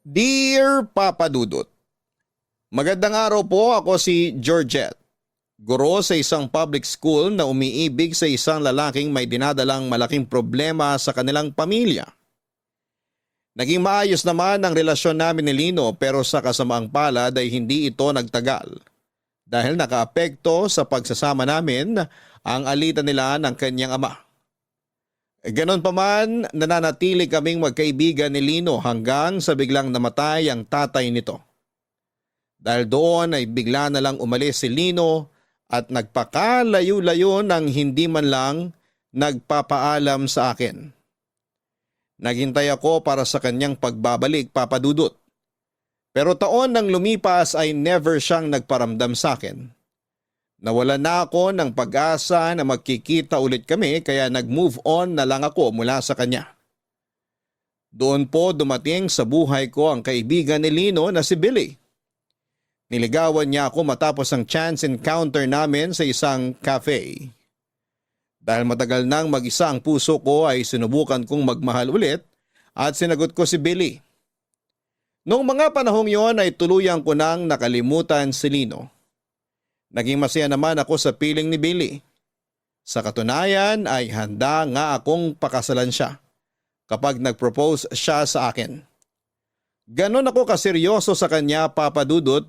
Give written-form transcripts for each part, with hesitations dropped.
Dear Papa Dudut, magandang araw po, ako si Georgette. Guro sa isang public school na umiibig sa isang lalaking may dinadalang malaking problema sa kanilang pamilya. Naging maayos naman ang relasyon namin ni Lino pero sa kasamaang palad ay hindi ito nagtagal dahil nakaapekto sa pagsasama namin ang alitan nila ng kanyang ama. Ganon pa man, nananatili kaming magkaibigan ni Lino hanggang sa biglang namatay ang tatay nito. Dahil doon ay bigla na lang umalis si Lino at nagpakalayo-layo nang hindi man lang nagpapaalam sa akin. Naghintay ako para sa kanyang pagbabalik, Papa Dudut. Pero taon nang lumipas ay never siyang nagparamdam sa akin. Nawala na ako ng pag-asa na magkikita ulit kami kaya nag-move on na lang ako mula sa kanya. Doon po dumating sa buhay ko ang kaibigan ni Lino na si Billy. Niligawan niya ako matapos ang chance encounter namin sa isang cafe. Dahil matagal nang mag-isa ang puso ko ay sinubukan kong magmahal ulit at sinagot ko si Billy. Noong mga panahong yon ay tuluyang ko nang nakalimutan si Lino. Naging masaya naman ako sa piling ni Billy. Sa katunayan ay handa nga akong pakasalan siya kapag nag-propose siya sa akin. Ganon ako kaseryoso sa kanya, Papa Dudut,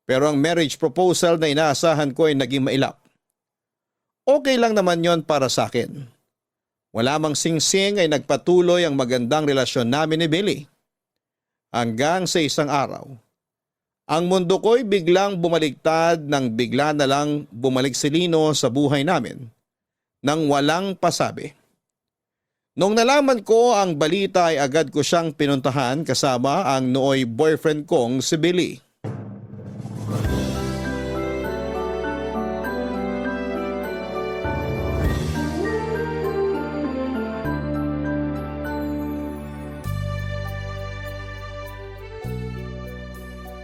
pero ang marriage proposal na inaasahan ko ay naging mailap. Okay lang naman yon para sa akin. Wala mang singsing ay nagpatuloy ang magandang relasyon namin ni Billy. Hanggang sa isang araw, ang mundo ko'y biglang bumaliktad nang bigla na lang bumalik si Lino sa buhay namin nang walang pasabi. Nung nalaman ko ang balita ay agad ko siyang pinuntahan kasama ang nooy boyfriend kong si Billy.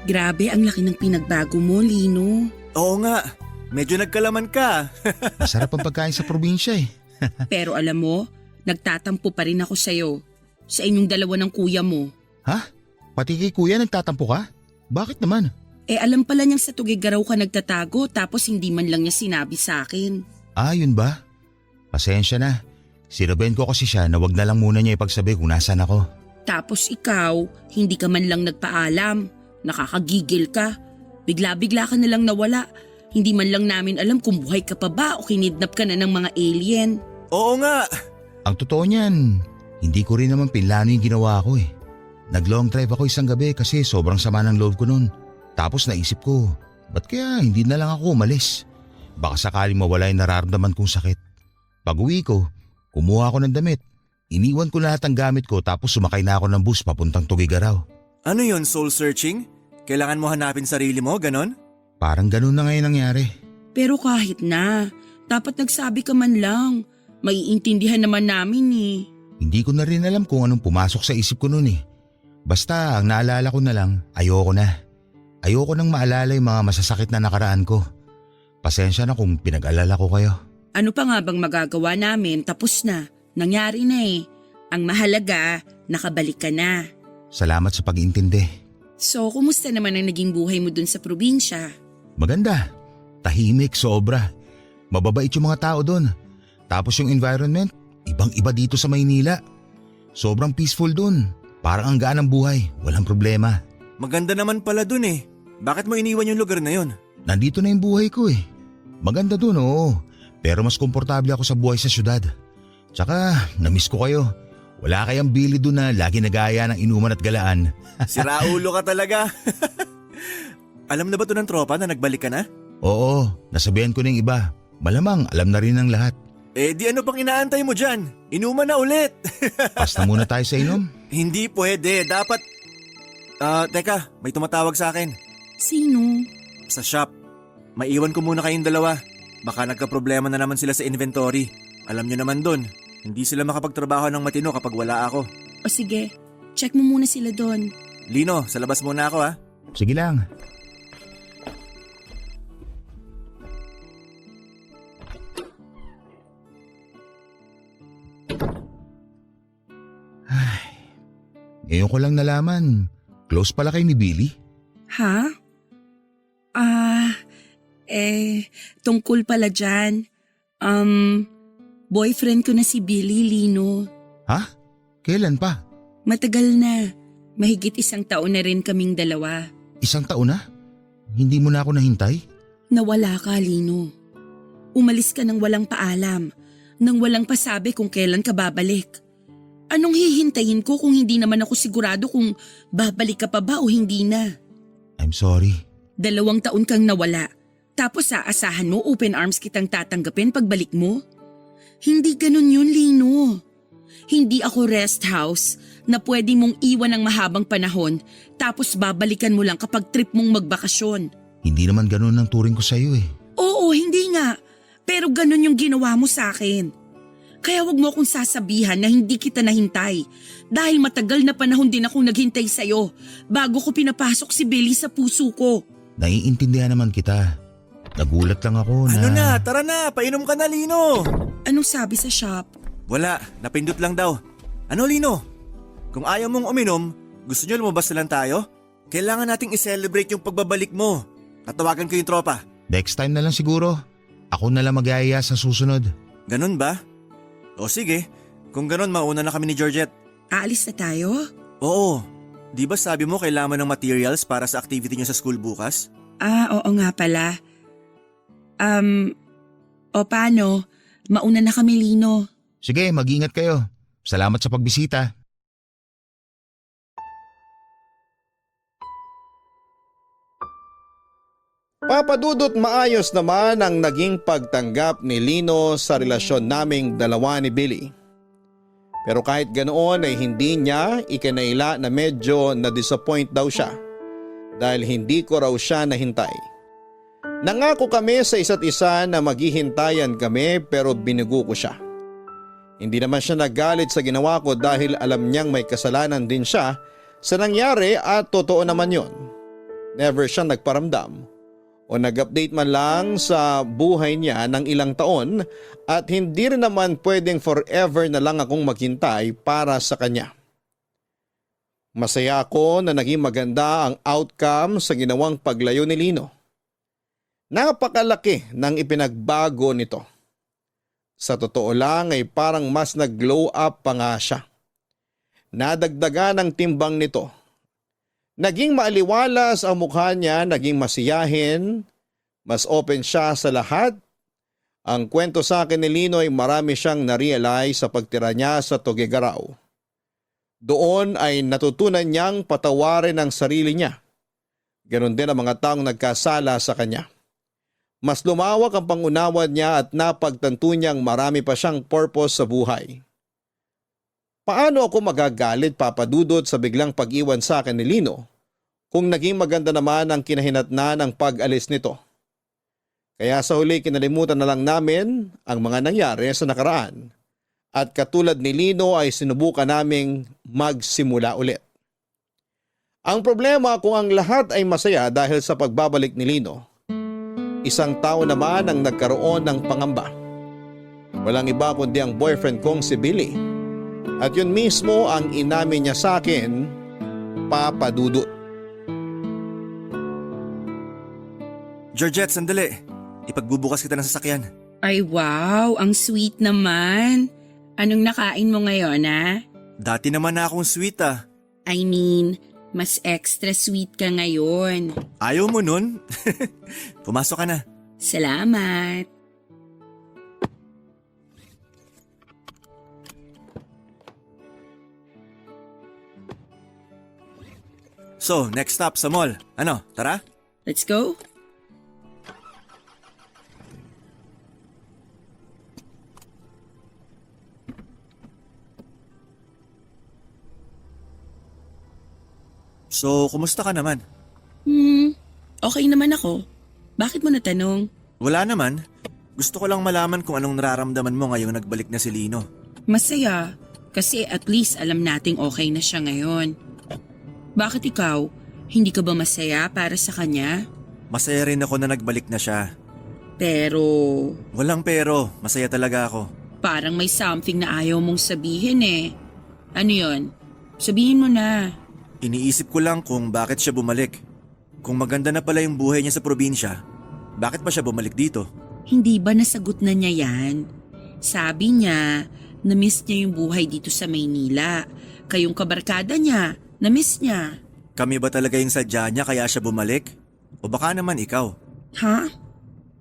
Grabe, ang laki ng pinagbago mo, Lino. Oo nga, medyo nagkalaman ka. Masarap ang pagkain sa probinsya eh. Pero alam mo, nagtatampo pa rin ako sa'yo. Sa inyong dalawa ng kuya mo. Ha? Pati kay kuya nagtatampo ka? Bakit naman? Alam pala niyang sa Tugigaraw ka nagtatago tapos hindi man lang niya sinabi sa akin. Ah, yun ba? Pasensya na. Sinabihan ko kasi siya na wag na lang muna niya ipagsabi kung nasaan ako. Tapos ikaw, hindi ka man lang nagpaalam. Nakakagigil ka. Bigla-bigla ka na lang nawala. Hindi man lang namin alam kung buhay ka pa ba o kinidnap ka na ng mga alien. Oo nga. Ang totoo niyan, hindi ko rin naman pinlano yung ginawa ko eh. Nag-long drive ako isang gabi kasi sobrang sama ng loob ko noon. Tapos naisip ko, ba't kaya hindi na lang ako umalis? Baka sakaling mawala yung nararamdaman kong sakit. Pag uwi ko, kumuha ako ng damit. Iniwan ko lahat ng gamit ko tapos sumakay na ako ng bus papuntang Tugigaraw. Ano yon, soul searching? Kailangan mo hanapin sarili mo, ganon? Parang ganun na ngayon nangyari. Pero kahit na, dapat nagsabi ka man lang. Maiintindihan naman namin eh. Hindi ko na rin alam kung anong pumasok sa isip ko noon eh. Basta ang naalala ko na lang, ayoko na. Ayoko nang maalala yung mga masasakit na nakaraan ko. Pasensya na kung pinag-alala ko kayo. Ano pa nga bang magagawa namin? Tapos na. Nangyari na eh. Ang mahalaga, nakabalik ka na. Salamat sa pag-iintindi. So, kumusta naman ang naging buhay mo dun sa probinsya? Maganda. Tahimik, sobra. Mababait yung mga tao doon. Tapos yung environment, ibang-iba dito sa Maynila. Sobrang peaceful doon. Parang ang gaan ng buhay, walang problema. Maganda naman pala dun eh. Bakit mo iniwan yung lugar na yon? Nandito na yung buhay ko eh. Maganda doon, oo. Pero mas komportable ako sa buhay sa syudad. Tsaka, namiss ko kayo. Wala kayang Billy doon na lagi nag-aaya ng inuman at galaan. Si Raulo ka talaga. Alam na ba to ng tropa na nagbalik ka na? Oo, nasabihan ko na yung iba. Malamang alam na rin ng lahat. Di ano pang inaantay mo dyan? Inuman na ulit. Basta muna tayo sa inom. Hindi pwede, dapat… teka, may tumatawag sa akin. Sino? Sa shop. Maiwan ko muna kayong dalawa. Baka nagka-problema na naman sila sa inventory. Alam nyo naman dun, hindi sila makapagtrabaho ng matino kapag wala ako. O sige, check mo muna sila doon. Lino, sa labas muna ako ha. Sige lang. Ngayon ko lang nalaman, Close pala kayo ni Billy? Ha? Ah, tungkol pala dyan. Boyfriend ko na si Billy, Lino. Ha? Kailan pa? Matagal na. Mahigit 1 taon na rin kaming dalawa. 1 taon na? Hindi mo na ako nahintay? Nawala ka, Lino. Umalis ka nang walang paalam, nang walang pasabi kung kailan ka babalik. Anong hihintayin ko kung hindi naman ako sigurado kung babalik ka pa ba o hindi na? I'm sorry. 2 taon kang nawala. Tapos aasahan mo open arms kitang tatanggapin pagbalik mo? Hindi ganun yun, Lino. Hindi ako rest house na pwede mong iwan ng mahabang panahon tapos babalikan mo lang kapag trip mong magbakasyon. Hindi naman ganun ang turing ko sa'yo eh. Oo, hindi nga. Pero ganun yung ginawa mo sa akin. Kaya wag mo akong sasabihan na hindi kita nahintay. Dahil matagal na panahon din akong naghintay sa'yo bago ko pinapasok si Billy sa puso ko. Naiintindihan naman kita. Nagulat lang ako na… Ano na, tara na, painom ka na, Lino. Anong sabi sa shop? Wala, napindot lang daw. Ano, Lino? Kung ayaw mong uminom, gusto nyo lumabas na lang tayo? Kailangan nating i-celebrate yung pagbabalik mo. Tatawagan ko yung tropa. Next time na lang siguro. Ako na lang mag-aaya sa susunod. Ganun ba? O sige, kung ganun mauna na kami ni Georgette. Aalis na tayo? Oo, di ba sabi mo kailangan ng materials para sa activity nyo sa school bukas? Oo nga pala. O paano? Mauna na kami, Lino. Sige, mag-ingat kayo. Salamat sa pagbisita. Papadudot, maayos naman ang naging pagtanggap ni Lino sa relasyon naming dalawa ni Billy. Pero kahit ganoon ay hindi niya ikinaila na medyo na-disappoint daw siya dahil hindi ko raw siya nahintay. Nangako kami sa isa't isa na maghihintayan kami pero binugo ko siya. Hindi naman siya nagalit sa ginawa ko dahil alam niyang may kasalanan din siya sa nangyari at totoo naman yon. Never siya nagparamdam o nag-update man lang sa buhay niya ng ilang taon at hindi rin naman pwedeng forever na lang akong maghintay para sa kanya. Masaya ako na naging maganda ang outcome sa ginawang paglayo ni Lino. Napakalaki ng ipinagbago nito. Sa totoo lang ay parang mas nag-glow up pa nga siya. Nadagdagan ang timbang nito. Naging maaliwalas ang mukha niya, naging masiyahin, mas open siya sa lahat. Ang kwento sa akin ni Lino ay marami siyang na-realize sa pagtira niya sa Tuguegarao. Doon ay natutunan niyang patawarin ang sarili niya. Ganon din ang mga taong nagkasala sa kanya. Mas lumawak ang pangunawa niya at napagtanto niyang marami pa siyang purpose sa buhay. Paano ako magagalit, Papadudot, sa biglang pag-iwan sa akin ni Lino kung naging maganda naman ang kinahinatnan ng pag-alis nito? Kaya sa huli kinalimutan na lang namin ang mga nangyari sa nakaraan at katulad ni Lino ay sinubukan naming magsimula ulit. Ang problema kung ang lahat ay masaya dahil sa pagbabalik ni Lino, isang tao naman ang nagkaroon ng pangamba. Walang iba kundi ang boyfriend kong si Billy. At yun mismo ang inamin niya sa akin, Papadudot. Georgette, sandali. Ipagbubukas kita ng sasakyan. Ay wow, ang sweet naman. Anong nakain mo ngayon, ha? Dati naman na akong sweet ah. I mean, mas extra sweet ka ngayon. Ayaw mo nun? Pumasok ka na. Salamat. So, next stop sa mall. Ano, tara? Let's go. So, kumusta ka naman? Okay naman ako. Bakit mo natanong? Wala naman. Gusto ko lang malaman kung anong nararamdaman mo ngayong nagbalik na si Lino. Masaya. Kasi at least alam nating okay na siya ngayon. Bakit ikaw? Hindi ka ba masaya para sa kanya? Masaya rin ako na nagbalik na siya. Pero Walang pero, masaya talaga ako. parang may something na ayaw mong sabihin eh. Ano yon? Sabihin mo na. Iniisip ko lang kung bakit siya bumalik. Kung maganda na pala yung buhay niya sa probinsya, bakit pa siya bumalik dito? Hindi ba nasagot na niya yan? Sabi niya, na-miss niya yung buhay dito sa Maynila. Kayong kabarkada niya, na-miss niya. Kami ba talaga yung sadya niya kaya siya bumalik? O baka naman ikaw? Ha?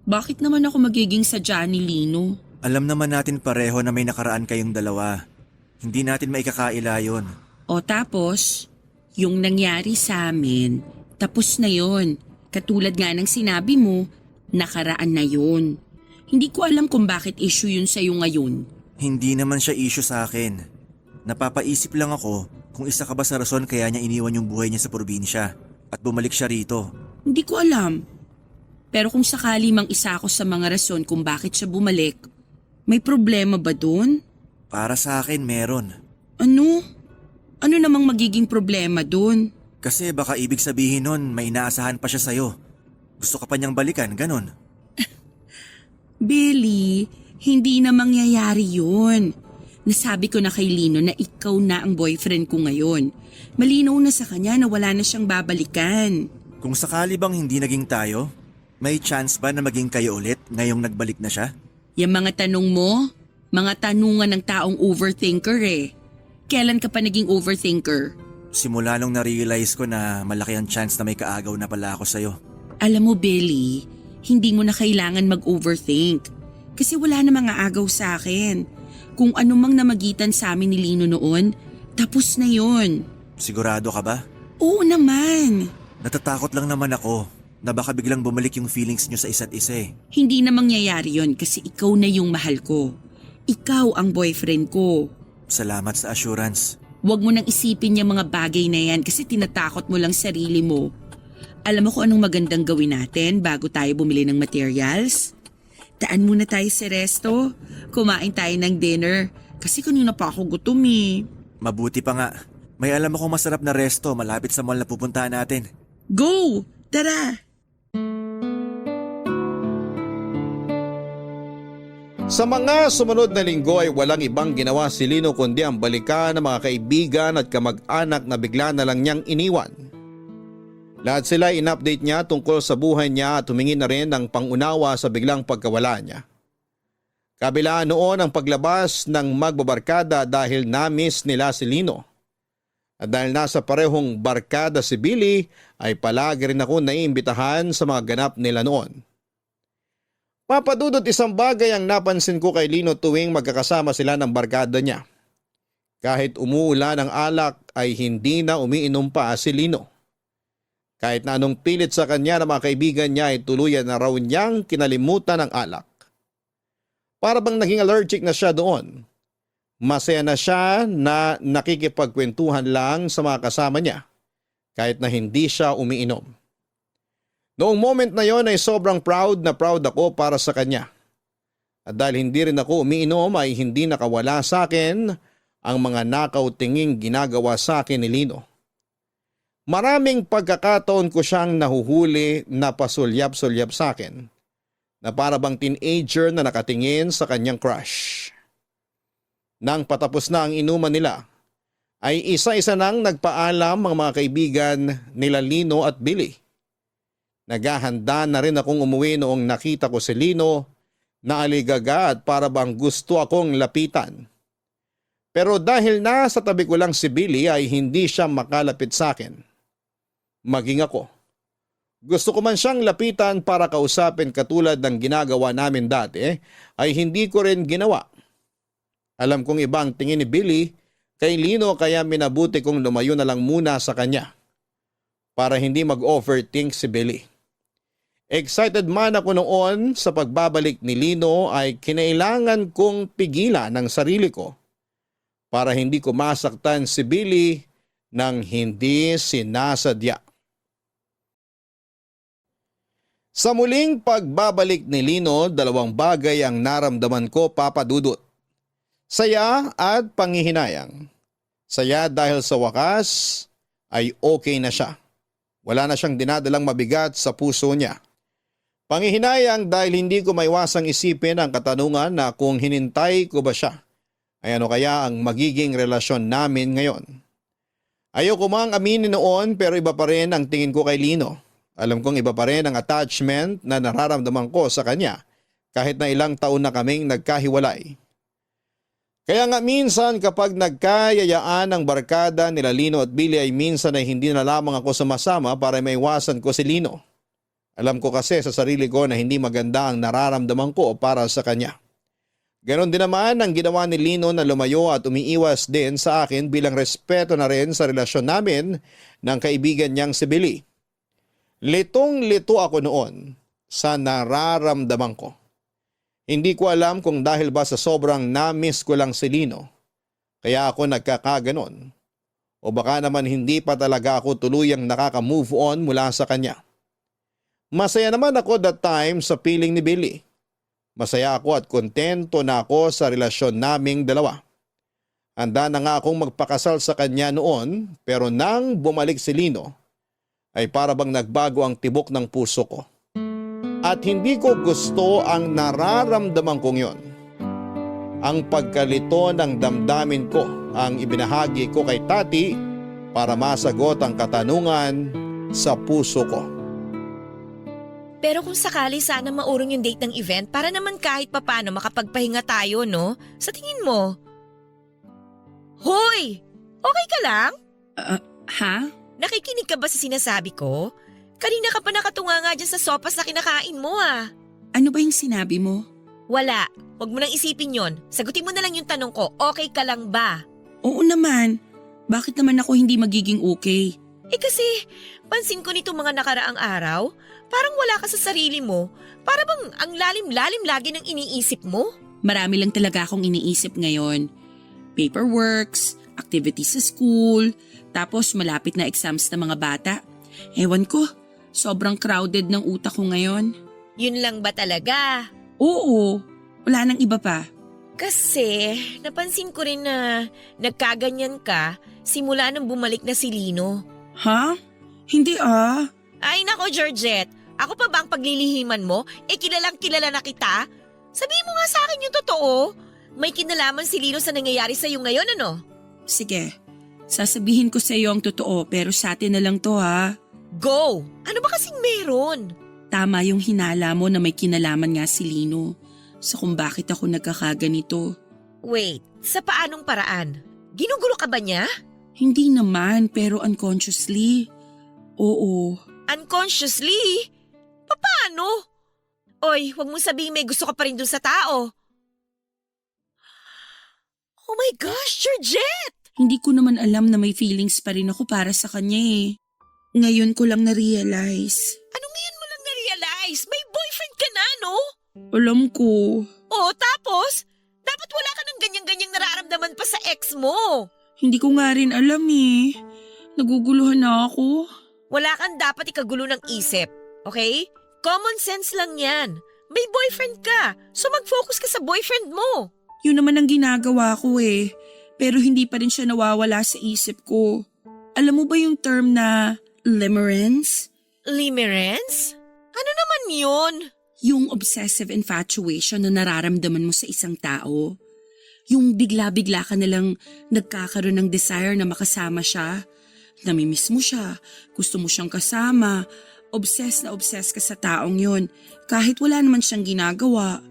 Bakit naman ako magiging sadya ni Lino? Alam naman natin pareho na may nakaraan kayong dalawa. Hindi natin maikakaila yun. O tapos, yung nangyari sa amin, tapos na yon. Katulad nga ng sinabi mo, nakaraan na yon. Hindi ko alam kung bakit issue yun sa'yo ngayon. Hindi naman siya issue sa akin. Napapaisip lang ako kung isa ka ba sa rason kaya niya iniwan yung buhay niya sa probinsya at bumalik siya rito. Hindi ko alam. Pero kung sakali mang isa ako sa mga rason kung bakit siya bumalik, may problema ba dun? Para sa akin meron. Ano? Ano namang magiging problema dun? Kasi baka ibig sabihin nun may inaasahan pa siya sa'yo. Gusto ka pa niyang balikan, ganon. Billy, hindi na mangyayari yun. Nasabi ko na kay Lino na ikaw na ang boyfriend ko ngayon. Malinaw na sa kanya na wala na siyang babalikan. Kung sakali bang hindi naging tayo, may chance ba na maging kayo ulit ngayong nagbalik na siya? Yung mga tanong mo, mga tanungan ng taong overthinker eh. Kailan ka pa naging overthinker? Simula nung na-realize ko na malaki ang chance na may kaagaw na pala ako sa'yo. Alam mo Billy, hindi mo na kailangan mag-overthink. Kasi wala na mga agaw sa akin. Kung ano mang namagitan sa amin ni Lino noon, tapos na yon. Sigurado ka ba? Oo naman. Natatakot lang naman ako na baka biglang bumalik yung feelings niyo sa isa't isa eh. Hindi na mangyayari yon kasi ikaw na yung mahal ko. Ikaw ang boyfriend ko. Salamat sa assurance. Huwag mo nang isipin yung mga bagay na yan kasi tinatakot mo lang sarili mo. Alam mo kung anong magandang gawin natin bago tayo bumili ng materials? Daan muna tayo sa resto. Kumain tayo ng dinner. Kasi kanina pa ako gutom eh. Mabuti pa nga. May alam akong masarap na resto malapit sa mall na pupuntahan natin. Go! Tara! Sa mga sumunod na linggo ay walang ibang ginawa si Lino kundi ang balikan ng mga kaibigan at kamag-anak na bigla na lang niyang iniwan. Lahat sila in-update niya tungkol sa buhay niya at humingi na rin ng pangunawa sa biglang pagkawala niya. Kabila noon ang paglabas ng magbabarkada dahil na-miss nila si Lino. At dahil nasa parehong barkada si Billy ay palagi rin ako naiimbitahan sa mga ganap nila noon. Papadudot isang bagay ang napansin ko kay Lino tuwing magkakasama sila ng barkada niya. Kahit umuulan ang alak ay hindi na umiinom pa si Lino. Kahit na anong pilit sa kanya ng mga kaibigan niya ay tuluyan na raw niyang kinalimutan ang alak. Para bang naging allergic na siya doon. Masaya na siya na nakikipagkwentuhan lang sa mga kasama niya kahit na hindi siya umiinom. Noong moment na yon ay sobrang proud na proud ako para sa kanya. At dahil hindi rin ako umiinom ay hindi nakawala sa akin ang mga nakaw tinging ginagawa sa akin ni Lino. Maraming pagkakataon ko siyang nahuhuli na pasulyap-sulyap sa akin na para bang teenager na nakatingin sa kanyang crush. Nang patapos na ang inuman nila, ay isa-isa nang nagpaalam ang mga kaibigan nila Lino at Billy. Naghahanda na rin akong umuwi noong nakita ko si Lino na aligaga at para bang gusto akong lapitan. Pero dahil nasa tabi ko lang si Billy ay hindi siya makalapit sa akin. Maging ako. Gusto ko man siyang lapitan para kausapin katulad ng ginagawa namin dati ay hindi ko rin ginawa. Alam kong ibang tingin ni Billy kay Lino kaya minabuti kong lumayo na lang muna sa kanya para hindi mag-overthink si Billy. Excited man ako noon sa pagbabalik ni Lino ay kinailangan kong pigilan ang sarili ko para hindi ko masaktan si Billy nang hindi sinasadya. Sa muling pagbabalik ni Lino, dalawang bagay ang naramdaman ko, Papa Dudut. Saya at panghihinayang. Saya dahil sa wakas ay okay na siya. Wala na siyang dinadalang mabigat sa puso niya. Panghihinayang dahil hindi ko maiwasang isipin ang katanungan na kung hinintay ko ba siya, ay ano kaya ang magiging relasyon namin ngayon. Ayoko mang aminin noon pero iba pa rin ang tingin ko kay Lino. Alam kong iba pa rin ang attachment na nararamdaman ko sa kanya kahit na ilang taon na kaming nagkahiwalay. Kaya nga minsan kapag nagkayayaan ang barkada nila Lino at Billy ay minsan ay hindi na lamang ako sumasama para maiwasan ko si Lino. Alam ko kasi sa sarili ko na hindi maganda ang nararamdaman ko para sa kanya. Ganon din naman ang ginawa ni Lino na lumayo at umiiwas din sa akin bilang respeto na rin sa relasyon namin ng kaibigan niyang si Billy. Litong-lito ako noon sa nararamdaman ko. Hindi ko alam kung dahil ba sa sobrang na-miss ko lang si Lino, kaya ako nagkakaganon. O baka naman hindi pa talaga ako tuluyang nakaka-move on mula sa kanya. Masaya naman ako that time sa piling ni Billy. Masaya ako at kontento na ako sa relasyon naming dalawa. Handa na nga akong magpakasal sa kanya noon pero nang bumalik si Lino ay para bang nagbago ang tibok ng puso ko. At hindi ko gusto ang nararamdaman kong yon. Ang pagkalito ng damdamin ko ang ibinahagi ko kay Tati para masagot ang katanungan sa puso ko. Pero kung sakali sana maurong yung date ng event para naman kahit papano makapagpahinga tayo, no? Sa tingin mo? Hoy! Okay ka lang? Ha? Nakikinig ka ba sa sinasabi ko? Kanina ka pa nakatunga nga dyan sa sopas na kinakain mo ah. Ano ba yung sinabi mo? Wala. Huwag mo nang isipin yon. Sagutin mo na lang yung tanong ko, okay ka lang ba? Oo naman. Bakit naman ako hindi magiging okay? Kasi, pansin ko nito mga nakaraang araw, parang wala ka sa sarili mo. Para bang ang lalim-lalim lagi ng iniisip mo? Marami lang talaga akong iniisip ngayon. Paperworks, activities sa school, tapos malapit na exams ng mga bata. Ewan ko, sobrang crowded ng utak ko ngayon. Yun lang ba talaga? Oo, wala nang iba pa. Kasi, napansin ko rin na nagkaganyan ka simula nang bumalik na si Lino. Ha? Hindi ah. Ay nako Georgette, ako pa ba ang paglilihiman mo? Kilalang kilala na kita? Sabihin mo nga sa akin yung totoo. May kinalaman si Lino sa nangyayari sa'yo ngayon ano? Sige, sasabihin ko sa iyo ang totoo pero sa atin na lang to ha. Go! Ano ba kasing meron? Tama yung hinala mo na may kinalaman nga si Lino sa kung bakit ako nagkakaganito. Wait, sa paanong paraan? Ginugulo ka ba niya? Hindi naman pero unconsciously. Oo. Unconsciously? Paano? Oy, huwag mo sabihin may gusto ka pa rin dun sa tao. Oh my gosh, Georgette! Hindi ko naman alam na may feelings pa rin ako para sa kanya eh. Ngayon ko lang na-realize. Anong ngayon mo lang na-realize? May boyfriend ka na, no? Alam ko. Oh, tapos? Dapat wala ka ng ganyang-ganyang nararamdaman pa sa ex mo. Hindi ko nga rin alam eh. Naguguluhan na ako. Wala kang dapat ikagulo ng isip, okay? Common sense lang yan. May boyfriend ka, so mag-focus ka sa boyfriend mo. Yun naman ang ginagawa ko eh. Pero hindi pa rin siya nawawala sa isip ko. Alam mo ba yung term na limerence? Limerence? Ano naman yun? Yung obsessive infatuation na nararamdaman mo sa isang tao. Yung bigla-bigla ka nalang nagkakaroon ng desire na makasama siya. Namimiss mo siya, gusto mo siyang kasama, obsessed ka sa taong yun kahit wala naman siyang ginagawa.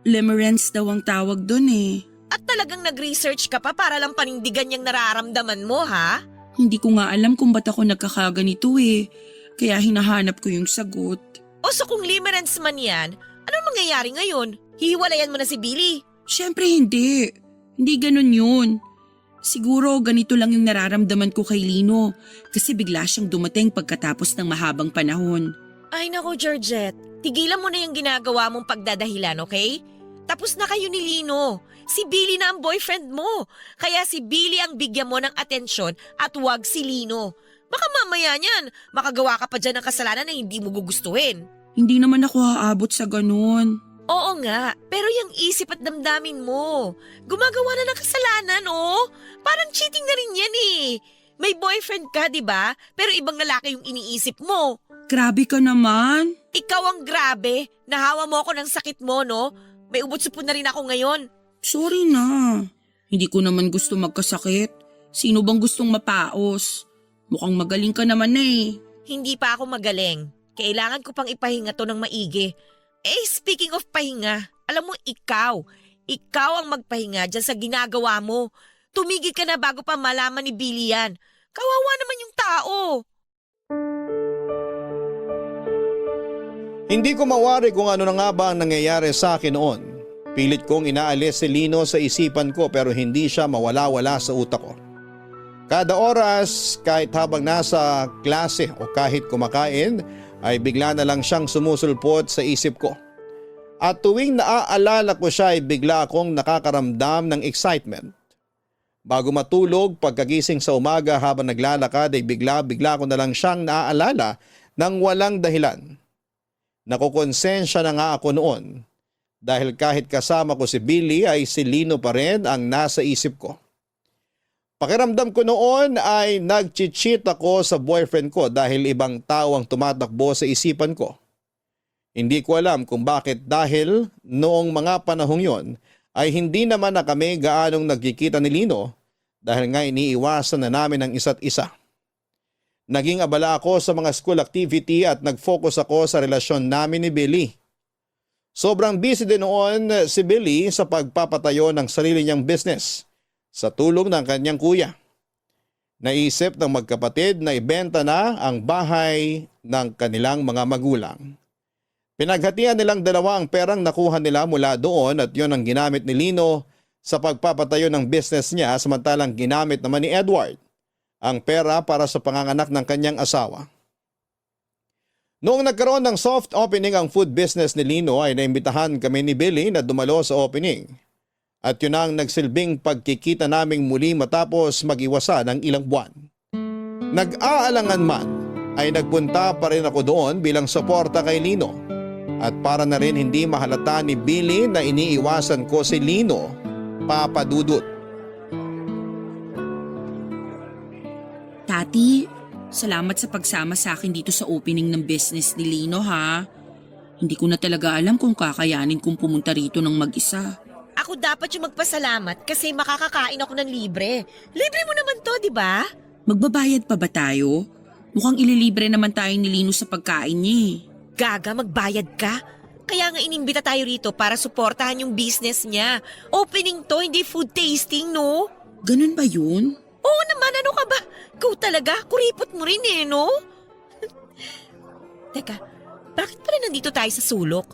Limerence daw ang tawag doon eh. At talagang nag-research ka pa para lang panindigan yung nararamdaman mo, ha? Hindi ko nga alam kung ba't ako nagkakaganito eh. Kaya hinahanap ko yung sagot. O so kung limerence man yan, anong mangyayari ngayon? Hihiwalayan mo na si Billy? Siyempre hindi. Hindi ganun yun. Siguro ganito lang yung nararamdaman ko kay Lino kasi bigla siyang dumating pagkatapos ng mahabang panahon. Ay nako, Georgette. Tigilan mo na yung ginagawa mong pagdadahilan, okay? Tapos na kayo ni Lino. Si Billy na ang boyfriend mo. Kaya si Billy ang bigyan mo ng atensyon at wag si Lino. Baka mamaya niyan, makagawa ka pa dyan ng kasalanan na hindi mo gugustuhin. Hindi naman ako haabot sa ganun. Oo nga, pero yung isip at damdamin mo. Gumagawa na ng kasalanan, oh. Parang cheating na rin yan eh. May boyfriend ka, di ba? Pero ibang lalaki yung iniisip mo. Grabe ka naman. Ikaw ang grabe. Nahawa mo ako ng sakit mo, no? May ubot-supon na rin ako ngayon. Sorry na. Hindi ko naman gusto magkasakit. Sino bang gustong mapaos? Mukhang magaling ka naman na eh. Hindi pa ako magaling. Kailangan ko pang ipahinga to ng maigi. Speaking of pahinga, alam mo ikaw ang magpahinga dyan sa ginagawa mo. Tumigil ka na bago pa malaman ni Billy yan. Kawawa naman yung tao. Hindi ko mawari kung ano na nga ba ang nangyayari sa akin noon. Pilit kong inaalis si Lino sa isipan ko pero hindi siya mawala-wala sa utak ko. Kada oras, kahit habang nasa klase o kahit kumakain, ay bigla na lang siyang sumusulpot sa isip ko. At tuwing naaalala ko siya ay bigla akong nakakaramdam ng excitement. Bago matulog, pagkagising sa umaga habang naglalakad ay bigla ko na lang siyang naaalala ng walang dahilan. Nakukonsensya na nga ako noon dahil kahit kasama ko si Billy ay si Lino pa rin ang nasa isip ko. Pakiramdam ko noon ay nag-cheat ako sa boyfriend ko dahil ibang tao ang tumatakbo sa isipan ko. Hindi ko alam kung bakit dahil noong mga panahong yon ay hindi naman na kami gaanong nagkikita ni Lino dahil nga iniiwasan na namin ang isa't isa. Naging abala ako sa mga school activity at nag-focus ako sa relasyon namin ni Billy. Sobrang busy din noon si Billy sa pagpapatayo ng sarili niyang business sa tulong ng kanyang kuya. Naisip ng magkapatid na ibenta na ang bahay ng kanilang mga magulang. Pinaghatian nilang dalawa ang perang nakuha nila mula doon at yon ang ginamit ni Lino sa pagpapatayo ng business niya samantalang ginamit naman ni Edward ang pera para sa panganganak ng kanyang asawa. Noong nagkaroon ng soft opening ang food business ni Lino ay naimbitahan kami ni Billy na dumalo sa opening. At yun ang nagsilbing pagkikita naming muli matapos mag-iwasa ng ilang buwan. Nag-aalangan man ay nagpunta pa rin ako doon bilang suporta kay Lino. At para na rin hindi mahalata ni Billy na iniiwasan ko si Lino, Papa Dudut. Tati, salamat sa pagsama sa akin dito sa opening ng business ni Lino ha. Hindi ko na talaga alam kung kakayanin kong pumunta rito ng mag-isa. Ako dapat yung magpasalamat kasi makakakain ako ng libre. Libre mo naman to, di ba? Magbabayad pa ba tayo? Mukhang ililibre naman tayo ni Lino sa pagkain niya eh. Gaga, magbayad ka? Kaya nga inimbita tayo rito para suportahan yung business niya. Opening to, hindi food tasting, no? Ganun ba yun? Oo naman, ano ka ba? Ikaw talaga, kuripot mo rin eh, no? Teka, bakit pala nandito tayo sa sulok?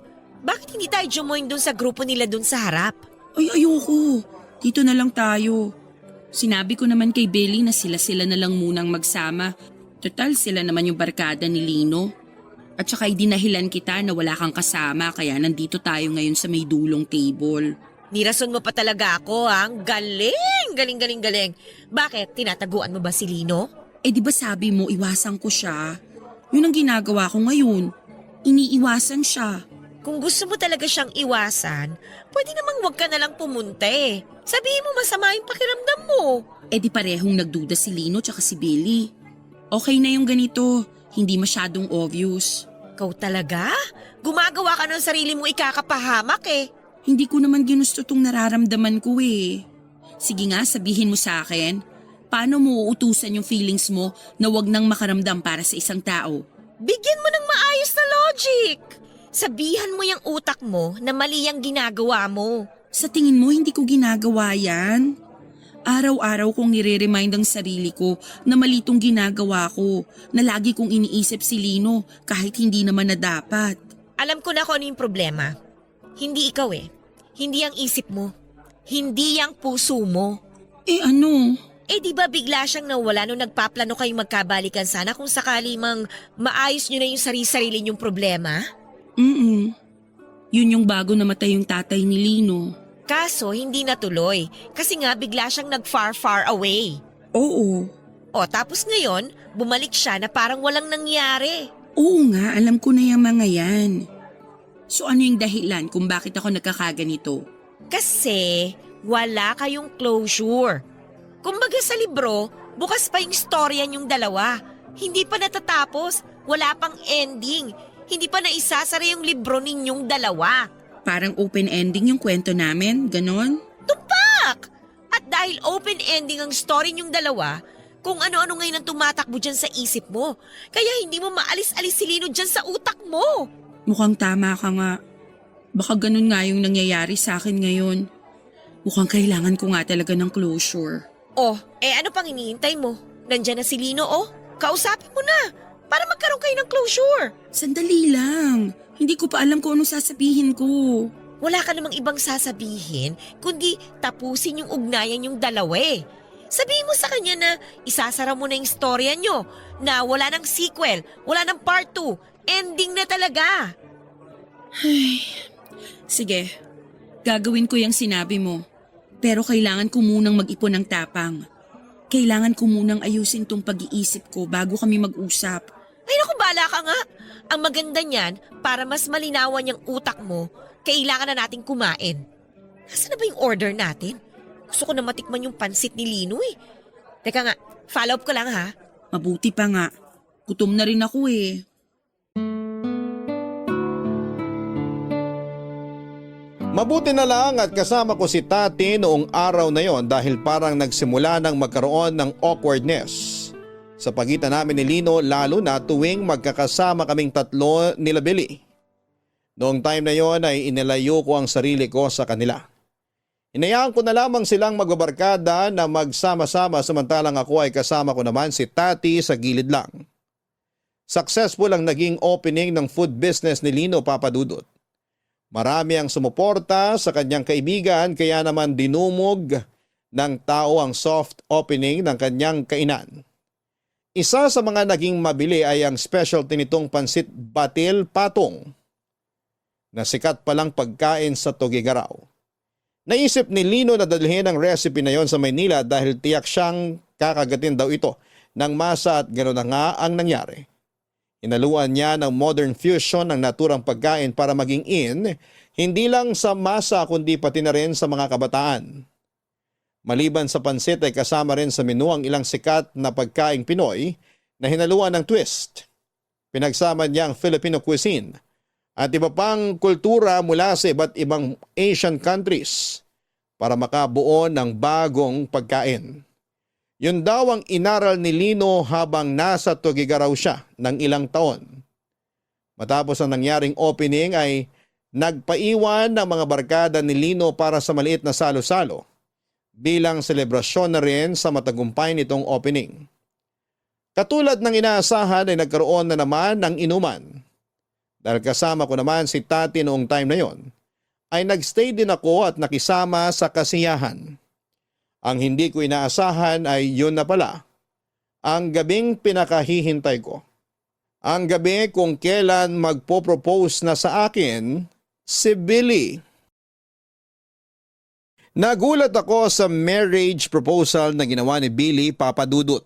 Bakit hindi tayo join dun sa grupo nila dun sa harap? Ay, ayoko. Dito na lang tayo. Sinabi ko naman kay Billy na sila na lang munang magsama. Total, sila naman yung barkada ni Lino. At saka idinahilan kita na wala kang kasama kaya nandito tayo ngayon sa may dulong table. Nirason mo pa talaga ako, ha? Ang galing! Galing. Bakit? Tinataguan mo ba si Lino? Eh di ba sabi mo iwasan ko siya? Yun ang ginagawa ko ngayon. Iniiwasan siya. Kung gusto mo talaga siyang iwasan, pwede namang huwag ka na lang pumunta eh. Sabihin mo masama yung pakiramdam mo. Eh di parehong nagduda si Lino tsaka si Billy. Okay na yung ganito, hindi masyadong obvious. Ikaw talaga? Gumagawa ka ng sarili mo ikakapahamak eh. Hindi ko naman ginusto tong nararamdaman ko eh. Sige nga, sabihin mo sa akin, paano mo uutusan yung feelings mo na wag nang makaramdam para sa isang tao? Bigyan mo ng maayos na logic. Sabihan mo yung utak mo na mali ang ginagawa mo. Sa tingin mo, hindi ko ginagawa yan? Araw-araw kong nire-remind ang sarili ko na mali tong ginagawa ko, na lagi kong iniisip si Lino kahit hindi naman na dapat. Alam ko na kung ano yung problema. Hindi ikaw eh. Hindi ang isip mo. Hindi ang puso mo. Eh ano? Eh di ba bigla siyang nawala nung nagpaplano kayong magkabalikan sana kung sakali mang maayos nyo na yung sarili-sarili nyong problema? Yun yung bago namatay yung tatay ni Lino. Kaso hindi natuloy kasi nga bigla siyang nag-far away. Oo. O tapos ngayon, bumalik siya na parang walang nangyari. Oo nga, alam ko na yung mga yan. So ano yung dahilan kung bakit ako nagkakaganito? Kasi wala kayong closure. Kumbaga sa libro, bukas pa yung storya niyong dalawa. Hindi pa natatapos, wala pang ending. Hindi pa naisasara yung libro ninyong dalawa. Parang open ending yung kwento namin, ganon? Tumpak! At dahil Dahil open ending ang story niyong dalawa, kung ano-ano ngayon ang tumatakbo dyan sa isip mo. Kaya hindi mo maalis-alis si Lino dyan sa utak mo. Mukhang tama ka nga. Baka ganun nga yung nangyayari sa akin ngayon. Mukhang kailangan ko nga talaga ng closure. Oh, ano pang hinihintay mo? Nandyan na si Lino, oh. Kausapin mo na para magkaroon kayo ng closure. Sandali lang. Hindi ko pa alam kung anong sasabihin ko. Wala ka namang ibang sasabihin kundi tapusin yung ugnayan yung dalawa eh. Sabihin mo sa kanya na isasara mo na yung storya nyo, na wala ng sequel, wala ng part 2, ending na talaga. Sige, gagawin ko yung sinabi mo. Pero kailangan ko munang mag-ipon ng tapang. Kailangan ko munang ayusin tong pag-iisip ko bago kami mag-usap. Ay naku, bala ka nga. Ang maganda niyan, para mas malinawan yung utak mo, kailangan na nating kumain. Nasaan na ba yung order natin? Gusto ko na matikman yung pansit ni Lino eh. Teka nga, follow up ko lang ha. Mabuti pa nga. Gutom na rin ako eh. Mabuti na lang at kasama ko si Tati noong araw na yon dahil parang nagsimula ng magkaroon ng awkwardness sa pagitan namin ni Lino, lalo na tuwing magkakasama kaming tatlo nila Billy. Noong time na yon ay inilayo ko ang sarili ko sa kanila. Inayaan ko na lamang silang magbabarkada na magsama-sama samantalang ako ay kasama ko naman si Tati sa gilid lang. Successful ang naging opening ng food business ni Lino Papadudot. Marami ang sumuporta sa kanyang kaibigan kaya naman dinumog ng tao ang soft opening ng kanyang kainan. Isa sa mga naging mabili ay ang specialty nitong pansit batil patong na sikat palang pagkain sa Tugigaraw. Naisip ni Lino na dalhin ang recipe na yon sa Maynila dahil tiyak siyang kakagatin daw ito ng masa at gano'n na nga ang nangyari. Inaluan niya ng modern fusion ng naturang pagkain para maging in, hindi lang sa masa kundi pati na rin sa mga kabataan. Maliban sa pansit ay kasama rin sa menu ang ilang sikat na pagkaing Pinoy na hinaluan ng twist. Pinagsama niya ang Filipino cuisine at iba pang kultura mula sa iba't ibang Asian countries para makabuo ng bagong pagkain. Yun daw ang inaral ni Lino habang nasa Tugigaraw siya ng ilang taon. Matapos ang nangyaring opening ay nagpaiwan ng mga barkada ni Lino para sa maliit na salo-salo bilang selebrasyon na rin sa matagumpay nitong opening. Katulad ng inaasahan ay nagkaroon na naman ng inuman. Dahil kasama ko naman si Tati noong time na yon, ay nagstay din ako at nakisama sa kasiyahan. Ang hindi ko inaasahan ay yun na pala, ang gabing pinakahihintay ko. Ang gabi kung kailan magpo-propose na sa akin si Billy. Nagulat ako sa marriage proposal na ginawa ni Billy Papadudut.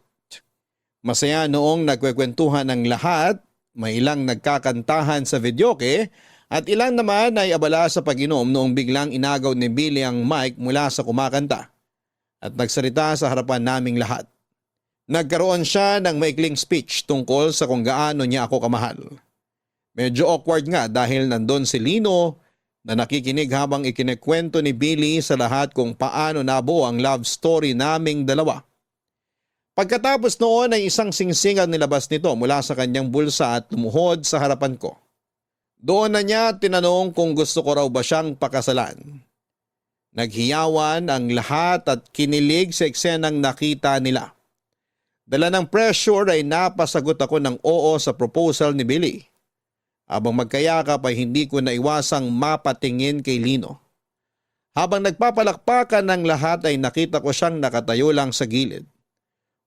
Masaya noong nagkwekwentuhan ng lahat, may ilang nagkakantahan sa videoke at ilang naman ay abala sa pag-inom noong biglang inagaw ni Billy ang mic mula sa kumakanta at nagsalita sa harapan naming lahat. Nagkaroon siya ng maikling speech tungkol sa kung gaano niya ako kamahal. Medyo awkward nga dahil nandun si Lino na nakikinig habang ikinikwento ni Billy sa lahat kung paano nabuo ang love story naming dalawa. Pagkatapos noon ay isang singsing ang nilabas nito mula sa kanyang bulsa at lumuhod sa harapan ko. Doon na niya tinanong kung gusto ko raw ba siyang pakasalan. Naghiyawan ang lahat at kinilig sa eksenang nakita nila. Dala ng pressure ay napasagot ako ng oo sa proposal ni Billy. Habang magkayakap ay hindi ko naiwasang mapatingin kay Lino. Habang nagpapalakpakan ng lahat ay nakita ko siyang nakatayo lang sa gilid.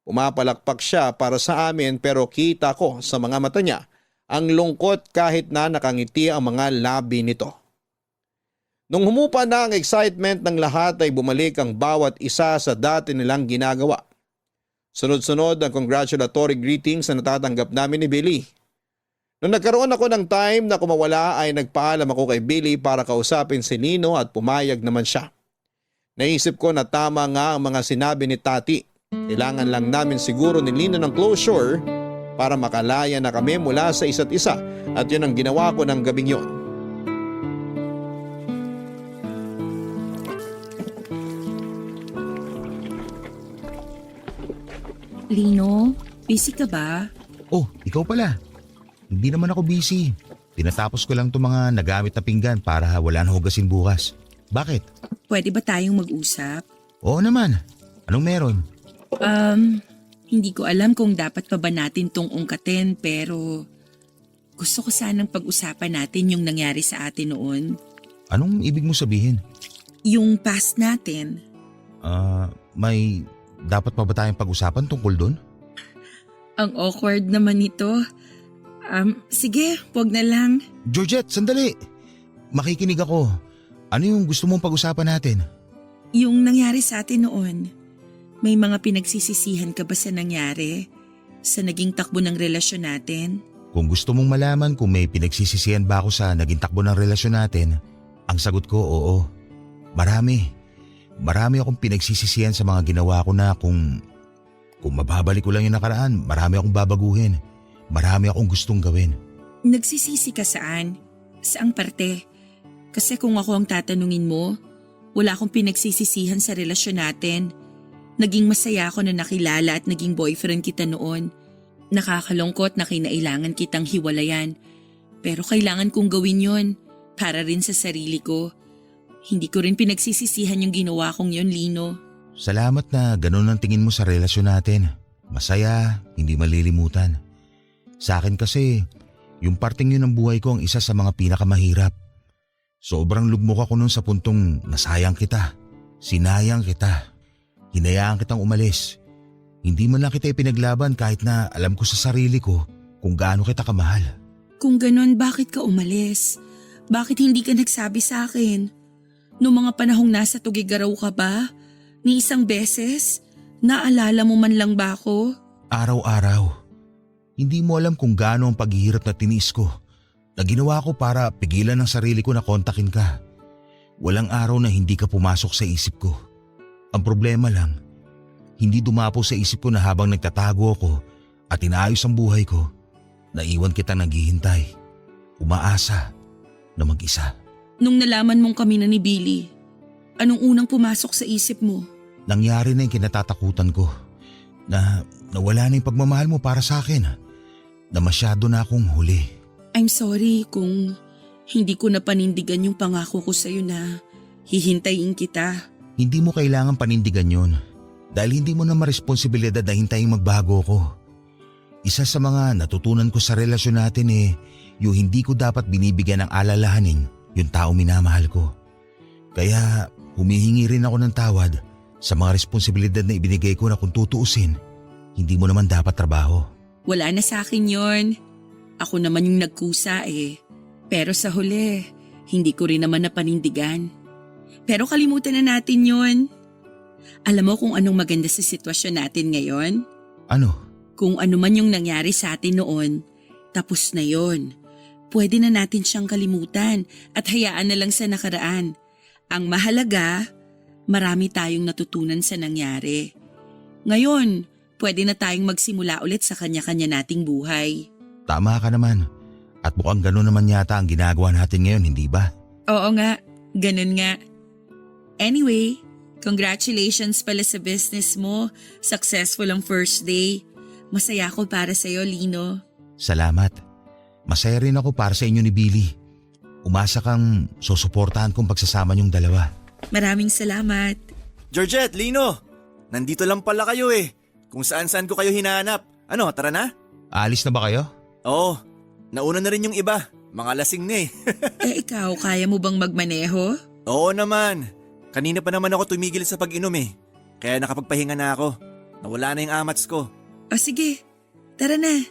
Pumapalakpak siya para sa amin pero kita ko sa mga mata niya ang lungkot kahit na nakangiti ang mga labi nito. Nung humupa na ang excitement ng lahat ay bumalik ang bawat isa sa dati nilang ginagawa. Sunod-sunod ang congratulatory greetings na natatanggap namin ni Billy. Nung nagkaroon ako ng time na kumawala ay nagpaalam ako kay Billy para kausapin si Lino at pumayag naman siya. Naisip ko na tama nga ang mga sinabi ni Tati. Kailangan lang namin siguro ni Lino ng closure para makalaya na kami mula sa isa't isa at yun ang ginawa ko ng gabing yun. Lino, busy ka ba? Oh, ikaw pala. Hindi naman ako busy. Tinatapos ko lang itong mga nagamit na pinggan para wala na hugasin bukas. Bakit? Pwede ba tayong mag-usap? Oo naman. Anong meron? Hindi ko alam kung dapat pa ba natin tong ungkatin pero gusto ko sanang pag-usapan natin yung nangyari sa atin noon. Anong ibig mo sabihin? Yung past natin. May dapat pa ba tayong pag-usapan tungkol doon? Ang awkward naman nito. Sige, wag na lang. Georgette, sandali. Makikinig ako. Ano yung gusto mong pag-usapan natin? Yung nangyari sa atin noon, may mga pinagsisisihan ka ba sa nangyari? Sa naging takbo ng relasyon natin? Kung gusto mong malaman kung may pinagsisisihan ba ako sa naging takbo ng relasyon natin, ang sagot ko oo. Marami. Marami akong pinagsisisihan sa mga ginawa ko na kung mababalik ko lang yung nakaraan, marami akong babaguhin. Marami akong gustong gawin. Nagsisisi ka saan? Saang parte? Kasi kung ako ang tatanungin mo, wala akong pinagsisisihan sa relasyon natin. Naging masaya ako na nakilala at naging boyfriend kita noon. Nakakalungkot na kinailangan kitang hiwalayan. Pero kailangan kong gawin yon para rin sa sarili ko. Hindi ko rin pinagsisisihan yung ginawa kong yon, Lino. Salamat na ganun ang tingin mo sa relasyon natin. Masaya, hindi malilimutan. Sa akin kasi, yung parting yun ng buhay ko ang isa sa mga pinakamahirap. Sobrang lugmok ako nun sa puntong nasayang kita. Sinayang kita. Hinayaan kitang umalis. Hindi man lang kita ipinaglaban kahit na alam ko sa sarili ko kung gaano kita kamahal. Kung ganon, bakit ka umalis? Bakit hindi ka nagsabi sa akin? Noong mga panahong nasa Tugigaraw ka ba? Ni isang beses? Naalala mo man lang ba ako? Araw-araw. Hindi mo alam kung gaano ang paghihirap na tiniis ko. Na ginawa ko para pigilan ng sarili ko na kontakin ka. Walang araw na hindi ka pumasok sa isip ko. Ang problema lang, hindi dumapo sa isip ko na habang nagtatago ako at inaayos ang buhay ko, naiwan kita naghihintay, umaasa na mag-isa. Nung nalaman mong kami na ni Billy, anong unang pumasok sa isip mo? Nangyari na yung kinatatakutan ko, na nawala na yung pagmamahal mo para sa akin, na masyado na akong huli. I'm sorry kung hindi ko na panindigan yung pangako ko sa'yo na hihintayin kita. Hindi mo kailangan panindigan yon dahil hindi mo na maresponsibilidad na hintayin magbago ko. Isa sa mga natutunan ko sa relasyon natin yung hindi ko dapat binibigyan ng alalahanin yung tao minamahal ko. Kaya humihingi rin ako ng tawad sa mga responsibilidad na ibinigay ko na kung tutuusin, hindi mo naman dapat trabaho. Wala na sa akin yon. Ako naman yung nagkusa Pero sa huli, hindi ko rin naman napanindigan. Pero kalimutan na natin yon. Alam mo kung anong maganda sa sitwasyon natin ngayon? Ano? Kung ano man yung nangyari sa atin noon, tapos na yon. Pwede na natin siyang kalimutan at hayaan na lang sa nakaraan. Ang mahalaga, marami tayong natutunan sa nangyari. Ngayon, pwede na tayong magsimula ulit sa kanya-kanya nating buhay. Tama ka naman. At mukhang gano'n naman yata ang ginagawa natin ngayon, hindi ba? Oo nga, ganun nga. Anyway, congratulations pala sa business mo. Successful ang first day. Masaya ako para sa'yo, Lino. Salamat. Masaya rin ako para sa inyo ni Billy. Umasa kang susuportahan kong pagsasama niyong dalawa. Maraming salamat. Georgette, Lino, nandito lang pala kayo Kung saan-saan ko kayo hinahanap. Ano, tara na? Aalis na ba kayo? Oo, nauna na rin yung iba. Mga lasing na Ikaw, kaya mo bang magmaneho? Oo naman. Kanina pa naman ako tumigil sa pag-inom Kaya nakapagpahinga na ako. Nawala na yung amats ko. O sige, tara na.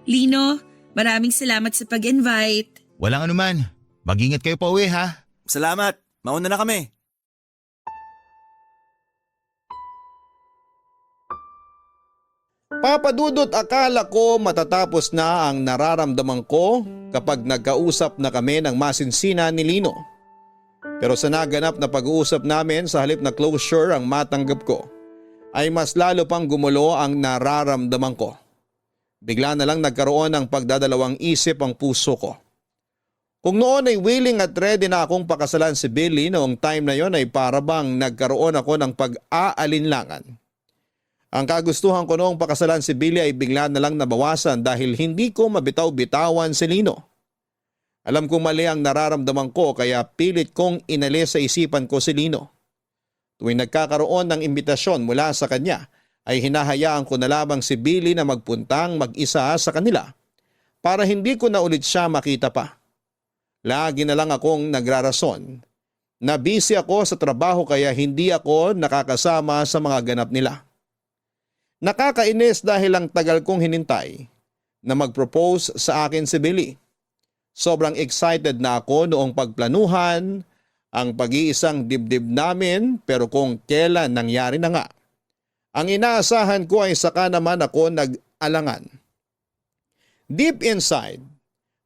Lino, maraming salamat sa pag-invite. Walang anuman. Mag-ingat kayo pa uwi ha. Salamat, mauna na kami. Papadudot, akala ko matatapos na ang nararamdaman ko kapag nagkausap na kami ng masinsina ni Lino. Pero sa naganap na pag-uusap namin, sa halip na closure ang matanggap ko, ay mas lalo pang gumulo ang nararamdaman ko. Bigla na lang nagkaroon ng pagdadalawang isip ang puso ko. Kung noon ay willing at ready na akong pakasalan si Billy, noong time na yon ay para bang nagkaroon ako ng pag-aalinlangan. Ang kagustuhan ko noong pakasalan si Billy ay bigla na lang nabawasan dahil hindi ko mabitaw-bitawan si Lino. Alam kong mali ang nararamdaman ko kaya pilit kong inalis sa isipan ko si Lino. Tuwing nagkakaroon ng imbitasyon mula sa kanya ay hinahayaan ko na lamang si Billy na magpuntang mag-isa sa kanila para hindi ko na ulit siya makita pa. Lagi na lang akong nagrarason na busy ako sa trabaho kaya hindi ako nakakasama sa mga ganap nila. Nakakainis dahil ang tagal kong hinintay na mag-propose sa akin si Billy. Sobrang excited na ako noong pagplanuhan ang pag-iisang dibdib namin pero kung kailan nangyari na nga. Ang inaasahan ko ay saka naman ako nag-alangan. Deep inside,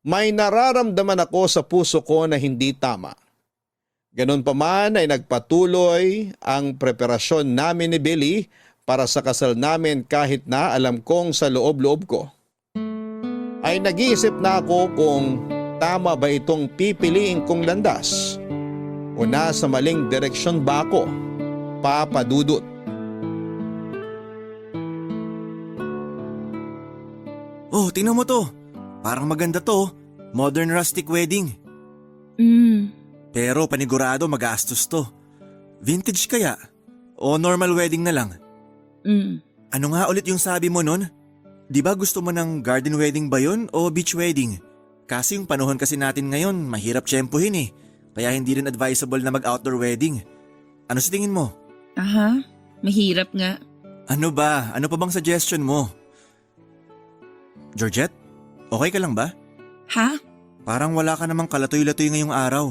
may nararamdaman ako sa puso ko na hindi tama. Ganun pa man ay nagpatuloy ang preparasyon namin ni Billy para sa kasal namin kahit na alam kong sa loob-loob ko. Ay nag-iisip na ako kung tama ba itong pipiliin kong landas o nasa maling direksyon ba ako, Papa Dudut. Oh, tingnan mo to. Parang maganda to. Modern rustic wedding. Pero panigurado magastos to. Vintage kaya? O normal wedding na lang? Ano nga ulit yung sabi mo nun? Di ba gusto mo ng garden wedding ba yun o beach wedding? Kasi yung panahon kasi natin ngayon, mahirap tiyempuhin eh. Kaya hindi rin advisable na mag-outdoor wedding. Ano sa tingin mo? Aha, mahirap nga. Ano ba? Ano pa bang suggestion mo? Georgette, okay ka lang ba? Ha? Parang wala ka namang kalatoy-latoy ngayong araw.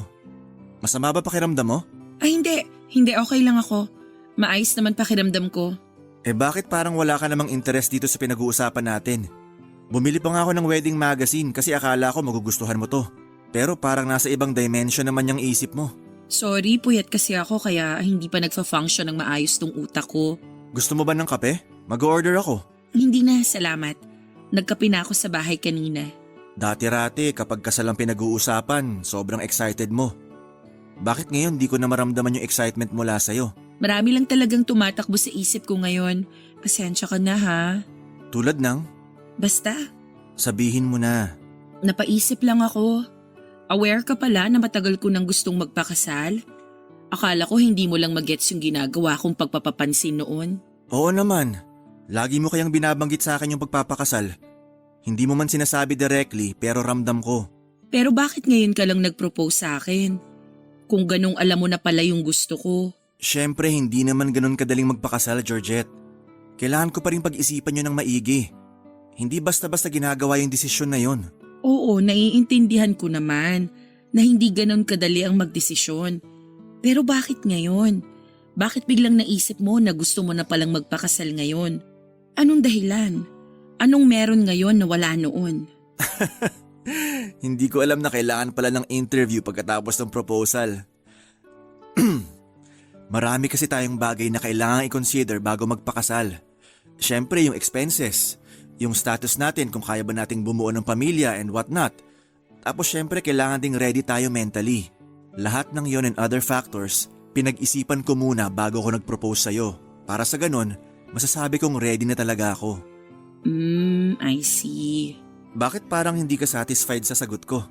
Masama ba pakiramdam mo? Ay hindi. Hindi, okay lang ako. Maayos naman pakiramdam ko. Eh bakit parang wala ka namang interest dito sa pinag-uusapan natin? Bumili pa nga ako ng wedding magazine kasi akala ko magugustuhan mo to. Pero parang nasa ibang dimension naman yung isip mo. Sorry, puyat kasi ako kaya hindi pa nagfa-function ng maayos tong utak ko. Gusto mo ba ng kape? Mag-order ako. Hindi na, salamat. Nagkape na ako sa bahay kanina. Dati-rati kapag kasal ang pinag-uusapan, sobrang excited mo. Bakit ngayon di ko na maramdaman yung excitement mula sa'yo? Marami lang talagang tumatakbo sa isip ko ngayon. Pasensya ka na ha. Tulad ng, Basta, sabihin mo na. napaisip lang ako. Aware ka pala na matagal ko nang gustong magpakasal? Akala ko hindi mo lang magets yung ginagawa kong pagpapapansin noon. Oo naman. Lagi mo kayang binabanggit sa akin yung pagpapakasal. Hindi mo man sinasabi directly pero ramdam ko. Pero bakit ngayon ka lang nag-propose sa akin? Kung ganong alam mo na pala yung gusto ko. Siyempre hindi naman ganun kadaling magpakasal, Georgette. Kailangan ko pa rin pag-isipan yun ng maigi. Hindi basta-basta ginagawa yung desisyon na yun. Oo, naiintindihan ko naman na hindi ganon kadali ang magdesisyon. Pero bakit ngayon? Bakit biglang naisip mo na gusto mo na palang magpakasal ngayon? Anong dahilan? Anong meron ngayon na wala noon? Hindi ko alam na kailangan pala ng interview pagkatapos ng proposal. Marami kasi tayong bagay na kailangan i-consider bago magpakasal. Siyempre yung expenses, yung status natin kung kaya ba nating bumuo ng pamilya and whatnot. Tapos siyempre kailangan ding ready tayo mentally. Lahat ng yon and other factors, pinag-isipan ko muna bago ko nag-propose sa'yo. Para sa ganun, masasabi kong ready na talaga ako. I see. Bakit parang hindi ka satisfied sa sagot ko?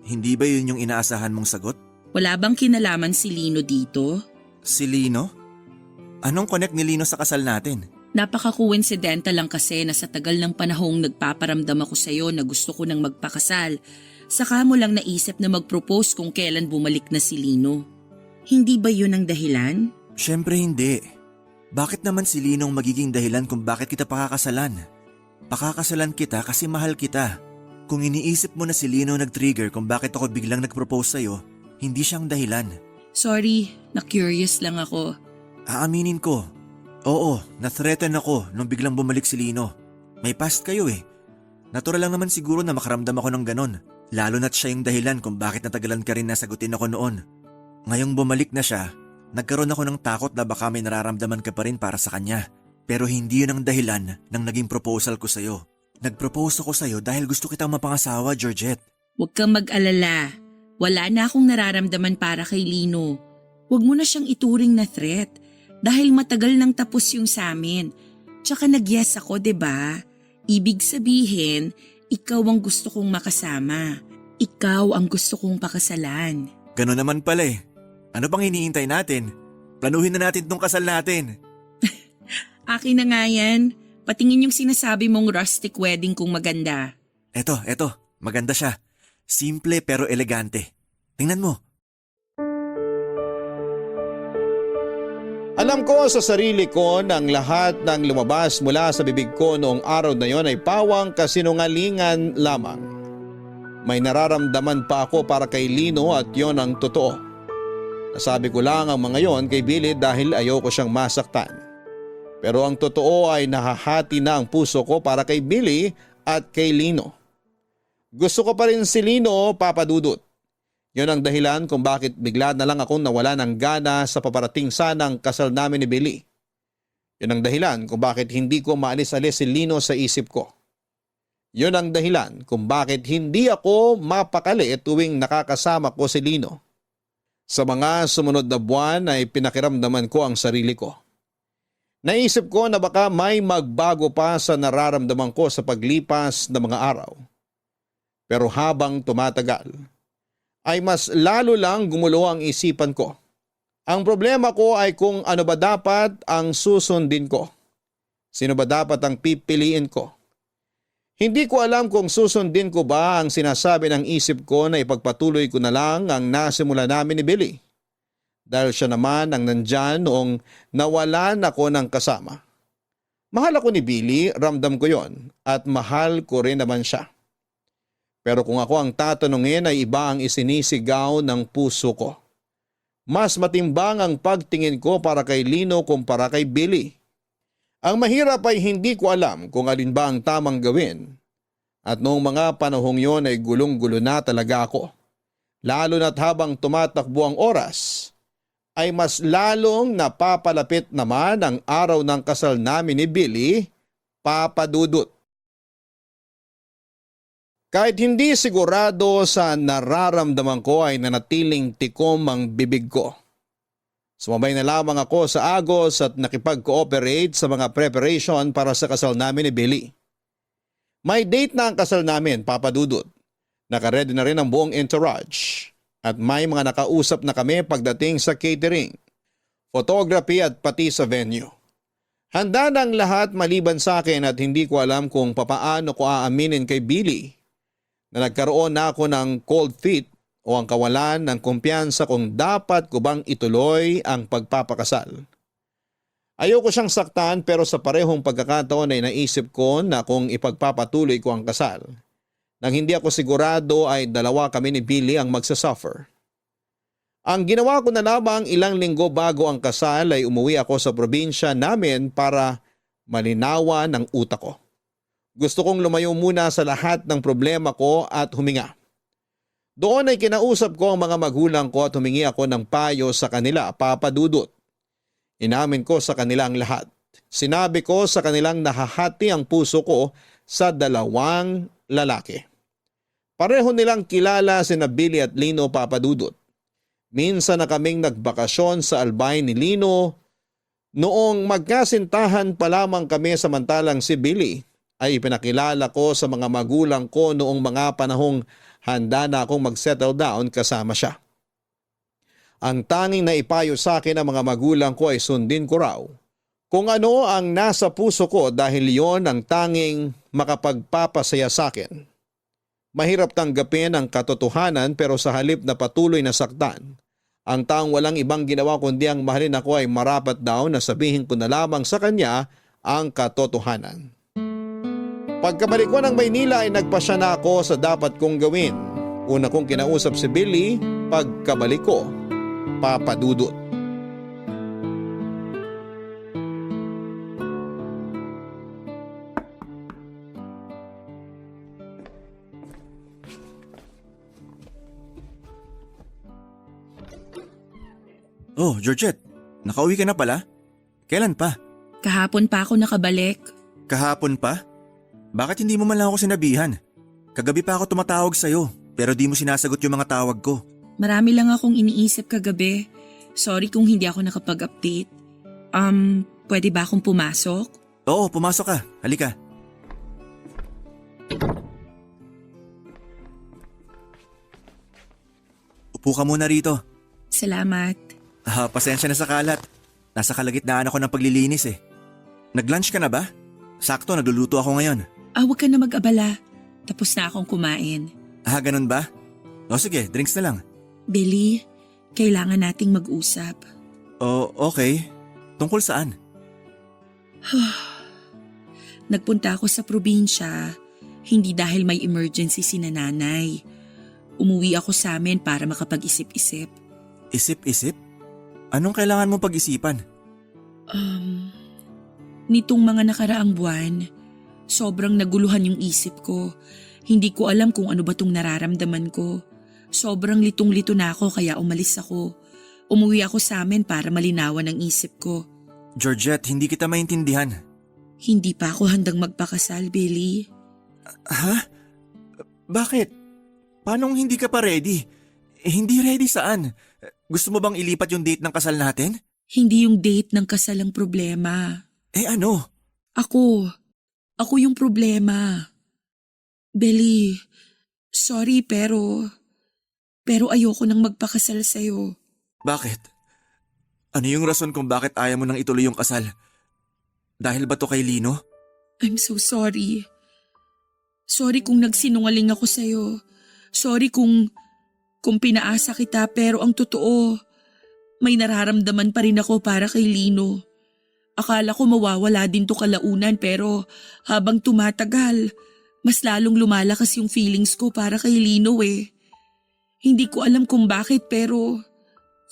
Hindi ba yun yung inaasahan mong sagot? Wala bang kinalaman si Lino dito? Si Lino? Anong connect ni Lino sa kasal natin? Napaka-coincidental lang kasi na sa tagal ng panahong nagpaparamdam ako sa'yo na gusto ko nang magpakasal. Saka mo lang naisip na mag-propose kung kailan bumalik na si Lino. Hindi ba yun ang dahilan? Siyempre hindi. Bakit naman si Lino ang magiging dahilan kung bakit kita pakakasalan? Pakakasalan kita kasi mahal kita. Kung iniisip mo na si Lino nag-trigger kung bakit ako biglang nag-propose sa'yo, hindi siyang dahilan. Sorry, na-curious lang ako. Aaminin ko. Oo, na-threaten ako nung biglang bumalik si Lino. May past kayo eh. Natural lang naman siguro na makaramdam ako ng ganon. Lalo na't siya yung dahilan kung bakit natagalan ka rin na sagutin ako noon. Ngayong bumalik na siya, nagkaroon ako ng takot na baka may nararamdaman ka pa rin para sa kanya. Pero hindi yun ang dahilan ng naging proposal ko sa'yo. Nag-propose ako sa'yo dahil gusto kitang mapangasawa, Georgette. Huwag kang mag-alala. Wala na akong nararamdaman para kay Lino. Huwag mo na siyang ituring na threat dahil matagal nang tapos yung sa amin. Tsaka nag-yes ako, 'di ba? Ibig sabihin, ikaw ang gusto kong makasama. Ikaw ang gusto kong pakasalan. Ganun naman pala eh. Ano bang iniintay natin? Planuhin na natin tong kasal natin. Akin na nga yan. Patingin yung sinasabi mong rustic wedding kung maganda. Eto. Maganda siya. Simple pero elegante. Tingnan mo. Alam ko sa sarili ko nang lahat ng lumabas mula sa bibig ko noong araw na yon ay pawang kasinungalingan lamang. May nararamdaman pa ako para kay Lino at yon ang totoo. Nasabi ko lang ang mga yon kay Billy dahil ayoko siyang masaktan. Pero ang totoo ay nahahati na ang puso ko para kay Billy at kay Lino. Gusto ko pa rin si Lino, Papa Dudut. Yun ang dahilan kung bakit bigla na lang akong nawala ng gana sa paparating sanang kasal namin ni Billy. Yun ang dahilan kung bakit hindi ko maalis-alis si Lino sa isip ko. Yun ang dahilan kung bakit hindi ako mapakali tuwing nakakasama ko si Lino. Sa mga sumunod na buwan ay pinakiramdaman ko ang sarili ko. Naisip ko na baka may magbago pa sa nararamdaman ko sa paglipas ng mga araw. Pero habang tumatagal, ay mas lalo lang gumulo ang isipan ko. Ang problema ko ay kung ano ba dapat ang susundin ko. Sino ba dapat ang pipiliin ko? Hindi ko alam kung susundin ko ba ang sinasabi ng isip ko na ipagpatuloy ko na lang ang nasimula namin ni Billy. Dahil siya naman ang nandyan noong nawalan ako ng kasama. Mahal ako ni Billy, ramdam ko yon at mahal ko rin naman siya. Pero kung ako ang tatanungin ay iba ang isinisigaw ng puso ko. Mas matimbang ang pagtingin ko para kay Lino kumpara kay Billy. Ang mahirap ay hindi ko alam kung alin ba ang tamang gawin. At noong mga panahong yon ay gulong-gulo na talaga ako. Lalo na't habang tumatakbo ang oras, ay mas lalong napapalapit naman ang araw ng kasal namin ni Billy, Papa Dudut. Kahit hindi sigurado sa nararamdaman ko ay nanatiling tikom ang bibig ko. Sumabay na lamang ako sa agos at nakipag-cooperate sa mga preparation para sa kasal namin ni Billy. May date na ang kasal namin, Papa Dudut. Nakaredy na rin ang buong entourage at may mga nakausap na kami pagdating sa catering, photography at pati sa venue. Handa na ang lahat maliban sa akin at hindi ko alam kung papaano ko aaminin kay Billy na nagkaroon na ako ng cold feet o ang kawalan ng kumpiyansa kung dapat ko bang ituloy ang pagpapakasal. Ayoko siyang saktan pero sa parehong pagkakataon ay naisip ko na kung ipagpapatuloy ko ang kasal, nang hindi ako sigurado ay dalawa kami ni Billy ang magsasuffer. Ang ginawa ko na lamang ilang linggo bago ang kasal ay umuwi ako sa probinsya namin para malinawan ang utak ko. Gusto kong lumayo muna sa lahat ng problema ko at huminga. Doon ay kinausap ko ang mga magulang ko at humingi ako ng payo sa kanila, Papa Dudut. Inamin ko sa kanila ang lahat. Sinabi ko sa kanilang nahahati ang puso ko sa dalawang lalaki. Pareho nilang kilala sina Billy at Lino, Papa Dudut. Minsan na kaming nagbakasyon sa Albay ni Lino noong magkasintahan pa lamang kami samantalang si Billy ay ipinakilala ko sa mga magulang ko noong mga panahong handa na akong mag-settle down kasama siya. Ang tanging na ipayo sa akin ng mga magulang ko ay sundin ko raw kung ano ang nasa puso ko dahil yon ang tanging makapagpapasaya sa akin. Mahirap tanggapin ang katotohanan pero sa halip na patuloy na saktan, ang taong walang ibang ginawa kundi ang mahalin ako ay marapat daw na sabihin ko na lamang sa kanya ang katotohanan. Pagkabalik ko ng Maynila ay nagpasya na ako sa dapat kong gawin. Una kong kinausap si Billy, pagkabalik ko, Papa Dudut. Oh, Georgette, nakauwi ka na pala? Kailan pa? Kahapon pa ako nakabalik. Kahapon pa? Bakit hindi mo man lang ako sinabihan? Kagabi pa ako tumatawag sa'yo, pero di mo sinasagot yung mga tawag ko. Marami lang akong iniisip kagabi. Sorry kung hindi ako nakapag-update. Pwede ba akong pumasok? Oo, pumasok ka. Halika. Upo ka muna rito. Salamat. Pasensya na sa kalat. Nasa kalagitnaan ako ng paglilinis eh. Nag-lunch ka na ba? Sakto, nagluluto ako ngayon. Huwag ka na mag-abala. Tapos na akong kumain. Ganun ba? O sige, drinks na lang. Billy, kailangan nating mag-usap. Okay. Tungkol saan? Nagpunta ako sa probinsya, hindi dahil may emergency si nanay. Umuwi ako sa amin para makapag-isip-isip. Isip-isip? Anong kailangan mong pag-isipan? Nitong mga nakaraang buwan, sobrang naguluhan yung isip ko. Hindi ko alam kung ano ba tong nararamdaman ko. Sobrang litong-lito na ako kaya umalis ako. Umuwi ako sa amin para malinawan ang isip ko. Georgette, hindi kita maintindihan. Hindi pa ako handang magpakasal, Billy. Ha? Bakit? Paanong hindi ka pa ready? Hindi ready saan? Gusto mo bang ilipat yung date ng kasal natin? Hindi yung date ng kasal ang problema. Ano? Ako yung problema. Billy, sorry pero ayoko nang magpakasal sa'yo. Bakit? Ano yung rason kung bakit ayaw mo nang ituloy yung kasal? Dahil ba to kay Lino? I'm so sorry. Sorry kung nagsinungaling ako sa'yo. Sorry kung pinaasa kita pero ang totoo, may nararamdaman pa rin ako para kay Lino. Akala ko mawawala din to kalaunan pero habang tumatagal, mas lalong lumalakas yung feelings ko para kay Lino eh. Hindi ko alam kung bakit pero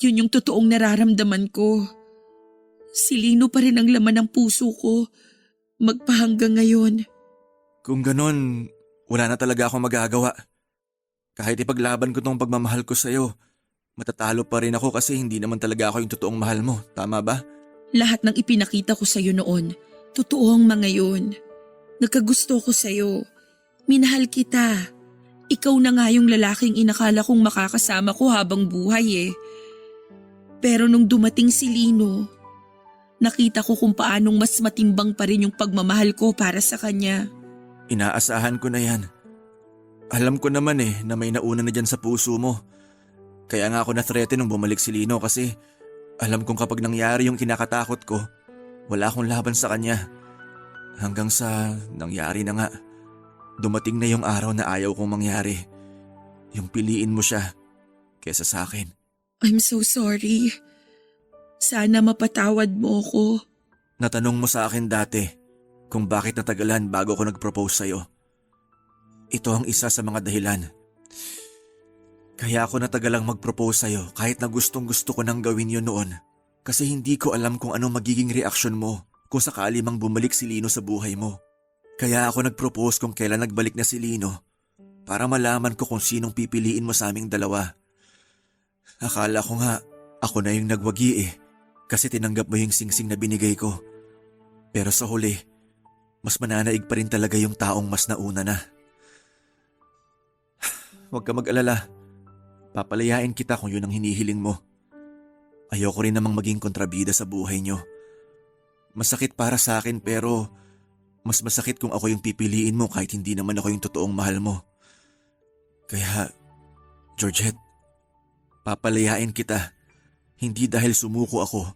yun yung totoong nararamdaman ko. Si Lino pa rin ang laman ng puso ko magpahanggang ngayon. Kung ganon, wala na talaga akong magagawa. Kahit ipaglaban ko tong pagmamahal ko sa'yo, matatalo pa rin ako kasi hindi naman talaga ako yung totoong mahal mo. Tama ba? Lahat ng ipinakita ko sa'yo noon, totoo ang mga yun. Nagkagusto ko sa'yo. Minahal kita. Ikaw na nga yung lalaking inakala kong makakasama ko habang buhay eh. Pero nung dumating si Lino, nakita ko kung paanong mas matimbang pa rin yung pagmamahal ko para sa kanya. Inaasahan ko na yan. Alam ko naman na may nauna na dyan sa puso mo. Kaya nga ako na-threaten nung bumalik si Lino kasi alam kong kapag nangyari yung kinakatakot ko, wala akong laban sa kanya. Hanggang sa nangyari na nga. Dumating na yung araw na ayaw kong mangyari. Yung piliin mo siya kesa sa akin. I'm so sorry. Sana mapatawad mo ko. Natanong mo sa akin dati kung bakit natagalan bago ko nag-propose sa'yo. Ito ang isa sa mga dahilan. Kaya ako natagalang mag-propose sa'yo kahit na gustong gusto ko nang gawin yun noon. Kasi hindi ko alam kung ano magiging reaksyon mo kung sakali mang bumalik si Lino sa buhay mo. Kaya ako nag-propose kung kailan nagbalik na si Lino para malaman ko kung sinong pipiliin mo sa aming dalawa. Akala ko nga ako na yung nagwagi kasi tinanggap mo yung singsing na binigay ko. Pero sa huli, mas mananaig pa rin talaga yung taong mas nauna na. Huwag ka mag-alala. Papalayain kita kung yun ang hinihiling mo. Ayoko rin namang maging kontrabida sa buhay nyo. Masakit para sa akin pero mas masakit kung ako yung pipiliin mo kahit hindi naman ako yung totoong mahal mo. Kaya, Georgette, papalayain kita. Hindi dahil sumuko ako,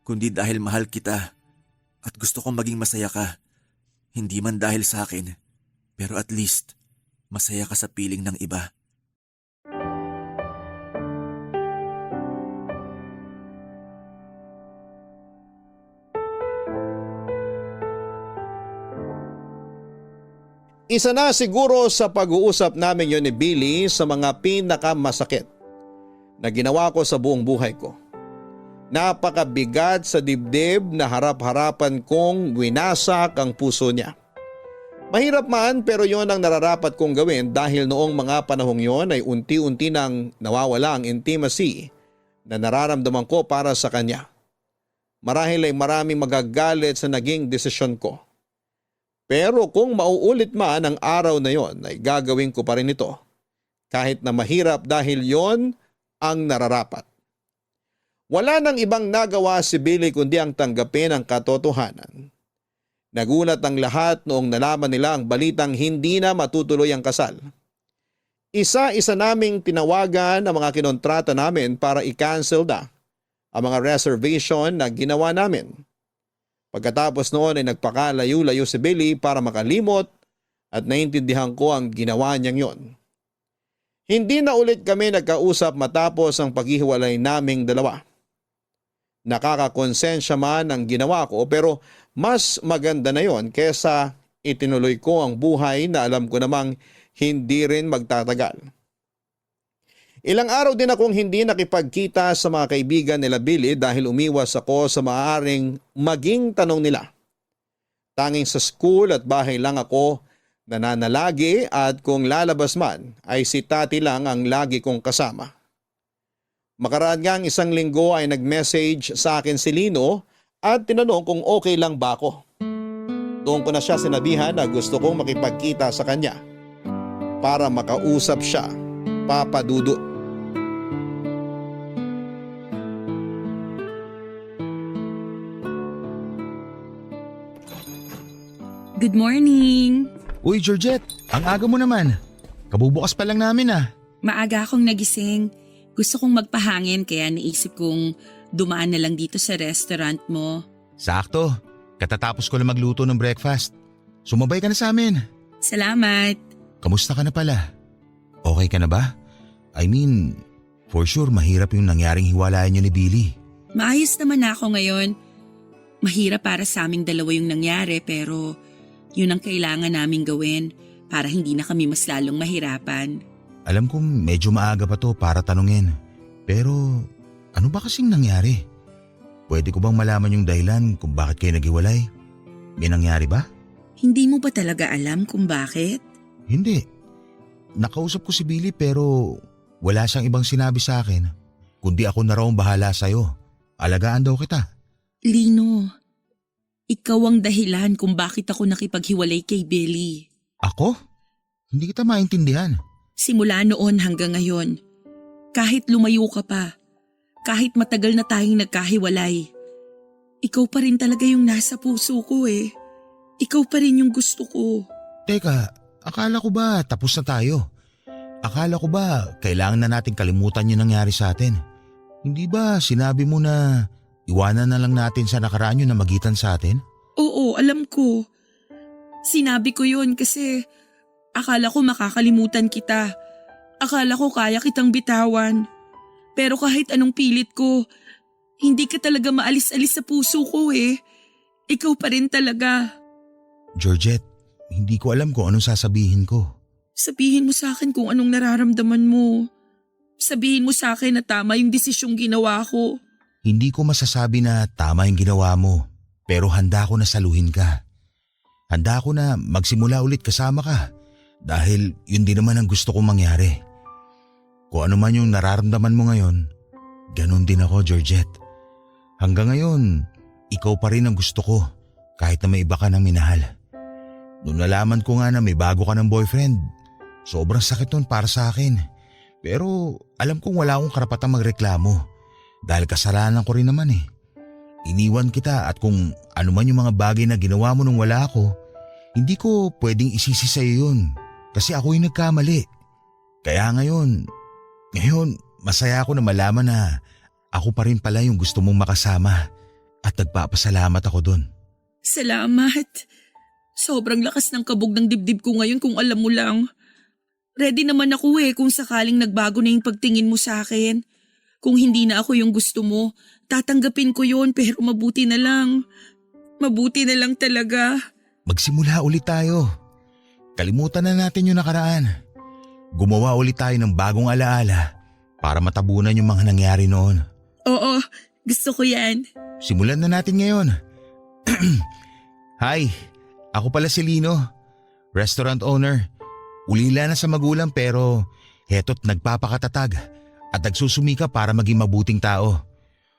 kundi dahil mahal kita at gusto kong maging masaya ka. Hindi man dahil sa akin, pero at least masaya ka sa piling ng iba. Isa na siguro sa pag-uusap namin yon ni Billy sa mga pinakamasakit na ginawa ko sa buong buhay ko. Napakabigat sa dibdib na harap-harapan kong winasak ang puso niya. Mahirap man pero yon ang nararapat kong gawin dahil noong mga panahong yon ay unti-unti nang nawawala ang intimacy na nararamdaman ko para sa kanya. Marahil ay maraming magagalit sa naging desisyon ko. Pero kung mauulit man ang araw na yon ay gagawin ko pa rin ito. Kahit na mahirap dahil yon ang nararapat. Wala nang ibang nagawa si Billy kundi ang tanggapin ang katotohanan Nagulat ang lahat noong nalaman nila ang balitang hindi na matutuloy ang kasal. Isa-isa naming tinawagan ang mga kinontrata namin para i-cancel na ang mga reservation na ginawa namin. Pagkatapos noon ay nagpakalayo-layo si Billy para makalimot at naintindihan ko ang ginawa niyang yon. Hindi na ulit kami nagkausap matapos ang paghihiwalay naming dalawa. Nakakakonsensya man ang ginawa ko pero mas maganda na yon kesa itinuloy ko ang buhay na alam ko namang hindi rin magtatagal. Ilang araw din akong hindi nakipagkita sa mga kaibigan nila Billy dahil umiwas ako sa maaaring maging tanong nila. Tanging sa school at bahay lang ako nananalagi at kung lalabas man ay si Tati lang ang lagi kong kasama. Makaraan ngang isang linggo ay nag-message sa akin si Lino at tinanong kung okay lang ba ako. Doon ko na siya sinabihan na gusto kong makipagkita sa kanya para makausap siya, Papa Dudut. Good morning! Uy Georgette, ang aga mo naman. Kabubukas pa lang namin Maaga akong nagising. Gusto kong magpahangin kaya naisip kong dumaan na lang dito sa restaurant mo. Sakto, katatapos ko lang magluto ng breakfast. Sumabay ka na sa amin. Salamat! Kamusta ka na pala? Okay ka na ba? I mean, for sure mahirap yung nangyaring hiwalayan niyo ni Billy. Maayos naman ako ngayon. Mahirap para sa aming dalawa yung nangyari pero yun ang kailangan naming gawin para hindi na kami mas lalong mahirapan. Alam kong medyo maaga pa to para tanungin. Pero ano ba kasing nangyari? Pwede ko bang malaman yung dahilan kung bakit kayo naghiwalay? May nangyari ba? Hindi mo ba talaga alam kung bakit? Hindi. Nakausap ko si Billy pero wala siyang ibang sinabi sa akin. Kundi ako na raw ang bahala sa'yo. Alagaan daw kita. Lino, ikaw ang dahilan kung bakit ako nakipaghiwalay kay Billy. Ako? Hindi kita maintindihan. Simula noon hanggang ngayon, kahit lumayo ka pa, kahit matagal na tayong nagkahiwalay, ikaw pa rin talaga yung nasa puso ko eh. Ikaw pa rin yung gusto ko. Teka, akala ko ba tapos na tayo? Akala ko ba kailangan na natin kalimutan yung nangyari sa atin? Hindi ba sinabi mo na iwanan na lang natin sa nakaraan yun na magitan sa atin? Oo, alam ko. Sinabi ko yun kasi akala ko makakalimutan kita. Akala ko kaya kitang bitawan. Pero kahit anong pilit ko, hindi ka talaga maalis-alis sa puso ko eh. Ikaw pa rin talaga. Georgette, hindi ko alam kung anong sasabihin ko. Sabihin mo sa akin kung anong nararamdaman mo. Sabihin mo sa akin na tama yung desisyong ginawa ko. Hindi ko masasabi na tama yung ginawa mo, pero handa ko na saluhin ka. Handa ko na magsimula ulit kasama ka dahil yun din naman ang gusto kong mangyari. Kung ano man yung nararamdaman mo ngayon, ganun din ako, Georgette. Hanggang ngayon, ikaw pa rin ang gusto ko kahit na may iba ka ng minahal. Noong nalaman ko nga na may bago ka ng boyfriend, sobrang sakit nun para sa akin. Pero alam kong wala akong karapatang magreklamo dahil kasalanan ko rin naman eh. Iniwan kita at kung ano man yung mga bagay na ginawa mo nung wala ako, hindi ko pwedeng isisi sa'yo yun kasi ako yung nagkamali. Kaya ngayon masaya ako na malaman na ako pa rin pala yung gusto mong makasama at nagpapasalamat ako dun. Salamat. Sobrang lakas ng kabog ng dibdib ko ngayon kung alam mo lang. Ready naman ako eh kung sakaling nagbago na yung pagtingin mo sa akin. Kung hindi na ako yung gusto mo, tatanggapin ko yun pero mabuti na lang. Mabuti na lang talaga. Magsimula ulit tayo. Kalimutan na natin yung nakaraan. Gumawa ulit tayo ng bagong alaala para matabunan yung mga nangyari noon. Oo, gusto ko yan. Simulan na natin ngayon. Hi, ako pala si Lino, restaurant owner. Ulila na sa magulang pero heto't nagpapakatatag at nagsusumika para maging mabuting tao.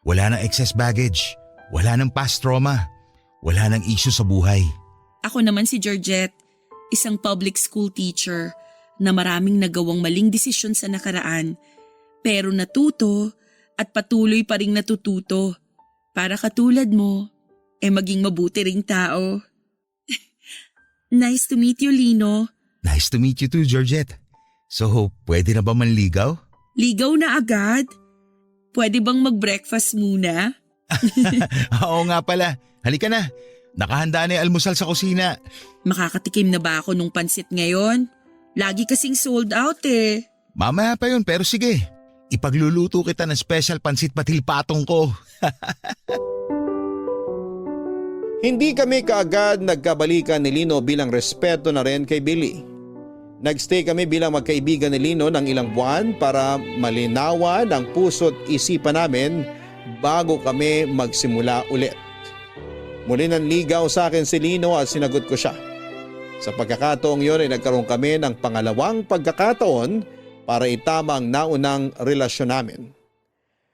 Wala nang excess baggage, wala nang past trauma, wala nang issue sa buhay. Ako naman si Georgette, isang public school teacher na maraming nagawang maling desisyon sa nakaraan pero natuto at patuloy pa ring natututo para katulad mo maging mabuti ring tao. Nice to meet you, Lino. Nice to meet you too, Georgette. So, pwede na ba manligaw? Ligaw na agad? Pwede bang mag-breakfast muna? Oo nga pala. Halika na. Nakahanda na yung almusal sa kusina. Makakatikim na ba ako nung pansit ngayon? Lagi kasing sold out eh. Mamaya pa yun pero sige. Ipagluluto kita ng special pansit patil patong ko. Hindi kami kaagad nagkabalikan ni Lino bilang respeto na rin kay Billy. Nagstay kami bilang magkaibigan ni Lino ng ilang buwan para malinawan ang puso't isipan namin bago kami magsimula ulit. Muli nanligaw sa akin si Lino at sinagot ko siya. Sa pagkakataong yun ay nagkaroon kami ng pangalawang pagkakataon para itama ang naunang relasyon namin.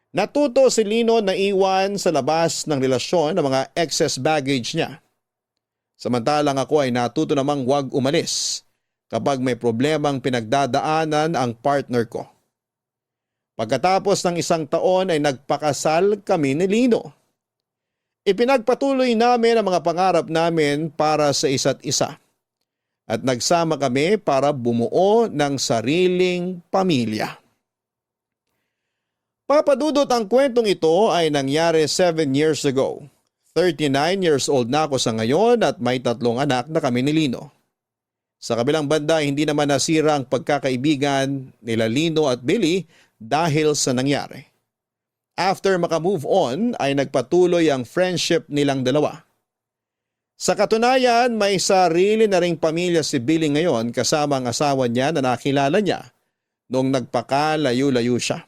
Natuto si Lino na iwan sa labas ng relasyon ang mga excess baggage niya. Samantalang ako ay natuto namang huwag umalis kapag may problemang pinagdadaanan ang partner ko. Pagkatapos ng 1 taon ay nagpakasal kami ni Lino. Ipinagpatuloy namin ang mga pangarap namin para sa isa't isa. At nagsama kami para bumuo ng sariling pamilya. Papadudot, ang kwentong ito ay nangyari 7 years ago. 39 years old na ako sa ngayon at may 3 anak na kami ni Lino. Sa kabilang banda, hindi naman nasira ang pagkakaibigan nila Lino at Billy dahil sa nangyari. After makamove on ay nagpatuloy ang friendship nilang dalawa. Sa katunayan, may sarili na ring pamilya si Billy ngayon kasama ang asawa niya na nakilala niya noong nagpakalayo-layo siya.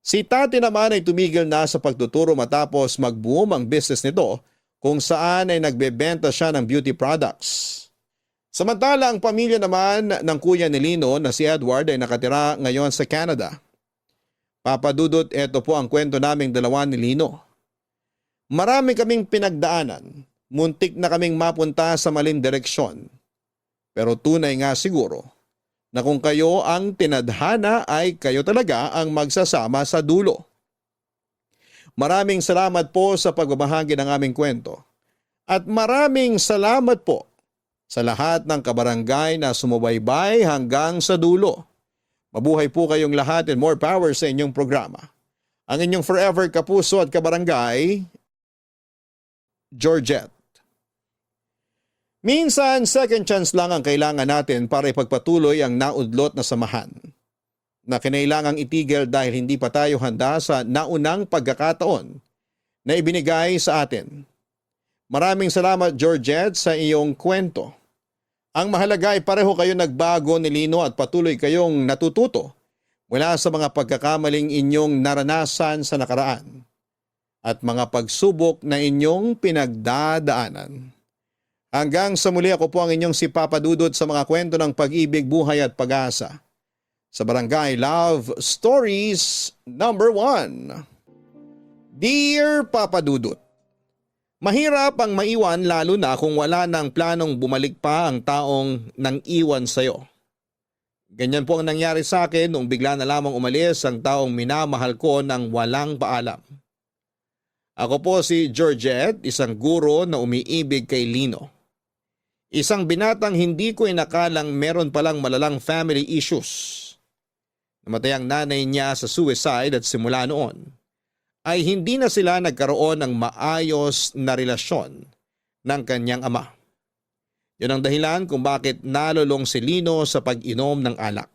Si Tati naman ay tumigil na sa pagtuturo matapos mag-boom ang business nito kung saan ay nagbebenta siya ng beauty products. Samantala, ang pamilya naman ng kuya ni Lino na si Edward ay nakatira ngayon sa Canada. Papadudot, ito po ang kwento naming dalawa ni Lino. Marami kaming pinagdaanan, muntik na kaming mapunta sa maling direksyon. Pero tunay nga siguro na kung kayo ang tinadhana ay kayo talaga ang magsasama sa dulo. Maraming salamat po sa pagbabahagi ng aming kwento. At maraming salamat po sa lahat ng kabarangay na sumubaybay hanggang sa dulo. Mabuhay po kayong lahat and more power sa inyong programa. Ang inyong forever kapuso at kabarangay, Georgette. Minsan, second chance lang ang kailangan natin para ipagpatuloy ang naudlot na samahan na kinailangang itigil dahil hindi pa tayo handa sa naunang pagkakataon na ibinigay sa atin. Maraming salamat, Georgette, sa iyong kwento. Ang mahalaga ay pareho kayo nagbago ni Lino at patuloy kayong natututo mula sa mga pagkakamaling inyong naranasan sa nakaraan at mga pagsubok na inyong pinagdadaanan. Hanggang sa muli, ako po ang inyong si Papa Dudut sa mga kwento ng pag-ibig, buhay at pag-asa. Sa Barangay Love Stories number 1. Dear Papa Dudut, mahirap ang maiwan lalo na kung wala ng planong bumalik pa ang taong nang iwan sa'yo. Ganyan po ang nangyari sa akin nung bigla na lamang umalis ang taong minamahal ko ng walang paalam. Ako po si Georgette, isang guro na umiibig kay Lino. Isang binatang hindi ko inakalang meron palang malalang family issues. Namatay ang nanay niya sa suicide at simula noon ay hindi na sila nagkaroon ng maayos na relasyon ng kanyang ama. Yun ang dahilan kung bakit nalulong si Lino sa pag-inom ng alak.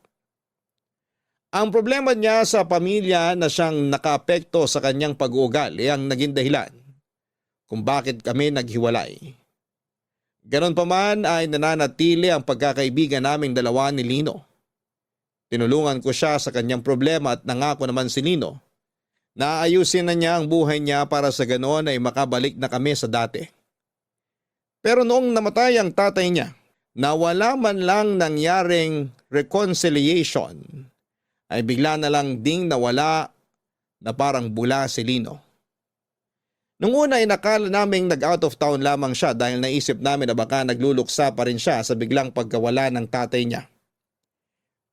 Ang problema niya sa pamilya na siyang nakaapekto sa kanyang pag-uugali ang naging dahilan kung bakit kami naghiwalay. Ganon pa man ay nananatili ang pagkakaibigan naming dalawa ni Lino. Tinulungan ko siya sa kanyang problema at nangako naman si Lino na ayusin na niya ang buhay niya para sa ganoon ay makabalik na kami sa dati. Pero noong namatay ang tatay niya, na wala man lang nangyaring reconciliation, ay bigla na lang ding nawala na parang bula si Lino. Nung una ay nakala naming nag-out of town lamang siya dahil naisip namin na baka nagluluksa pa rin siya sa biglang pagkawala ng tatay niya.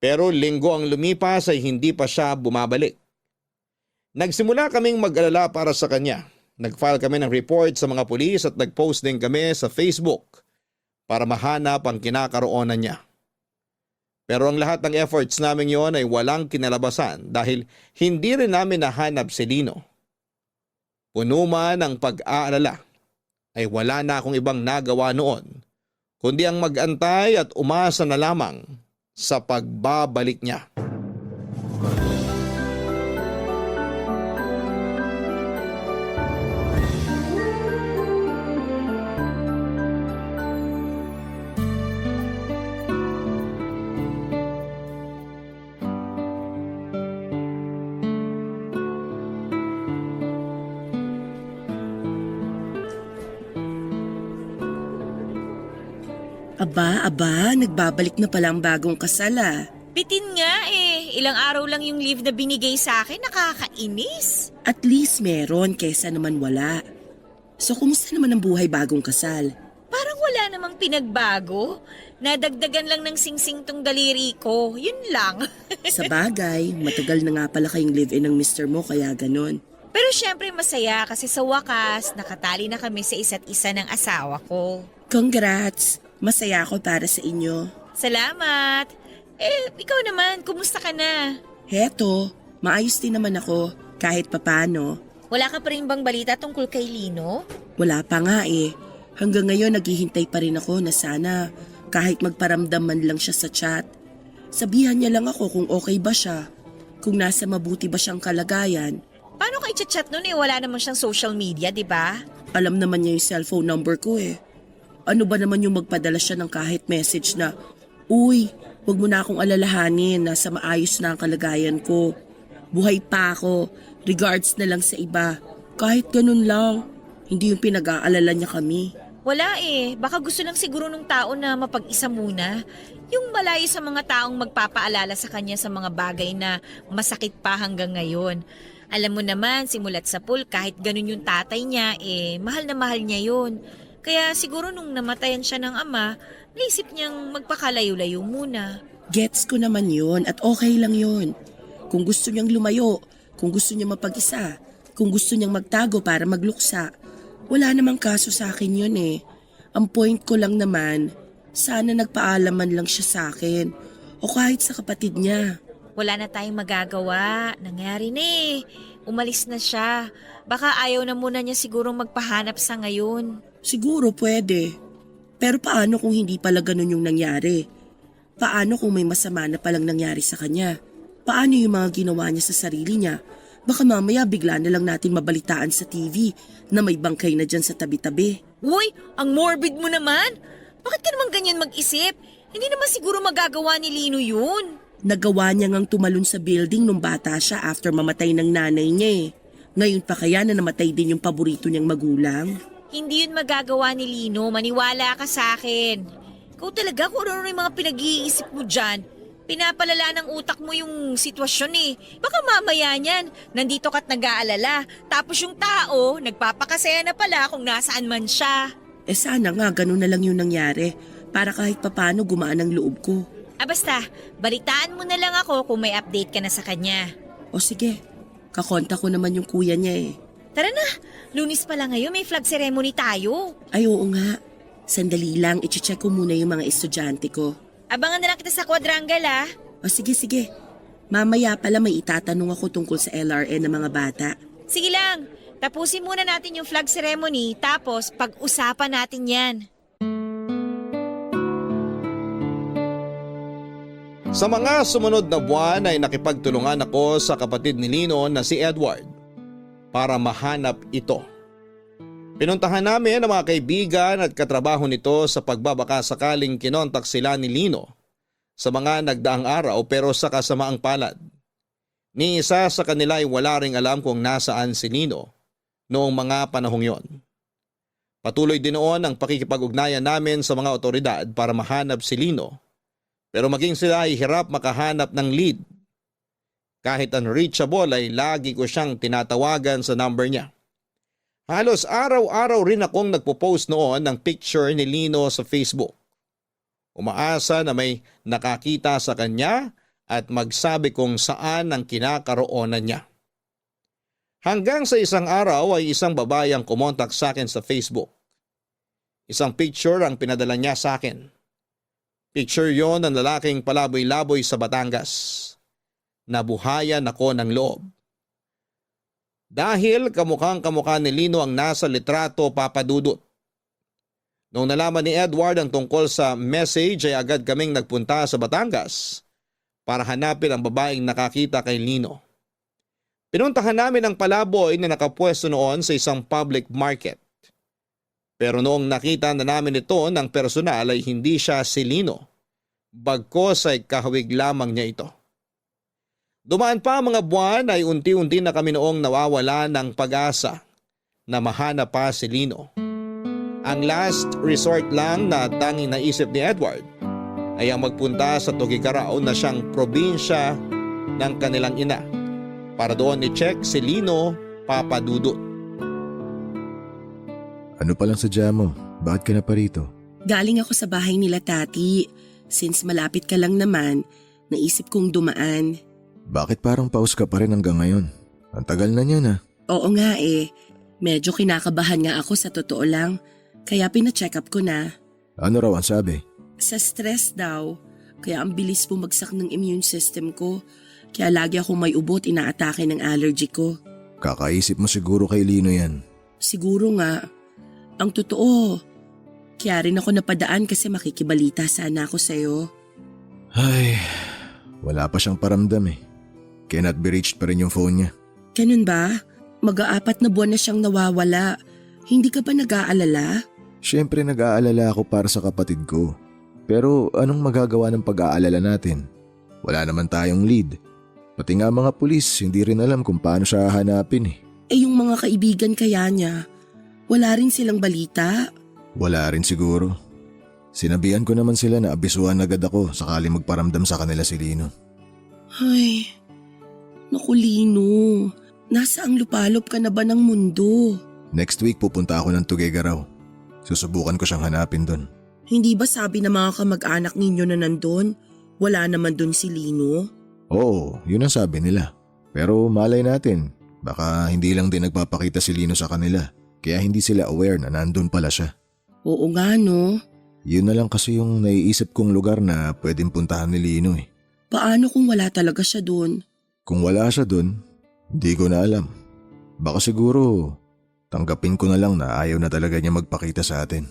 Pero linggo ang lumipas ay hindi pa siya bumabalik. Nagsimula kaming mag-alala para sa kanya. Nag-file kami ng report sa mga pulis at nag-post din kami sa Facebook para mahanap ang kinakaroonan niya. Pero ang lahat ng efforts namin yon ay walang kinalabasan dahil hindi rin namin nahanap si Lino. Puno man ang pag-aalala, ay wala na akong ibang nagawa noon, kundi ang mag-antay at umasa na lamang sa pagbabalik niya. Aba, nagbabalik na pala ang bagong kasal ah. Bitin nga eh. Ilang araw lang yung leave na binigay sa akin, nakakainis. At least meron kesa naman wala. So kumusta naman ang buhay bagong kasal? Parang wala namang pinagbago. Nadagdagan lang ng singsing tong daliri ko. Yun lang. Sa bagay, matagal na nga pala kayong live-in ng mister mo kaya ganon. Pero syempre masaya kasi sa wakas, nakatali na kami sa isa't isa ng asawa ko. Congrats! Masaya ako para sa inyo. Salamat! Ikaw naman, kumusta ka na? Heto, maayos din naman ako kahit papano. Wala ka pa rin bang balita tungkol kay Lino? Wala pa nga eh. Hanggang ngayon naghihintay pa rin ako na sana kahit magparamdam man lang siya sa chat. Sabihan niya lang ako kung okay ba siya, kung nasa mabuti ba siyang kalagayan. Paano ka i-chat nun wala naman siyang social media, di ba? Alam naman niya yung cellphone number ko eh. Ano ba naman yung magpadala siya ng kahit message na, "Uy, wag mo na akong alalahanin, nasa maayos na ang kalagayan ko. Buhay pa ako, regards na lang sa iba." Kahit ganun lang, hindi yung pinag-aalala niya kami. Wala baka gusto lang siguro ng tao na mapag-isa muna. Yung malayo sa mga taong magpapaalala sa kanya sa mga bagay na masakit pa hanggang ngayon. Alam mo naman, simulat sa pool, kahit ganun yung tatay niya, mahal na mahal niya yun. Kaya siguro nung namatayan siya ng ama, naisip niyang magpakalayo-layo muna. Gets ko naman yun at okay lang yun. Kung gusto niyang lumayo, kung gusto niyang mapag-isa, kung gusto niyang magtago para magluksa, wala namang kaso sa akin yun eh. Ang point ko lang naman, sana nagpaalaman lang siya sa akin o kahit sa kapatid niya. Wala na tayong magagawa. Nangyari na Umalis na siya. Baka ayaw na muna niya siguro magpahanap sa ngayon. Siguro pwede. Pero paano kung hindi pala ganun yung nangyari? Paano kung may masama na palang nangyari sa kanya? Paano yung mga ginawa niya sa sarili niya? Baka mamaya bigla na lang natin mabalitaan sa TV na may bangkay na dyan sa tabi-tabi. Uy, ang morbid mo naman. Bakit ka naman ganyan mag-isip? Hindi naman siguro magagawa ni Lino yun. Nagawa niya ngang tumalon sa building nung bata siya after mamatay ng nanay niya eh. Ngayon pa kaya na namatay din yung paborito niyang magulang? Hindi yun magagawa ni Lino. Maniwala ka sa akin. Ikaw talaga kung ano yung mga pinag-iisip mo dyan. Pinapalala ng utak mo yung sitwasyon Baka mamaya niyan, nandito ka't nag-aalala. Tapos yung tao, nagpapakasaya na pala kung nasaan man siya. Sana nga ganun na lang yung nangyari para kahit papano gumaan ang loob ko. Basta, balitaan mo na lang ako kung may update ka na sa kanya. O sige, kakonta ko naman yung kuya niya eh. Tara na, Lunes pa lang ngayon, may flag ceremony tayo. Ay oo nga, sandali lang, iche-check ko muna yung mga estudyante ko. Abangan na lang kita sa quadrangle O sige, mamaya pala may itatanong ako tungkol sa LRN ng mga bata. Sige lang, tapusin muna natin yung flag ceremony tapos pag-usapan natin yan. Sa mga sumunod na buwan ay nakipagtulungan ako sa kapatid ni Lino na si Edward para mahanap ito. Pinuntahan namin ang mga kaibigan at katrabaho nito sa pagbabaka sakaling kinontak sila ni Lino sa mga nagdaang araw pero sa kasamaang palad. Ni isa sa kanila ay wala ring alam kung nasaan si Lino noong mga panahong yon. Patuloy din noon ang pakikipag-ugnayan namin sa mga otoridad para mahanap si Lino. Pero maging sila ay hirap makahanap ng lead. Kahit unreachable ay lagi ko siyang tinatawagan sa number niya. Halos araw-araw rin akong nagpo-post noon ng picture ni Lino sa Facebook. Umaasa na may nakakita sa kanya at magsabi kung saan ang kinakaroonan niya. Hanggang sa isang araw ay isang babae ang kumontak sa akin sa Facebook. Isang picture ang pinadala niya sa akin. Picture yon ng lalaking palaboy-laboy sa Batangas. Nabuhayan ako ng loob. Dahil kamukhang-kamukha ni Lino ang nasa litrato, Papa Dudut. Noong nalaman ni Edward ang tungkol sa message ay agad kaming nagpunta sa Batangas para hanapin ang babaeng nakakita kay Lino. Pinuntahan namin ang palaboy na nakapwesto noon sa isang public market. Pero noong nakita na namin ito ng personal ay hindi siya si Lino. Bagkos ay kahawig lamang niya ito. Dumaan pa ang mga buwan ay unti-unti na kami noong nawawala ng pag-asa na mahanap pa si Lino. Ang last resort lang na tanging naisip ni Edward ay ang magpunta sa Tuguegarao na siyang probinsya ng kanilang ina para doon i-check si Lino, Papa Dudut. Ano palang sadya mo? Bakit ka na pa rito? Galing ako sa bahay nila tati. Since malapit ka lang naman, naisip kong dumaan. Bakit parang paus ka pa rin hanggang ngayon? Ang tagal na niya na. Oo nga eh. Medyo kinakabahan nga ako sa totoo lang. Kaya pina-check up ko na. Ano raw ang sabi? Sa stress daw. Kaya ang bilis bumagsak ng immune system ko. Kaya lagi akong may ubo at inaatake ng allergy ko. Kakaisip mo siguro kay Lino yan. Siguro nga. Ang totoo. Kaya rin ako napadaan kasi makikibalita sana ako sa'yo. Ay, wala pa siyang paramdam eh. Cannot be reached pa rin yung phone niya. Ganun ba? Mag-4 na buwan na siyang nawawala. Hindi ka ba nag-aalala? Siyempre nag-aalala ako para sa kapatid ko. Pero anong magagawa ng pag-aalala natin? Wala naman tayong lead. Pati nga mga pulis, hindi rin alam kung paano siya hahanapin eh. Eh yung mga kaibigan kaya niya, wala rin silang balita? Wala rin siguro. Sinabihan ko naman sila na abisuhan agad ako sakali magparamdam sa kanila si Lino. Ay, naku Lino, nasa ang lupalop ka na ba ng mundo? Next week pupunta ako ng Tuguegarao. Susubukan ko siyang hanapin doon. Hindi ba sabi ng mga kamag-anak ninyo na nandun, wala naman dun si Lino? Oo, yun ang sabi nila. Pero malay natin, baka hindi lang din nagpapakita si Lino sa kanila. Kaya hindi sila aware na nandun pala siya. Oo nga no. Yun na lang kasi yung naiisip kong lugar na pwedeng puntahan ni Lino eh. Paano kung wala talaga siya dun? Kung wala siya dun, hindi ko na alam. Baka siguro tanggapin ko na lang na ayaw na talaga niya magpakita sa atin.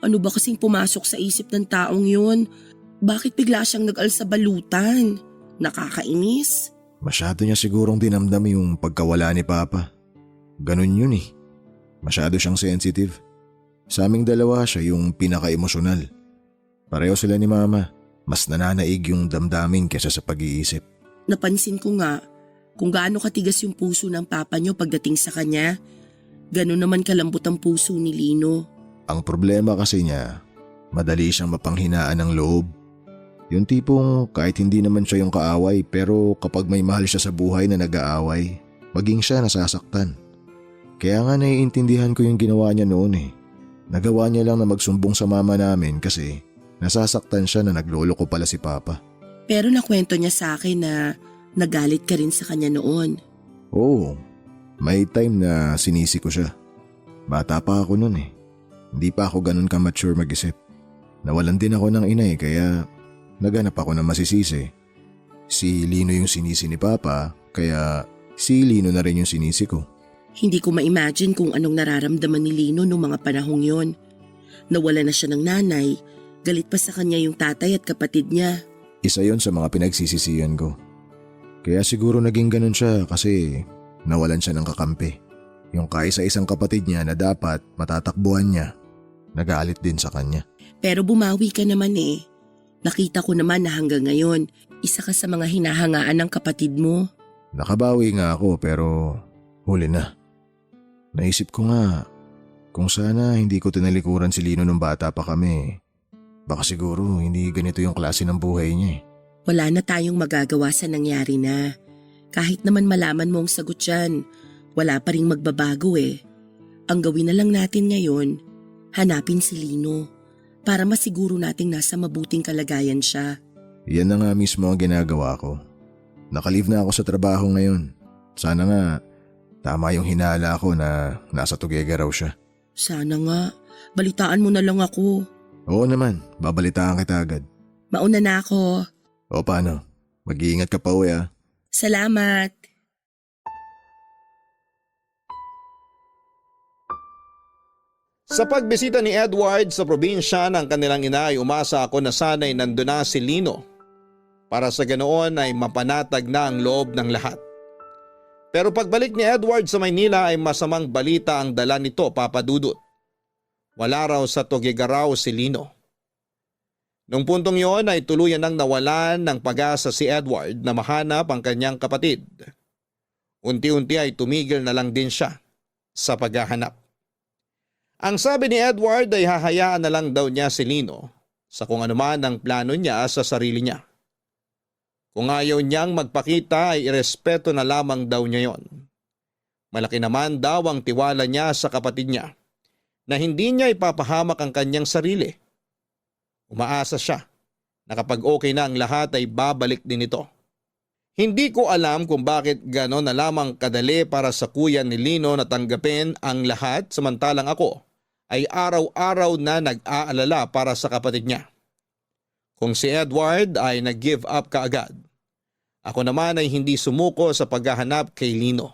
Ano ba kasing pumasok sa isip ng taong yun? Bakit bigla siyang nag-alsa balutan? Nakakainis? Masyado niya sigurong dinamdam yung pagkawala ni Papa. Ganun yun eh. Masyado siyang sensitive. Sa aming dalawa siya yung pinaka-emosyonal. Pareho sila ni Mama. Mas nananaig yung damdamin kesa sa pag-iisip. Napansin ko nga kung gaano katigas yung puso ng papa niyo pagdating sa kanya. Ganon naman kalambot ang puso ni Lino. Ang problema kasi niya, madali siyang mapanghinaan ng loob. Yung tipong kahit hindi naman siya yung kaaway pero kapag may mahal siya sa buhay na nag-aaway, maging siya nasasaktan. Kaya nga naiintindihan ko yung ginawa niya noon eh. Nagawa niya lang na magsumbong sa mama namin kasi nasasaktan siya na nagloloko pala si Papa. Pero nakwento niya sa akin na nagalit ka rin sa kanya noon. Oo, may time na sinisi ko siya. Bata pa ako noon eh. Hindi pa ako ganun ka-mature mag-isip. Nawalan din ako ng ina eh kaya naghanap ako ng masisisi. Si Lino yung sinisi ni Papa kaya si Lino na rin yung sinisi ko. Hindi ko ma-imagine kung anong nararamdaman ni Lino noong mga panahong yon. Nawala na siya ng nanay, galit pa sa kanya yung tatay at kapatid niya. Isa yon sa mga pinagsisisihan ko. Kaya siguro naging ganun siya kasi nawalan siya ng kakampi. Yung kaisa-isang kapatid niya na dapat matatakbuhan niya, nagalit din sa kanya. Pero bumawi ka naman eh. Nakita ko naman na hanggang ngayon, isa ka sa mga hinahangaan ng kapatid mo. Nakabawi nga ako pero huli na. Naisip ko nga, kung sana hindi ko tinalikuran si Lino nung bata pa kami, baka siguro hindi ganito yung klase ng buhay niya eh. Wala na tayong magagawa sa nangyari na. Kahit naman malaman mo ang sagot dyan, wala pa ring magbabago eh. Ang gawin na lang natin ngayon, hanapin si Lino para masiguro nating nasa mabuting kalagayan siya. Yan na nga mismo ang ginagawa ko. Nakalive na ako sa trabaho ngayon. Sana nga tama yung hinala ko na nasa Tuguegarao siya. Sana nga, Balitaan mo na lang ako. Oo naman, babalitaan kita agad. Mauna na ako. O paano? Mag-iingat ka pa uwi ah. Salamat. Sa pagbisita ni Edward sa probinsya ng kanilang ina ay umasa ako na sana'y nandun na si Lino para sa ganoon ay mapanatag na ang loob ng lahat. Pero pagbalik ni Edward sa Maynila ay masamang balita ang dala nito, Papa Dudut. Wala raw sa Tugigaraw si Lino. Nung puntong yon ay tuluyan nang nawalan ng pag-asa si Edward na mahanap ang kanyang kapatid. Unti-unti ay tumigil na lang din siya sa paghahanap. Ang sabi ni Edward ay hahayaan na lang daw niya si Lino sa kung anuman ang plano niya sa sarili niya. Kung ayaw niyang magpakita ay irespeto na lamang daw niya yon. Malaki naman daw ang tiwala niya sa kapatid niya na hindi niya ipapahamak ang kanyang sarili. Umaasa siya na kapag okay na ang lahat ay babalik din ito. Hindi ko alam kung bakit gano'n na lamang kadali para sa kuya ni Lino na tanggapin ang lahat samantalang ako ay araw-araw na nag-aalala para sa kapatid niya. Kung si Edward ay nag-give up kaagad, ako naman ay hindi sumuko sa paghahanap kay Lino.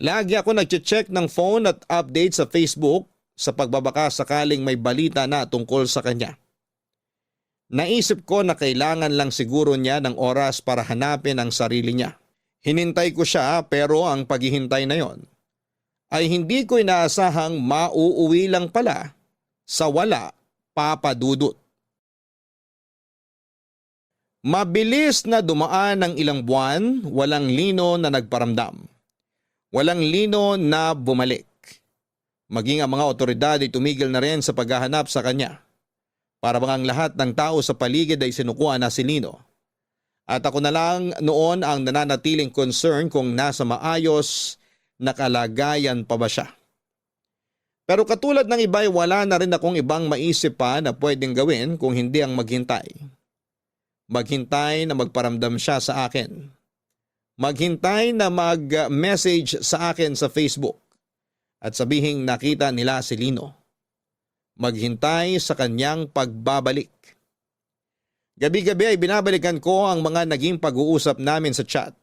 Lagi ako nag-check ng phone at update sa Facebook sa pagbabaka sakaling may balita na tungkol sa kanya. Naisip ko na kailangan lang siguro niya ng oras para hanapin ang sarili niya. Hinintay ko siya pero ang paghihintay na yon ay hindi ko inaasahang mauuwi lang pala sa wala, Papa Dudut. Mabilis na dumaan ng ilang buwan, walang Lino na nagparamdam. Walang Lino na bumalik. Maging ang mga otoridad ay tumigil na rin sa paghahanap sa kanya. Para bang ang lahat ng tao sa paligid ay sinukuan na si Lino. At ako na lang noon ang nananatiling concern kung nasa maayos na kalagayan pa ba siya. Pero katulad ng iba ay wala na rin akong ibang maisip pa na pwedeng gawin kung hindi ang maghintay. Maghintay na magparamdam siya sa akin. Maghintay na mag-message sa akin sa Facebook at sabihing nakita nila si Lino. Maghintay sa kanyang pagbabalik. Gabi-gabi ay binabalikan ko ang mga naging pag-uusap namin sa chat.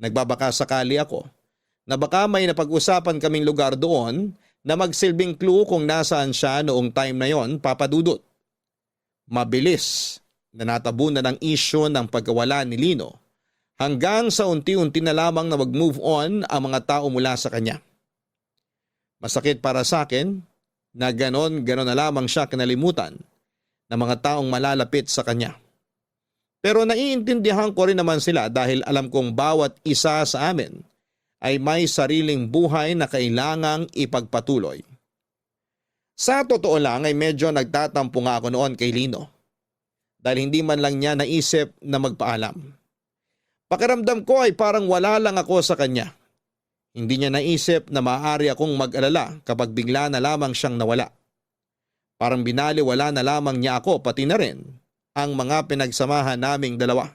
Nagbabaka sakali ako na baka may napag-usapan kaming lugar doon na magsilbing clue kung nasaan siya noong time na yon, Papa Dudut. Mabilis na natabunan ng issue ng pagkawala ni Lino hanggang sa unti-unti na lamang na mag-move on ang mga tao mula sa kanya. Masakit para sa akin na ganon na lamang siya kinalimutan ng mga taong malalapit sa kanya. Pero naiintindihan ko rin naman sila dahil alam kong bawat isa sa amin ay may sariling buhay na kailangang ipagpatuloy. Sa totoo lang ay medyo nagtatampo nga ako noon kay Lino dahil hindi man lang niya naisip na magpaalam. Pakiramdam ko ay parang wala lang ako sa kanya. Hindi niya naisip na maaari akong mag-alala kapag bigla na lamang siyang nawala. Parang binaliwala na lamang niya ako pati na rin ang mga pinagsamahan naming dalawa.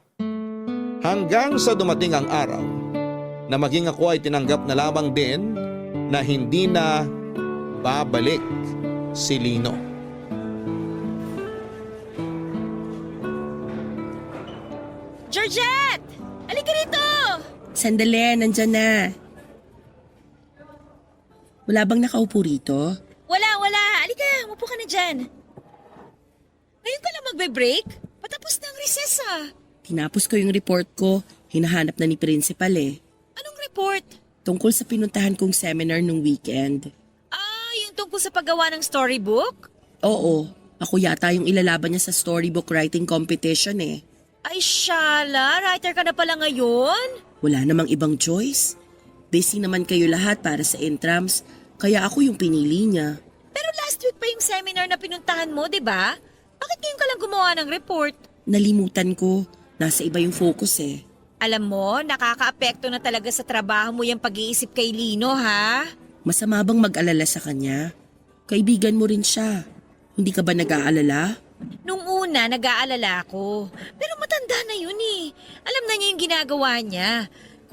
Hanggang sa dumating ang araw na maging ako ay tinanggap na lamang din na hindi na babalik si Lino. Georgette! Halika rito! Sandali, nandyan na. Wala bang nakaupo rito? Wala. Halika, umupo ka na dyan. Ngayon ka lang magbe-break? Patapos na ang recess ah. Tinapos ko yung report ko. Hinahanap na ni principal eh. Anong report? Tungkol sa pinuntahan kong seminar nung weekend. Yung tungkol sa paggawa ng storybook? Oo, ako yata yung ilalaban niya sa storybook writing competition eh. Ay, Shala, writer ka na pala ngayon? Wala namang ibang choice. Busy naman kayo lahat para sa intrams, kaya ako yung pinili niya. Pero last week pa yung seminar na pinuntahan mo, di ba? Bakit ngayon ka lang gumawa ng report? Nalimutan ko, nasa iba yung focus eh. Alam mo, nakakaapekto na talaga sa trabaho mo yung pag-iisip kay Lino, ha? Masama bang mag-alala sa kanya? Kaibigan mo rin siya. Hindi ka ba nag-aalala? Nung una, nag-aalala ako. Pero matanda na yun eh. Alam na niya yung ginagawa niya.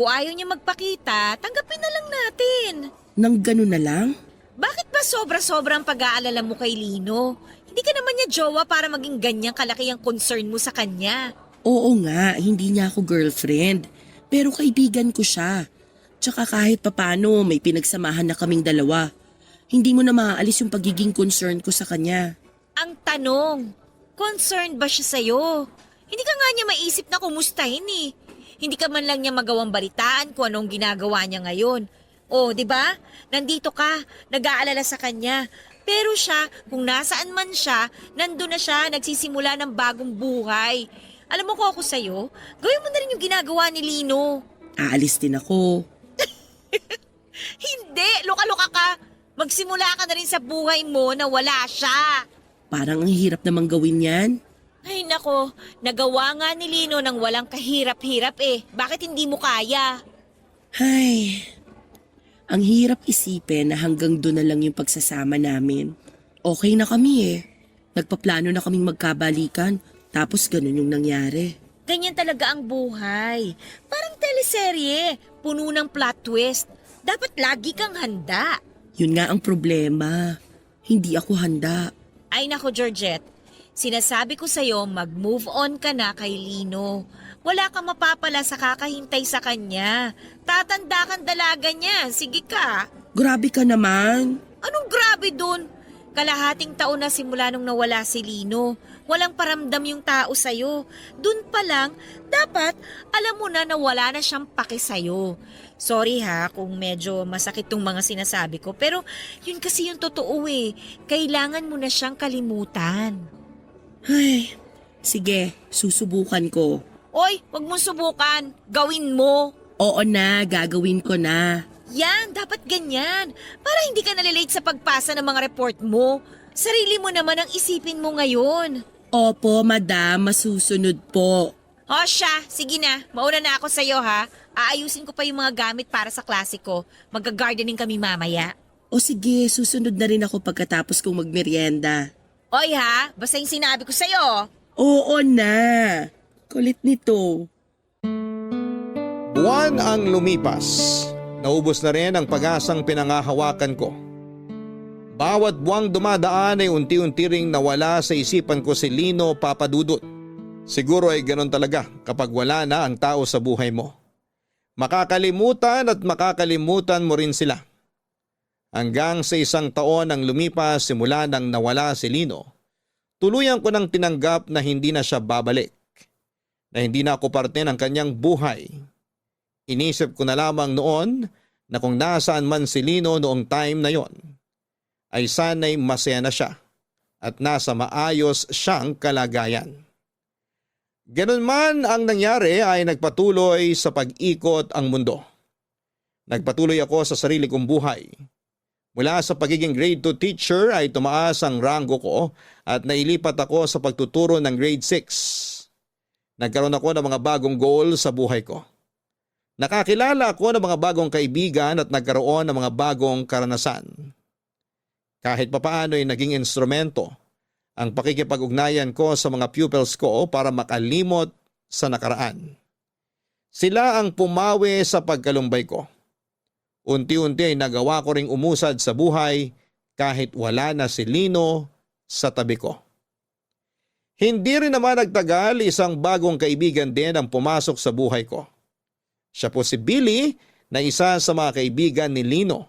Kung ayaw niya magpakita, tanggapin na lang natin. Nang ganun na lang? Bakit ba ba sobra-sobrang pag-aalala mo kay Lino? Hindi ka naman niya jowa para maging ganyang kalaki ang concern mo sa kanya. Oo nga, hindi niya ako girlfriend. Pero kaibigan ko siya. Tsaka kahit papano may pinagsamahan na kaming dalawa. Hindi mo na maaalis yung pagiging concern ko sa kanya. Ang tanong, concerned ba siya sa'yo? Hindi ka nga niya maisip na kumustahin eh. Hindi ka man lang niya magawang balitaan kung anong ginagawa niya ngayon. O, di ba? Nandito ka, nag-aalala sa kanya. Pero siya, kung nasaan man siya, nandun na siya, nagsisimula ng bagong buhay. Alam mo ko ako sa'yo, gawin mo na rin yung ginagawa ni Lino. Aalis din ako. Hindi, luka-luka ka. Magsimula ka na rin sa buhay mo na wala siya. Parang ang hirap namang gawin yan. Ay nako, nagawa nga ni Lino ng walang kahirap-hirap eh. Bakit hindi mo kaya? Ay, ang hirap isipin na hanggang doon na lang yung pagsasama namin. Okay na kami eh. Nagpaplano na kaming magkabalikan, tapos ganun yung nangyari. Ganyan talaga ang buhay. Parang teleserye, puno ng plot twist. Dapat lagi kang handa. Yun nga ang problema. Hindi ako handa. Ay nako Georgette, sinasabi ko sa'yo mag-move on ka na kay Lino. Wala kang mapapala sa kakahintay sa kanya. Tatanda kang dalaga niya, sige ka. Grabe ka naman. Anong grabe dun? Kalahating taon na simula nung nawala si Lino. Walang paramdam yung tao sa'yo. Dun pa lang, dapat alam mo na wala na siyang pake sa'yo. Sorry ha kung medyo masakit tong mga sinasabi ko, pero yun kasi yung totoo eh. Kailangan mo na siyang kalimutan. Ay, sige, susubukan ko. Oy, wag mong subukan. Gawin mo. Oo na, gagawin ko na. Yan, dapat ganyan. Para hindi ka nalilate sa pagpasa ng mga report mo. Sarili mo naman ang isipin mo ngayon. Opo, madam, masusunod po. O siya, sige na. Mauna na ako sa'yo ha. Aayusin ko pa yung mga gamit para sa klase ko. Magga-gardening kami mamaya. O sige, susunod na rin ako pagkatapos kong magmerienda. Oy ha, basta yung sinabi ko sa'yo. Oo na. Kulit nito. Buwan ang lumipas. Naubos na rin ang pag-asang pinangahawakan ko. Bawat buwang dumadaan ay unti-unti ring nawala sa isipan ko si Lino Papadudot. Siguro ay ganun talaga kapag wala na ang tao sa buhay mo. Makakalimutan at makakalimutan mo rin sila. Hanggang sa 1 taon ang lumipas simula nang nawala si Lino, tuluyan ko nang tinanggap na hindi na siya babalik. Na hindi na ako parte ng kanyang buhay. Inisip ko na lamang noon na kung nasaan man si Lino noong time na yon, ay sana'y masaya na siya at nasa maayos siyang kalagayan. Ganun man ang nangyari ay nagpatuloy sa pag-ikot ang mundo. Nagpatuloy ako sa sarili kong buhay. Mula sa pagiging grade 2 teacher ay tumaas ang ranggo ko at nailipat ako sa pagtuturo ng grade 6. Nagkaroon ako ng mga bagong goal sa buhay ko. Nakakilala ako ng mga bagong kaibigan at nagkaroon ng mga bagong karanasan. Kahit papaano ay naging instrumento ang pakikipag-ugnayan ko sa mga pupils ko para makalimot sa nakaraan. Sila ang pumawi sa pagkalumbay ko. Unti-unti ay nagawa ko ring umusad sa buhay kahit wala na si Lino sa tabi ko. Hindi rin naman nagtagal, isang bagong kaibigan din ang pumasok sa buhay ko. Siya po si Billy na isa sa mga kaibigan ni Lino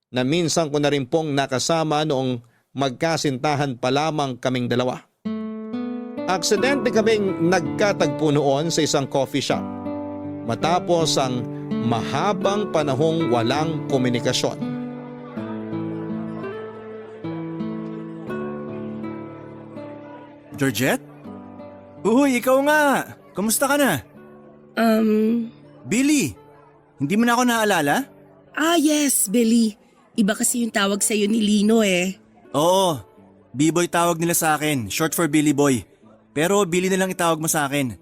na minsan ko na rin pong nakasama noong magkasintahan pa lamang kaming dalawa. Aksidente kaming nagkatagpo noon sa isang coffee shop matapos ang mahabang panahong walang komunikasyon. Georgette? Uy, ikaw nga! Kamusta ka na? Billy, hindi mo na ako naalala? Yes, Billy. Iba kasi yung tawag sa'yo ni Lino eh. Oo, B-boy tawag nila sa akin, short for Billy Boy. Pero Billy na lang itawag mo sa akin.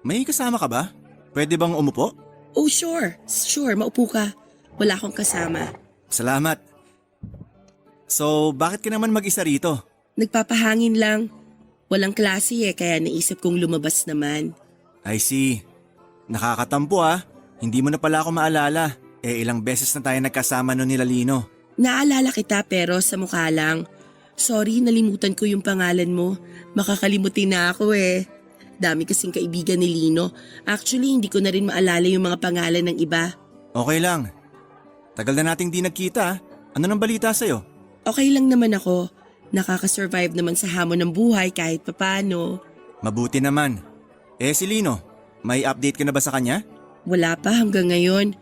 May kasama ka ba? Pwede bang umupo? Oh, sure. Sure, maupo ka. Wala akong kasama. Salamat. So, bakit ka naman mag-isa rito? Nagpapahangin lang. Walang klase eh, kaya naisip kong lumabas naman. I see. Nakakatampo ah. Hindi mo na pala ako maalala. Ilang beses na tayo nagkasama noon nila Lino. Naalala kita pero sa mukha lang. Sorry, nalimutan ko yung pangalan mo. Makakalimutin na ako eh. Dami kasing kaibigan ni Lino. Actually, hindi ko na rin maalala yung mga pangalan ng iba. Okay lang. Tagal na nating di nagkita. Ano nang balita sa'yo? Okay lang naman ako. Nakakasurvive naman sa hamon ng buhay kahit papano. Mabuti naman. Si Lino, may update ka na ba sa kanya? Wala pa hanggang ngayon.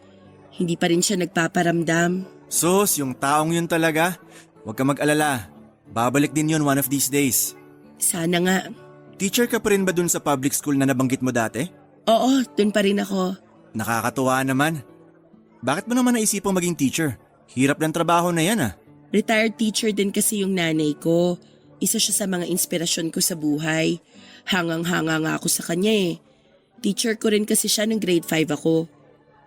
Hindi pa rin siya nagpaparamdam. Sus, yung taong yun talaga. Huwag ka mag-alala. Babalik din yun one of these days. Sana nga. Teacher ka pa rin ba dun sa public school na nabanggit mo dati? Oo, dun pa rin ako. Nakakatuwa naman. Bakit mo naman naisipang maging teacher? Hirap ng trabaho na yan ah. Retired teacher din kasi yung nanay ko. Isa siya sa mga inspirasyon ko sa buhay. Hangang-hanga nga ako sa kanya eh. Teacher ko rin kasi siya ng grade 5 ako.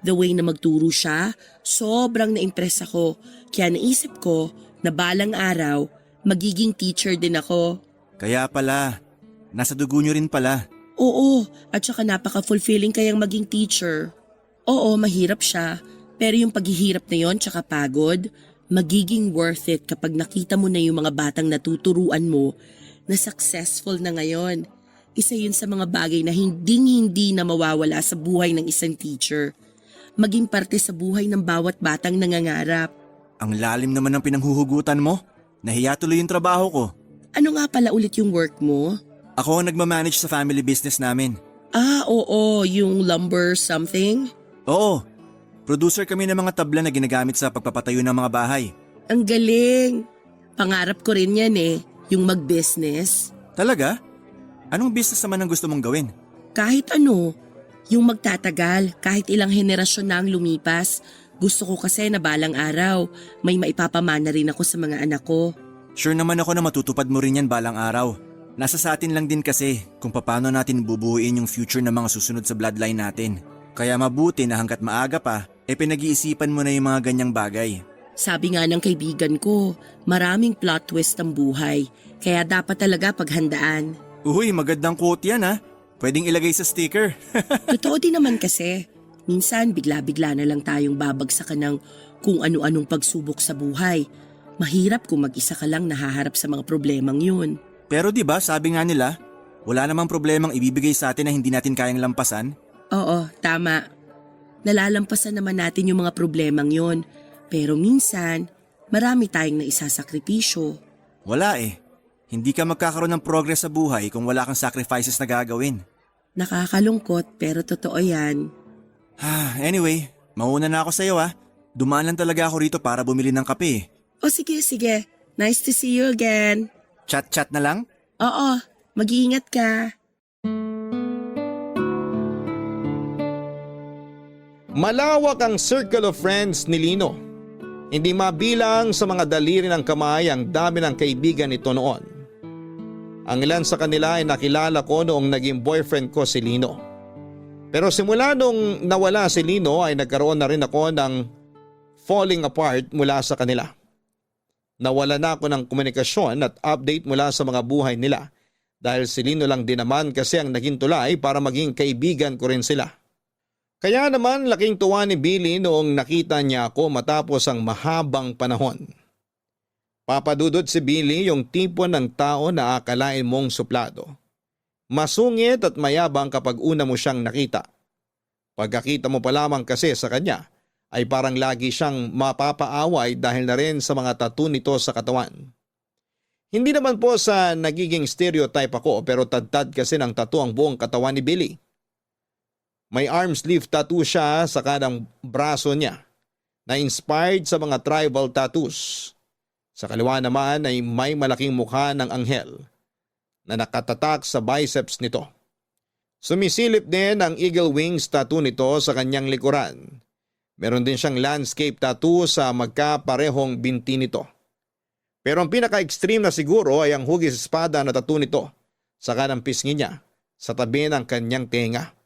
The way na magturo siya, sobrang na-impress ako. Kaya naisip ko na balang araw, magiging teacher din ako. Kaya pala, nasa dugo nyo rin pala. Oo, at saka napaka-fulfilling kayang maging teacher. Oo, mahirap siya. Pero yung paghihirap na yon tsaka pagod, magiging worth it kapag nakita mo na yung mga batang natuturuan mo na successful na ngayon. Isa yun sa mga bagay na hindi na mawawala sa buhay ng isang teacher. Maging parte sa buhay ng bawat batang nangangarap. Ang lalim naman ng pinanghuhugutan mo. Nahiya tuloy yung trabaho ko. Ano nga pala ulit yung work mo? Ako ang nagmamanage sa family business namin. Ah, oo, yung lumber something? Oo, producer kami ng mga tabla na ginagamit sa pagpapatayo ng mga bahay. Ang galing! Pangarap ko rin yan eh, yung mag-business. Talaga? Anong business naman ang gusto mong gawin? Kahit ano, yung magtatagal, kahit ilang henerasyon na ang lumipas. Gusto ko kasi na balang araw, may maipapamana rin ako sa mga anak ko. Sure naman ako na matutupad mo rin yan balang araw. Nasa sa atin lang din kasi kung paano natin bubuuin yung future ng mga susunod sa bloodline natin. Kaya mabuti na hanggat maaga pa, pinag-iisipan mo na yung mga ganyang bagay. Sabi nga ng kaibigan ko, maraming plot twist ang buhay, kaya dapat talaga paghandaan. Uy, magandang quote yan ha. Pwedeng ilagay sa sticker. Totoo din naman kasi, minsan bigla-bigla na lang tayong babagsakan ng kung ano-anong pagsubok sa buhay. Mahirap kung mag-isa ka lang nahaharap sa mga problemang yun. Pero di ba sabi nga nila, wala namang problemang ibibigay sa atin na hindi natin kayang lampasan? Oo, tama. Nalalampasan naman natin yung mga problemang yun. Pero minsan, marami tayong naisasakripisyo. Wala eh. Hindi ka magkakaroon ng progress sa buhay kung wala kang sacrifices na gagawin. Nakakalungkot pero totoo yan. Anyway, mauna na ako sa iyo ha. Dumaan lang talaga ako rito para bumili ng kape. O sige, sige. Nice to see you again. Chat-chat na lang? Oo, mag-iingat ka. Malawak ang circle of friends ni Lino. Hindi mabilang sa mga daliri ng kamay ang dami ng kaibigan nito noon. Ang ilan sa kanila ay nakilala ko noong naging boyfriend ko si Lino. Pero simula nung nawala si Lino ay nagkaroon na rin ako ng falling apart mula sa kanila. Nawala na ako ng komunikasyon at update mula sa mga buhay nila dahil si Lino lang din naman kasi ang naging tulay para maging kaibigan ko rin sila. Kaya naman laking tuwa ni Billy noong nakita niya ako matapos ang mahabang panahon. Papadudot si Billy yung tipo ng tao na akalain mong suplado. Masungit at mayabang kapag una mo siyang nakita. Pagkakita mo pa lamang kasi sa kanya ay parang lagi siyang mapapaaway dahil na rin sa mga tattoo nito sa katawan. Hindi naman po sa nagiging stereotype ako pero tad-tad kasi ng tattoo ang buong katawan ni Billy. May arm sleeve tattoo siya sa kanang braso niya na inspired sa mga tribal tattoos. Sa kaliwa naman ay may malaking mukha ng anghel na nakatatak sa biceps nito. Sumisilip din ang eagle wings tattoo nito sa kanyang likuran. Meron din siyang landscape tattoo sa magkaparehong binti nito. Pero ang pinaka-extreme na siguro ay ang hugis espada na tattoo nito sa kanang pisngi niya sa tabi ng kanyang tenga.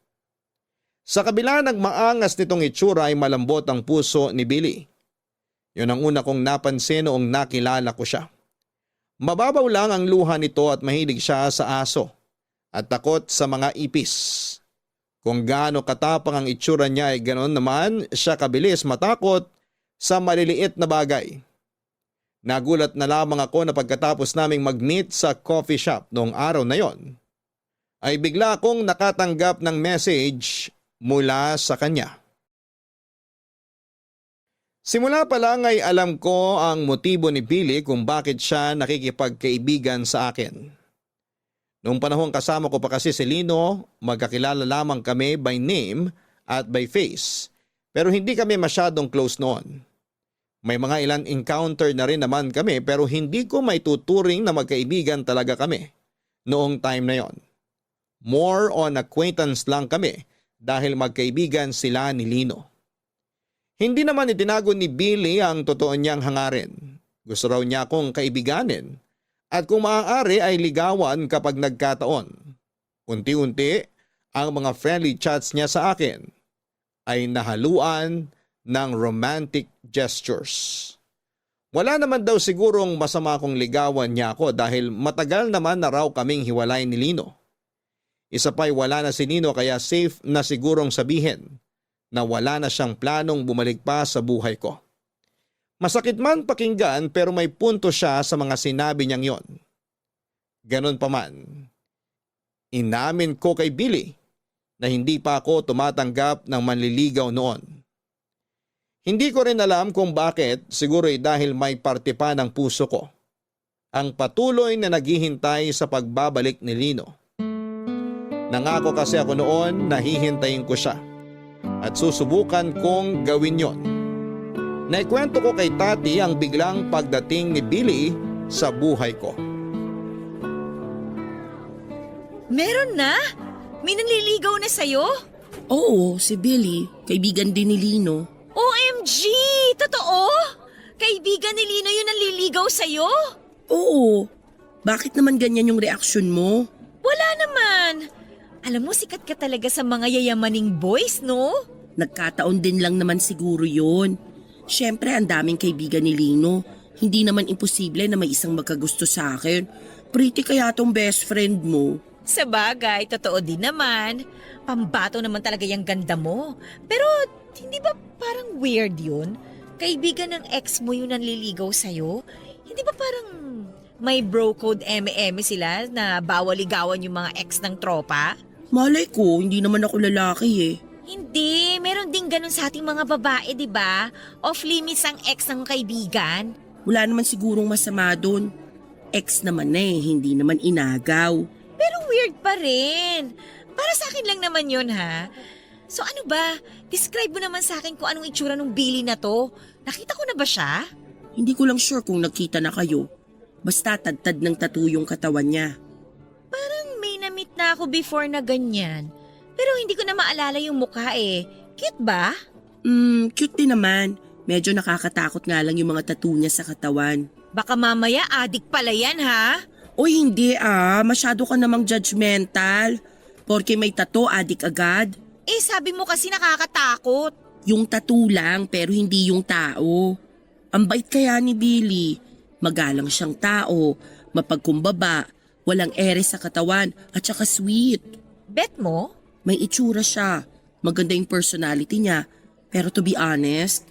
Sa kabila ng maangas nitong itsura ay malambot ang puso ni Billy. Yun ang una kong napansin noong nakilala ko siya. Mababaw lang ang luha nito at mahilig siya sa aso at takot sa mga ipis. Kung gaano katapang ang itsura niya ay ganoon naman siya kabilis matakot sa maliliit na bagay. Nagulat na lamang ako na pagkatapos naming mag-meet sa coffee shop noong araw na yon, ay bigla akong nakatanggap ng message mula sa kanya. Simula pa lang ay alam ko ang motibo ni Billy kung bakit siya nakikipagkaibigan sa akin. Noong panahon kasama ko pa kasi si Lino, magkakilala lamang kami by name at by face, pero hindi kami masyadong close noon. May mga ilan encounter na rin naman kami pero hindi ko maituturing na magkaibigan talaga kami noong time na yon. More on acquaintance lang kami dahil magkaibigan sila ni Lino. Hindi naman itinago ni Billy ang totoo niyang hangarin. Gusto raw niya akong kaibiganin at kung maaari ay ligawan kapag nagkataon. Unti-unti ang mga friendly chats niya sa akin ay nahaluan ng romantic gestures. Wala naman daw sigurong masama kung ligawan niya ako dahil matagal naman na raw kaming hiwalay ni Lino. Isa pa'y wala na si Lino kaya safe na sigurong sabihin na wala na siyang planong bumalik pa sa buhay ko. Masakit man pakinggan pero may punto siya sa mga sinabi niyang yon. Ganon pa man, inamin ko kay Billy na hindi pa ako tumatanggap ng manliligaw noon. Hindi ko rin alam kung bakit, siguro ay dahil may parte pa ng puso ko ang patuloy na naghihintay sa pagbabalik ni Lino. Nangako kasi ako noon na hihintayin ko siya at susubukan kong gawin yon. Naikwento ko kay Tati ang biglang pagdating ni Billy sa buhay ko. Meron na? May nanliligaw na sa'yo? Oo, si Billy, kaibigan din ni Lino. OMG! Totoo? Kaibigan ni Lino yun nanliligaw sa'yo? Oo, bakit naman ganyan yung reaksyon mo? Wala naman. Alam mo, sikat ka talaga sa mga yayamaning boys, no? Nagkataon din lang naman siguro yun. Siyempre, ang daming kaibigan ni Lino. Hindi naman imposible na may isang magkagusto sa akin. Pretty kaya tong best friend mo. Sa bagay, totoo din naman. Pambato naman talaga yung ganda mo. Pero hindi ba parang weird yun? Kaibigan ng ex mo yung nanliligaw sa'yo? Hindi ba parang may bro code eme-eme sila na bawal ligawan yung mga ex ng tropa? Malay ko, hindi naman ako lalaki eh. Hindi, meron din ganun sa ating mga babae, di ba? Off limits ang ex ng kaibigan. Wala naman sigurong masama doon. Ex naman eh, hindi naman inagaw. Pero weird pa rin. Para sa akin lang naman yun, ha? So ano ba? Describe mo naman sa akin kung anong itsura ng Billy na to. Nakita ko na ba siya? Hindi ko lang sure kung nakita na kayo. Basta tad-tad ng tattoo yung katawan niya. Parang may na-meet na ako before na ganyan. Pero hindi ko na maalala yung mukha eh. Cute ba? Cute din naman. Medyo nakakatakot nga lang yung mga tattoo niya sa katawan. Baka mamaya adik pala yan, ha? Oy, hindi masyado ka namang judgmental. Porke may tattoo, adik agad. Eh, sabi mo kasi nakakatakot. Yung tattoo lang pero hindi yung tao. Ang bait kaya ni Billy. Magalang siyang tao, mapagkumbaba, walang ere sa katawan at saka sweet. Bet mo? May itsura siya. Maganda yung personality niya. Pero to be honest,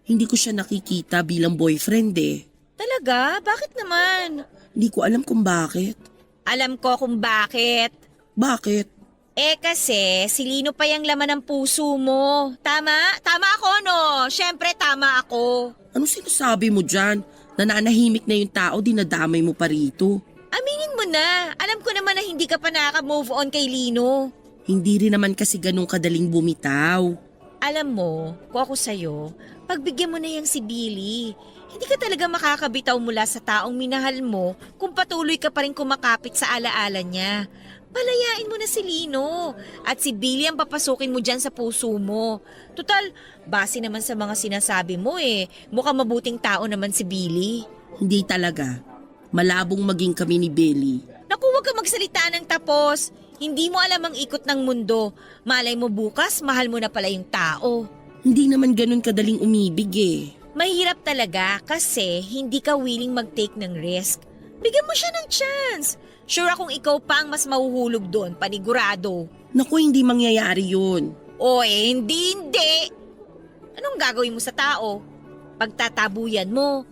hindi ko siya nakikita bilang boyfriend eh. Talaga? Bakit naman? Hindi ko alam kung bakit. Alam ko kung bakit. Bakit? Eh kasi, si Lino pa yung laman ng puso mo. Tama? Tama ako, no? Siyempre, tama ako. Ano sinasabi mo dyan? Nananahimik na yung tao, dinadamay mo pa rito. Aminin mo na. Alam ko naman na hindi ka pa nakaka-move on kay Lino. Hindi rin naman kasi ganun kadaling bumitaw. Alam mo, kung ako sa'yo, pagbigyan mo na yung si Billy. Hindi ka talaga makakabitaw mula sa taong minahal mo kung patuloy ka pa rin kumakapit sa alaala niya. Palayain mo na si Lino at si Billy ang papasukin mo dyan sa puso mo. Total, base naman sa mga sinasabi mo mukhang mabuting tao naman si Billy. Hindi talaga. Malabong maging kami ni Billy. Naku, huwag ka magsalita ng tapos. Hindi mo alam ang ikot ng mundo. Malay mo bukas, mahal mo na pala yung tao. Hindi naman ganun kadaling umibig eh. Mahirap talaga kasi hindi ka willing mag-take ng risk. Bigyan mo siya ng chance. Sure akong ikaw pa ang mas mahuhulog doon, panigurado. Naku, hindi mangyayari yun. Hindi. Anong gagawin mo sa tao? Pagtatabuyan mo.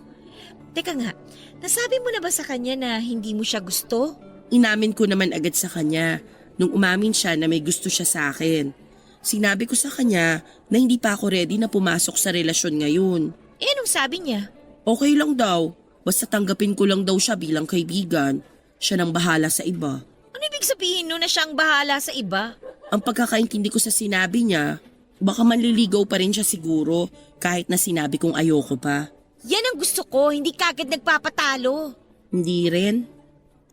Teka nga, nasabi mo na ba sa kanya na hindi mo siya gusto? Inamin ko naman agad sa kanya nung umamin siya na may gusto siya sa akin. Sinabi ko sa kanya na hindi pa ako ready na pumasok sa relasyon ngayon. Eh, anong sabi niya? Okay lang daw, basta tanggapin ko lang daw siya bilang kaibigan. Siya nang bahala sa iba. Ano ibig sabihin nun na siyang bahala sa iba? Ang pagkakaintindi ko sa sinabi niya, baka manliligaw pa rin siya siguro kahit na sinabi kong ayoko pa. Yan ang gusto ko, hindi kagad nagpapatalo. Hindi rin.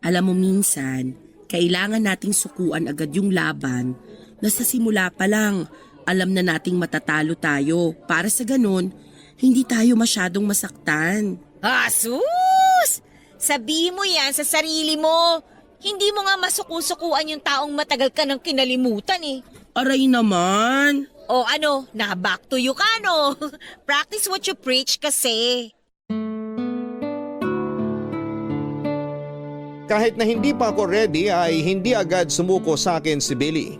Alam mo minsan, kailangan nating sukuan agad yung laban na sa simula pa lang alam na nating matatalo tayo para sa ganun, hindi tayo masyadong masaktan. Asus! Sabihin mo yan sa sarili mo. Hindi mo nga masukusukuan yung taong matagal ka nang kinalimutan eh. Aray naman! O ano, na-back to you ka no? Practice what you preach kasi. Kahit na hindi pa ako ready ay hindi agad sumuko sa akin si Billy.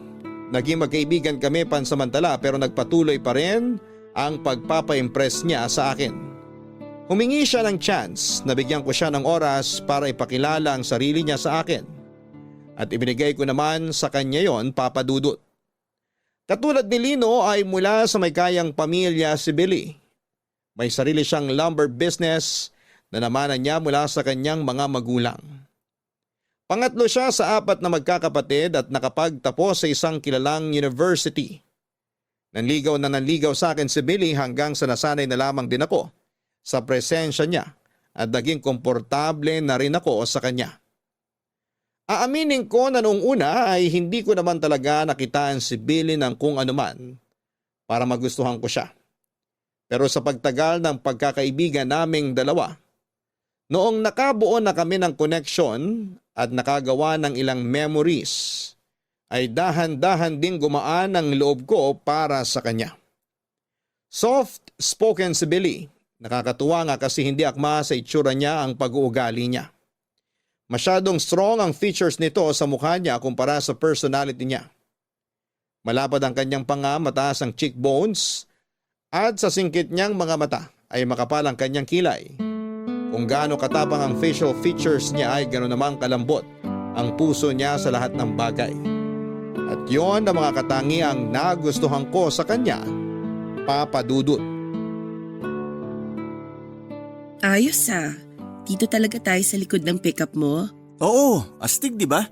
Naging magkaibigan kami pansamantala pero nagpatuloy pa rin ang pagpapa-impress niya sa akin. Humingi siya ng chance na bigyan ko siya ng oras para ipakilala ang sarili niya sa akin. At ibinigay ko naman sa kanya yon, Papa Dudut. Katulad ni Lino ay mula sa may kayang pamilya si Billy. May sarili siyang lumber business na namanan niya mula sa kanyang mga magulang. Pangatlo siya sa 4 na magkakapatid at nakapagtapos sa isang kilalang university. Nanligaw na nanligaw sa akin si Billy hanggang sa nasanay na lamang din ako sa presensya niya at naging komportable na rin ako sa kanya. Aaminin ko na noong una ay hindi ko naman talaga nakitaan si Billy ng kung anuman para magustuhan ko siya. Pero sa pagtagal ng pagkakaibigan naming dalawa, noong nakabuo na kami ng connection at nakagawa ng ilang memories, ay dahan-dahan ding gumaan ang loob ko para sa kanya. Soft-spoken si Billy. Nakakatuwa nga kasi hindi akma sa itsura niya ang pag-uugali niya. Masyadong strong ang features nito sa mukha niya kumpara sa personality niya. Malapad ang kanyang panga, mataas ang cheekbones, at sa singkit niyang mga mata ay makapal ang kanyang kilay. Kung gaano katapang ang facial features niya ay gano'n namang kalambot ang puso niya sa lahat ng bagay. At yon ang mga katangiang nagustuhan ko sa kanya, Papa Dudut. Ayos ah. Dito talaga tayo sa likod ng pickup mo? Oo, astig di ba?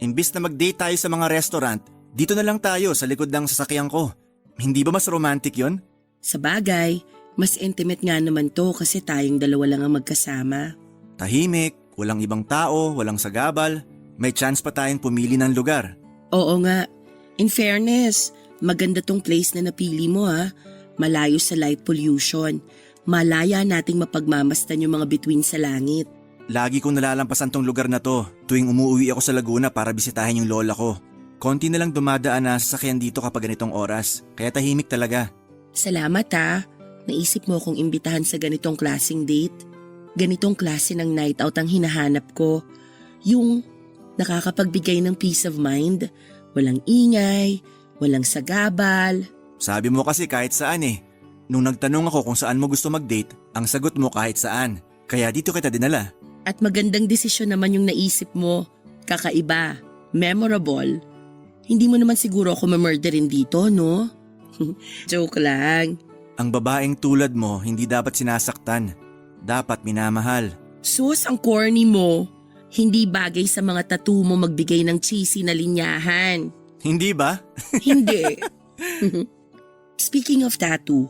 Imbis na mag-date tayo sa mga restaurant, dito na lang tayo sa likod ng sasakyan ko. Hindi ba mas romantic yon? Sa bagay, mas intimate nga naman to kasi tayong dalawa lang ang magkasama. Tahimik, walang ibang tao, walang sagabal. May chance pa tayong pumili ng lugar. Oo nga. In fairness, maganda tong place na napili mo ha. Malayo sa light pollution. Malaya nating mapagmamastan yung mga bituin sa langit. Lagi kong nalalampasan tong lugar na to tuwing umuwi ako sa Laguna para bisitahin yung lola ko. Konti na lang dumadaan na sasakyan dito kapag ganitong oras, kaya tahimik talaga. Salamat ha. Naisip mo akong imbitahan sa ganitong klaseng date. Ganitong klase ng night out ang hinahanap ko. Yung nakakapagbigay ng peace of mind. Walang ingay, walang sagabal. Sabi mo kasi kahit saan eh. Nung nagtanong ako kung saan mo gusto mag-date, ang sagot mo kahit saan. Kaya dito kita dinala. At magandang desisyon naman yung naisip mo. Kakaiba, memorable. Hindi mo naman siguro ako mamurderin dito, no? Joke lang. Ang babaeng tulad mo hindi dapat sinasaktan. Dapat minamahal. Sus, ang corny mo. Hindi bagay sa mga tattoo mo magbigay ng cheesy na linyahan. Hindi ba? Hindi. Speaking of tattoo,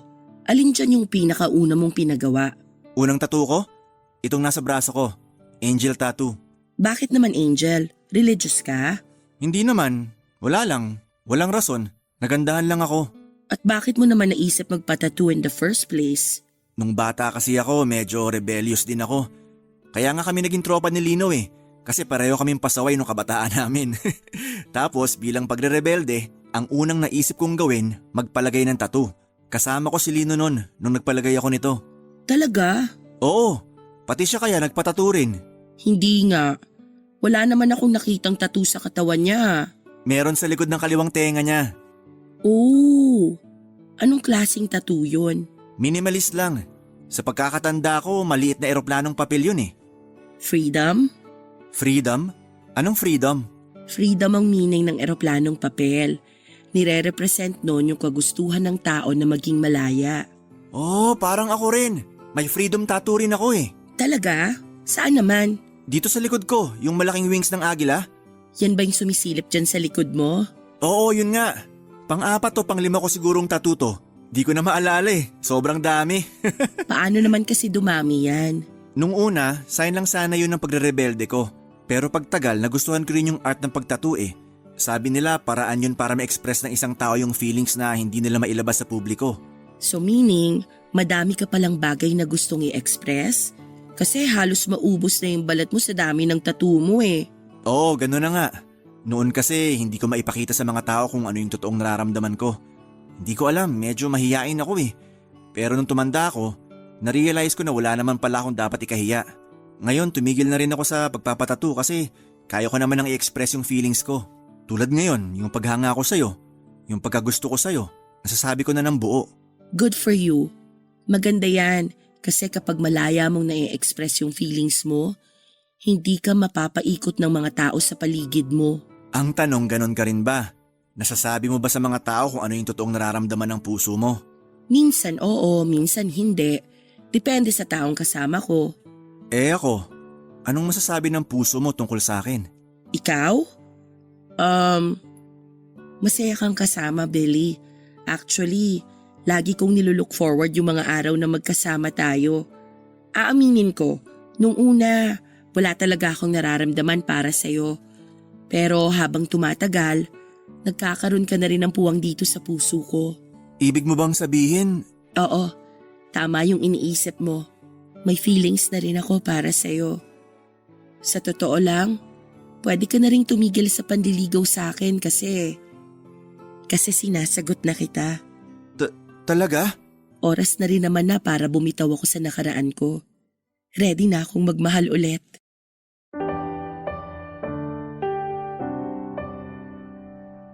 alin dyan yung pinakauna mong pinagawa? Unang tattoo ko? Itong nasa braso ko. Angel tattoo. Bakit naman angel? Religious ka? Hindi naman. Wala lang. Walang rason. Nagandahan lang ako. At bakit mo naman naisip magpa-tattoo in the first place? Nung bata kasi ako, medyo rebellious din ako. Kaya nga kami naging tropa ni Lino eh. Kasi pareho kaming pasaway nung kabataan namin. Tapos bilang pagre-rebelde, ang unang naisip kong gawin, magpalagay ng tattoo. Kasama ko si Lino nun nung nagpalagay ako nito. Talaga? Oo, pati siya kaya nagpatattoo rin. Hindi nga. Wala naman akong nakitang tattoo sa katawan niya. Meron sa likod ng kaliwang tenga niya. Oh, anong klaseng tattoo yun? Minimalist lang. Sa pagkakatanda ko, maliit na eroplanong papel yun eh. Freedom? Freedom? Anong freedom? Freedom ang meaning ng eroplanong papel. Nire-represent noon yung kagustuhan ng tao na maging malaya. Oh, parang ako rin. May freedom tattoo rin ako eh. Talaga? Saan naman? Dito sa likod ko, yung malaking wings ng agila. Yan ba yung sumisilip dyan sa likod mo? Oo, yun nga. Pang-4 o pang-5 ko sigurong tattoo to. Di ko na maalala eh. Sobrang dami. Paano naman kasi dumami yan? Nung una, sign lang sana yun ng pagre-rebelde ko. Pero pagtagal, nagustuhan ko rin yung art ng pagtattoo eh. Sabi nila paraan yun para ma-express ng isang tao yung feelings na hindi nila mailabas sa publiko. So meaning, madami ka palang bagay na gustong i-express? Kasi halos maubos na yung balat mo sa dami ng tattoo mo eh. Oo, gano'n na nga. Noon kasi hindi ko maipakita sa mga tao kung ano yung totoong nararamdaman ko. Hindi ko alam, medyo mahiyain ako eh. Pero nung tumanda ako, na-realize ko na wala naman pala akong dapat ikahiya. Ngayon tumigil na rin ako sa pagpapatattoo kasi kaya ko naman nang i-express yung feelings ko. Tulad ngayon, yung paghanga ko sa'yo, yung pagkagusto ko sa'yo, nasasabi ko na ng buo. Good for you. Maganda yan kasi kapag malaya mong na-express yung feelings mo, hindi ka mapapaikot ng mga tao sa paligid mo. Ang tanong, ganon ka rin ba? Nasasabi mo ba sa mga tao kung ano yung totoong nararamdaman ng puso mo? Minsan oo, minsan hindi. Depende sa taong kasama ko. Eh ako, anong masasabi ng puso mo tungkol sa akin? Ikaw? Masaya kang kasama, Billy. Actually, lagi kong nilulook forward yung mga araw na magkasama tayo. Aaminin ko, nung una, wala talaga akong nararamdaman para sa'yo. Pero habang tumatagal, nagkakaroon ka na rin ng puwang dito sa puso ko. Ibig mo bang sabihin? Oo, tama yung iniisip mo. May feelings na rin ako para sa'yo. Sa totoo lang, pwede ka na rin tumigil sa pandiligaw sa akin kasi sinasagot na kita. Talaga? Oras na rin naman na para bumitaw ako sa nakaraan ko. Ready na akong magmahal ulit.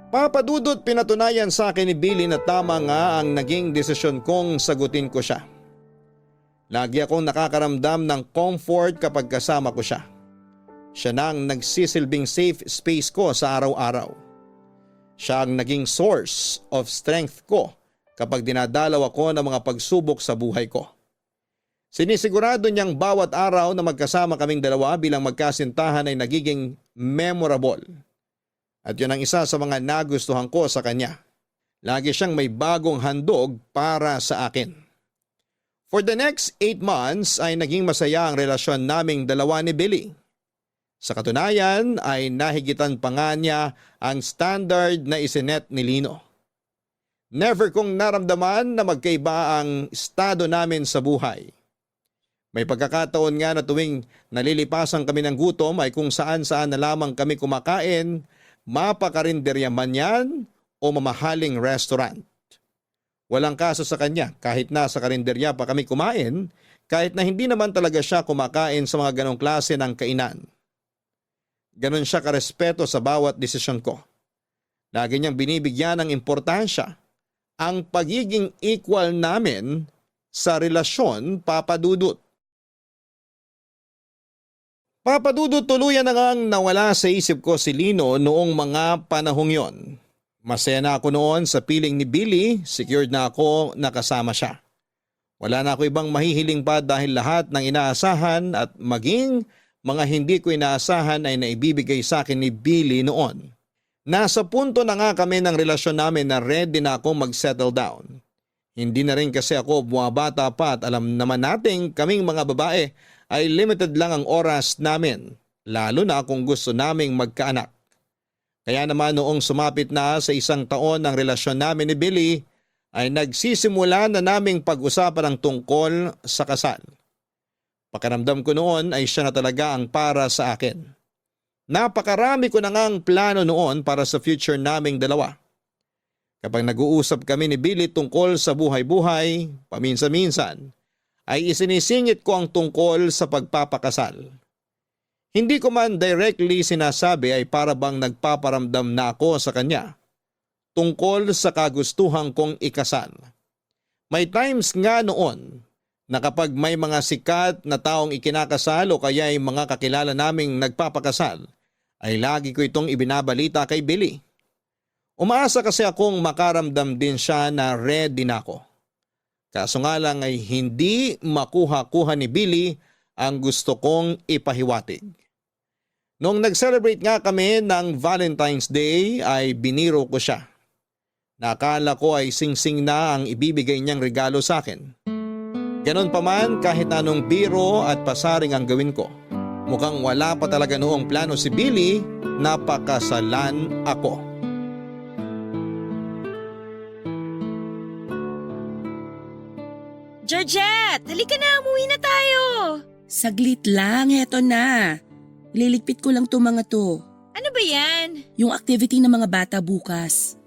Papadudot, pinatunayan sa akin ni Billy na tama nga ang naging desisyon kong sagutin ko siya. Lagi akong nakakaramdam ng comfort kapag kasama ko siya. Siya na ang nagsisilbing safe space ko sa araw-araw. Siya ang naging source of strength ko kapag dinadalaw ako ng mga pagsubok sa buhay ko. Sinisigurado niyang bawat araw na magkasama kaming dalawa bilang magkasintahan ay nagiging memorable. At yun ang isa sa mga nagustuhan ko sa kanya. Lagi siyang may bagong handog para sa akin. For the next 8 months ay naging masaya ang relasyon naming dalawa ni Billy. Sa katunayan ay nahigitan pa nga niya ang standard na isinet ni Lino. Never kong naramdaman na magkaiba ang estado namin sa buhay. May pagkakataon nga na tuwing nalilipasan kami ng gutom ay kung saan-saan na lamang kami kumakain, mapakarinderya man yan o mamahaling restaurant. Walang kaso sa kanya kahit nasa karinderya pa kami kumain, kahit na hindi naman talaga siya kumakain sa mga ganong klase ng kainan. Ganon siya karespeto sa bawat desisyon ko. Lagi niyang binibigyan ng importansya ang pagiging equal namin sa relasyon, Papa Dudut. Papa Dudut, tuluyan na ngang nawala sa isip ko si Lino noong mga panahong yon. Masaya na ako noon sa piling ni Billy, secured na ako na kasama siya. Wala na ako ibang mahihiling pa dahil lahat ng inaasahan at maging mga hindi ko inaasahan ay naibibigay sa akin ni Billy noon. Nasa punto na nga kami ng relasyon namin na ready na ako mag-settle down. Hindi na rin kasi ako bumabata pa at alam naman nating kaming mga babae ay limited lang ang oras namin, lalo na kung gusto naming magkaanak. Kaya naman noong sumapit na sa 1 taon ng relasyon namin ni Billy, ay nagsisimula na naming pag-usapan ang tungkol sa kasal. Pakiramdam ko noon ay siya na talaga ang para sa akin. Napakarami ko na ngang plano noon para sa future naming dalawa. Kapag nag-uusap kami ni Billy tungkol sa buhay-buhay, paminsan-minsan, ay isinisingit ko ang tungkol sa pagpapakasal. Hindi ko man directly sinasabi ay para bang nagpaparamdam na ako sa kanya tungkol sa kagustuhan kong ikasal. May times nga noon na kapag may mga sikat na taong ikinakasal o kaya ay mga kakilala naming nagpapakasal, ay lagi ko itong ibinabalita kay Billy. Umaasa kasi akong makaramdam din siya na ready na ako. Kaso nga lang ay hindi makuha-kuha ni Billy ang gusto kong ipahiwatig. Noong nag-celebrate nga kami ng Valentine's Day ay biniro ko siya. Nakala ko ay singsing na ang ibibigay niyang regalo sa akin. Ganon pa man kahit anong biro at pasaring ang gawin ko. Mukhang wala pa talaga noong plano si Billy na pakasalan ako. Georgette, halika na, umuwi na tayo. Saglit lang, heto na. Liligpit ko lang to mga to. Ano ba yan? Yung activity ng mga bata bukas.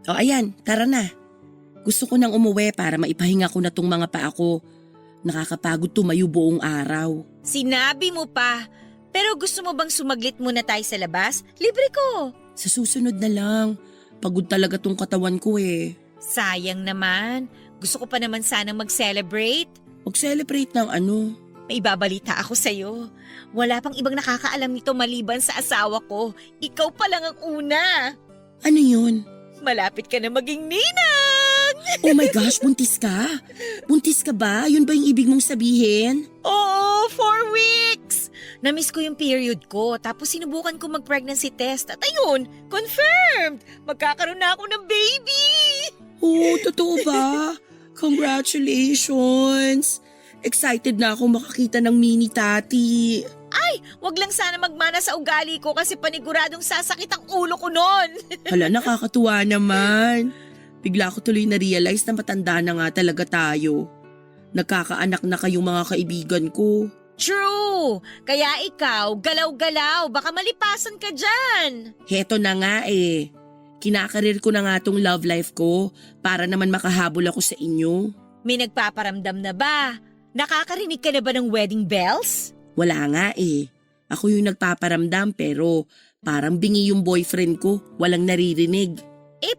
O ayan, tara na. Gusto ko nang umuwi para maipahinga ko na tong mga paa ko. Nakakapagod tumayo buong araw. Sinabi mo pa. Pero gusto mo bang sumaglit muna tayo sa labas? Libre ko. Sa susunod na lang. Pagod talaga tong katawan ko eh. Sayang naman. Gusto ko pa naman sanang mag-celebrate. Mag-celebrate ng ano? May ibabalita ako sa'yo. Wala pang ibang nakakaalam nito maliban sa asawa ko. Ikaw pa lang ang una. Ano yun? Malapit ka na maging ninang! Oh my gosh, buntis ka? Buntis ka ba? Yun ba yung ibig mong sabihin? Oo, 4 weeks! Namiss ko yung period ko, tapos sinubukan ko mag-pregnancy test at ayun, confirmed! Magkakaroon na ako ng baby! Oh, totoo ba? Congratulations! Excited na ako makakita ng mini tati. Wag lang sana magmana sa ugali ko kasi paniguradong sasakit ang ulo ko nun. Hala, nakakatuwa naman. Bigla ko tuloy na-realize na matanda na nga talaga tayo. Nagkakaanak na kayong mga kaibigan ko. True! Kaya ikaw, galaw-galaw, baka malipasan ka dyan. Heto na nga eh. Kinakarir ko na nga tong love life ko para naman makahabol ako sa inyo. May nagpaparamdam na ba? Nakakarinig ka na ba ng wedding bells? Wala nga eh. Ako yung nagpaparamdam pero parang bingi yung boyfriend ko, walang naririnig.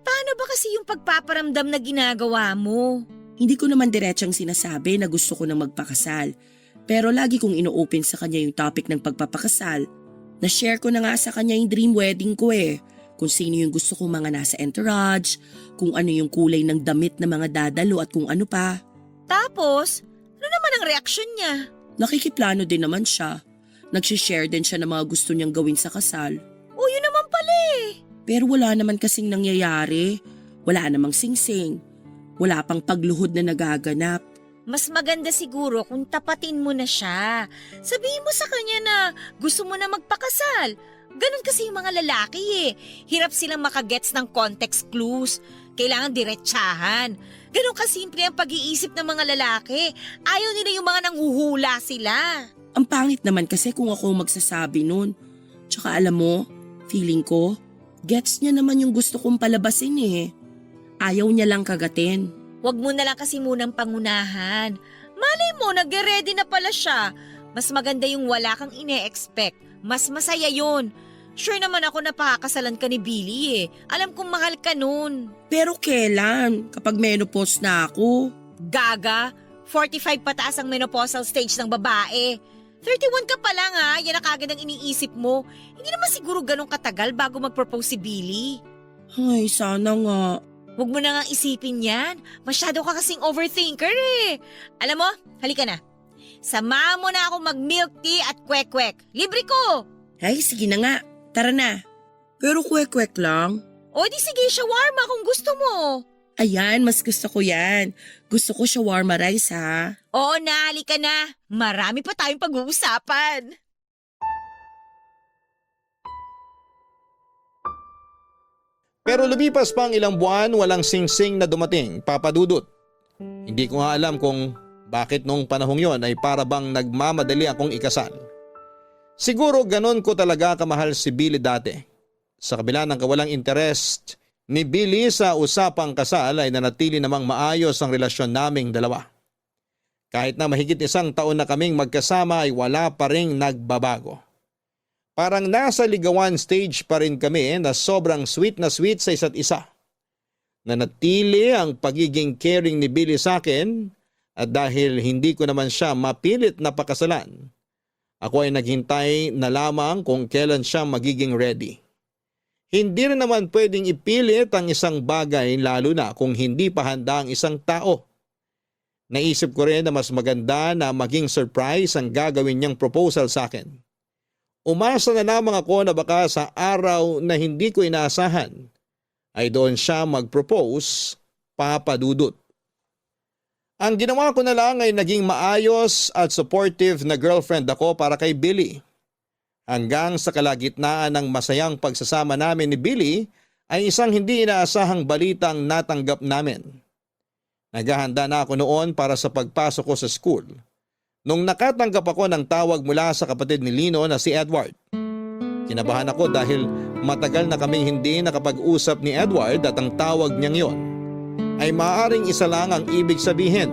Paano ba kasi yung pagpaparamdam na ginagawa mo? Hindi ko naman diretsang sinasabi na gusto ko nang magpakasal. Pero lagi kong ino-open sa kanya yung topic ng pagpapakasal. Na-share ko na nga sa kanya yung dream wedding ko eh. Kung sino yung gusto kong mga nasa entourage, kung ano yung kulay ng damit na mga dadalo at kung ano pa. Tapos, ano naman ang reaksyon niya? Nakikiplano din naman siya. Nagsishare din siya ng mga gusto niyang gawin sa kasal. O yun naman pala eh. Pero wala naman kasing nangyayari. Wala namang singsing. Wala pang pagluhod na nagaganap. Mas maganda siguro kung tapatin mo na siya. Sabihin mo sa kanya na gusto mo na magpakasal. Ganon kasi yung mga lalaki eh. Hirap silang makagets ng context clues. Kailangan diretsahan. Ganon kasimple ang pag-iisip ng mga lalaki. Ayaw nila yung mga nanghuhula sila. Ang pangit naman kasi kung ako magsasabi nun. Tsaka alam mo, feeling ko, gets niya naman yung gusto kong palabasin eh. Ayaw niya lang kagatin. Huwag mo na lang kasi munang pangunahan. Malay mo, nag-ready na pala siya. Mas maganda yung wala kang ine-expect. Mas masaya yun. Sure naman ako na pakakasalan ka ni Billy eh. Alam kong mahal ka nun. Pero kailan? Kapag menopause na ako? Gaga, 45 pataas ang menopausal stage ng babae. 31 ka pa lang ha, yan ang kagad ang iniisip mo. Hindi naman siguro ganun katagal bago mag-propose si Billy. Ay, sana nga. Huwag mo na nga isipin yan. Masyado ka kasing overthinker eh. Alam mo, halika na. Samahan mo na ako mag-milk tea at kwek-kwek. Libre ko! Ay, sige na nga. Tara na. Pero kwek-kwek lang. O di sige, shawarma kung gusto mo. Ayan, mas gusto ko yan. Gusto ko shawarma rice ha. Oo na, halika na. Marami pa tayong pag-uusapan. Pero lumipas pa ang ilang buwan, walang singsing na dumating, Papa Dudut. Hindi ko nga alam kung bakit nung panahong yon ay para bang nagmamadali akong ikasal. Siguro ganon ko talaga kamahal si Billy dati. Sa kabila ng kawalang interest ni Billy sa usapang kasal ay nanatili namang maayos ang relasyon naming dalawa. Kahit na mahigit 1 taon na kaming magkasama ay wala pa ring nagbabago. Parang nasa ligawan stage pa rin kami na sobrang sweet na sweet sa isa't isa. Nanatili ang pagiging caring ni Billy sa akin at dahil hindi ko naman siya mapilit na pakasalan, ako ay naghintay na lamang kung kailan siya magiging ready. Hindi rin naman pwedeng ipilit ang isang bagay lalo na kung hindi pa handa ang isang tao. Naisip ko rin na mas maganda na maging surprise ang gagawin niyang proposal sa akin. Umasa na lamang ako na baka sa araw na hindi ko inaasahan ay doon siya mag-propose, Papa Dudut. Ang ginawa ko na lang ay naging maayos at supportive na girlfriend ako para kay Billy. Hanggang sa kalagitnaan ng masayang pagsasama namin ni Billy ay isang hindi inaasahang balitang natanggap namin. Naghahanda na ako noon para sa pagpasok ko sa school nung nakatanggap ako ng tawag mula sa kapatid ni Lino na si Edward. Kinabahan ako dahil matagal na kaming hindi nakapag-usap ni Edward at ang tawag niyang yon ay maaaring isa lang ang ibig sabihin.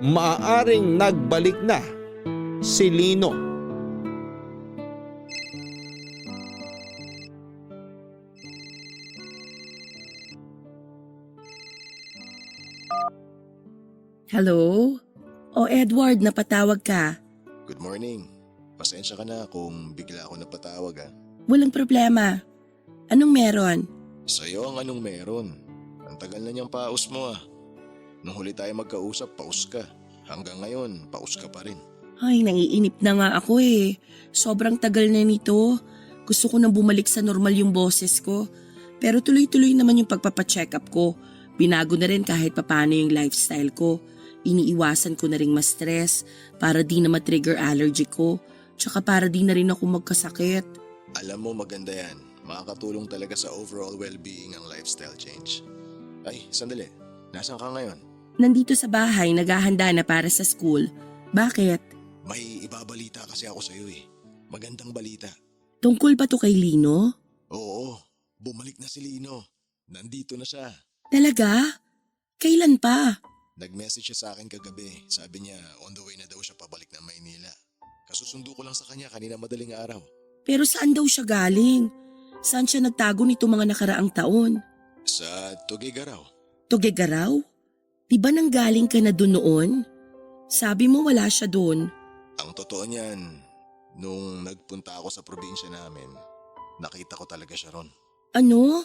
Maaaring nagbalik na si Lino. Hello? O Edward, napatawag ka. Good morning. Pasensya ka na kung bigla ako napatawag Walang problema. Anong meron? Sa'yo ang anong meron. Ang tagal na niyang paus mo Nung huli tayo magkausap, paus ka. Hanggang ngayon, paus ka pa rin. Ay, nangiinip na nga ako eh. Sobrang tagal na nito. Gusto ko nang bumalik sa normal yung boses ko. Pero tuloy-tuloy naman yung pagpapacheck up ko. Binago na rin kahit papano yung lifestyle ko. Iniiwasan ko na rin ma-stress para di na ma-trigger allergy ko. Tsaka para di na rin ako magkasakit. Alam mo, maganda yan. Makakatulong talaga sa overall well-being ang lifestyle change. Ay, sandali. Nasaan ka ngayon? Nandito sa bahay, naghahanda na para sa school. Bakit? May ibabalita kasi ako sa'yo Magandang balita. Tungkol ba to kay Lino? Oo, bumalik na si Lino. Nandito na siya. Talaga? Kailan pa? Nag-message siya sa akin kagabi. Sabi niya on the way na daw siya pabalik ng Maynila. Kasusundo ko lang sa kanya kanina madaling araw. Pero saan daw siya galing? Saan siya nagtago nito mga nakaraang taon? Sa Tuguegarao. Tuguegarao? Di ba nanggaling ka na doon noon? Sabi mo wala siya doon. Ang totoo niyan, nung nagpunta ako sa probinsya namin, nakita ko talaga siya ron. Ano?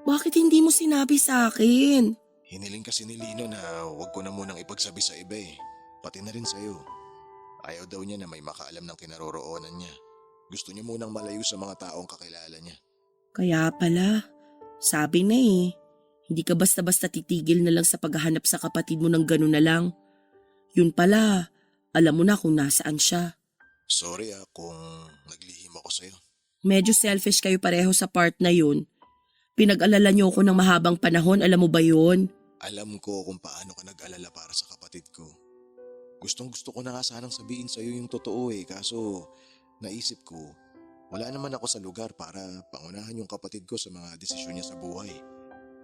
Bakit hindi mo sinabi sa akin? Hiniling kasi ni Lino na huwag ko na munang ipagsabi sa iba Pati na rin sa'yo. Ayaw daw niya na may makaalam ng kinaroroonan niya. Gusto niya munang malayo sa mga taong kakilala niya. Kaya pala, sabi na hindi ka basta-basta titigil na lang sa paghahanap sa kapatid mo ng gano'n na lang. Yun pala, alam mo na kung nasaan siya. Sorry kung naglihim ako sa'yo. Medyo selfish kayo pareho sa part na yun. Pinag-alala niyo ako ng mahabang panahon, alam mo ba yun? Alam ko kung paano ka nag-alala para sa kapatid ko. Gustong-gusto ko na nga sanang sabihin sa'yo yung totoo kaso naisip ko, wala naman ako sa lugar para pangunahan yung kapatid ko sa mga desisyon niya sa buhay.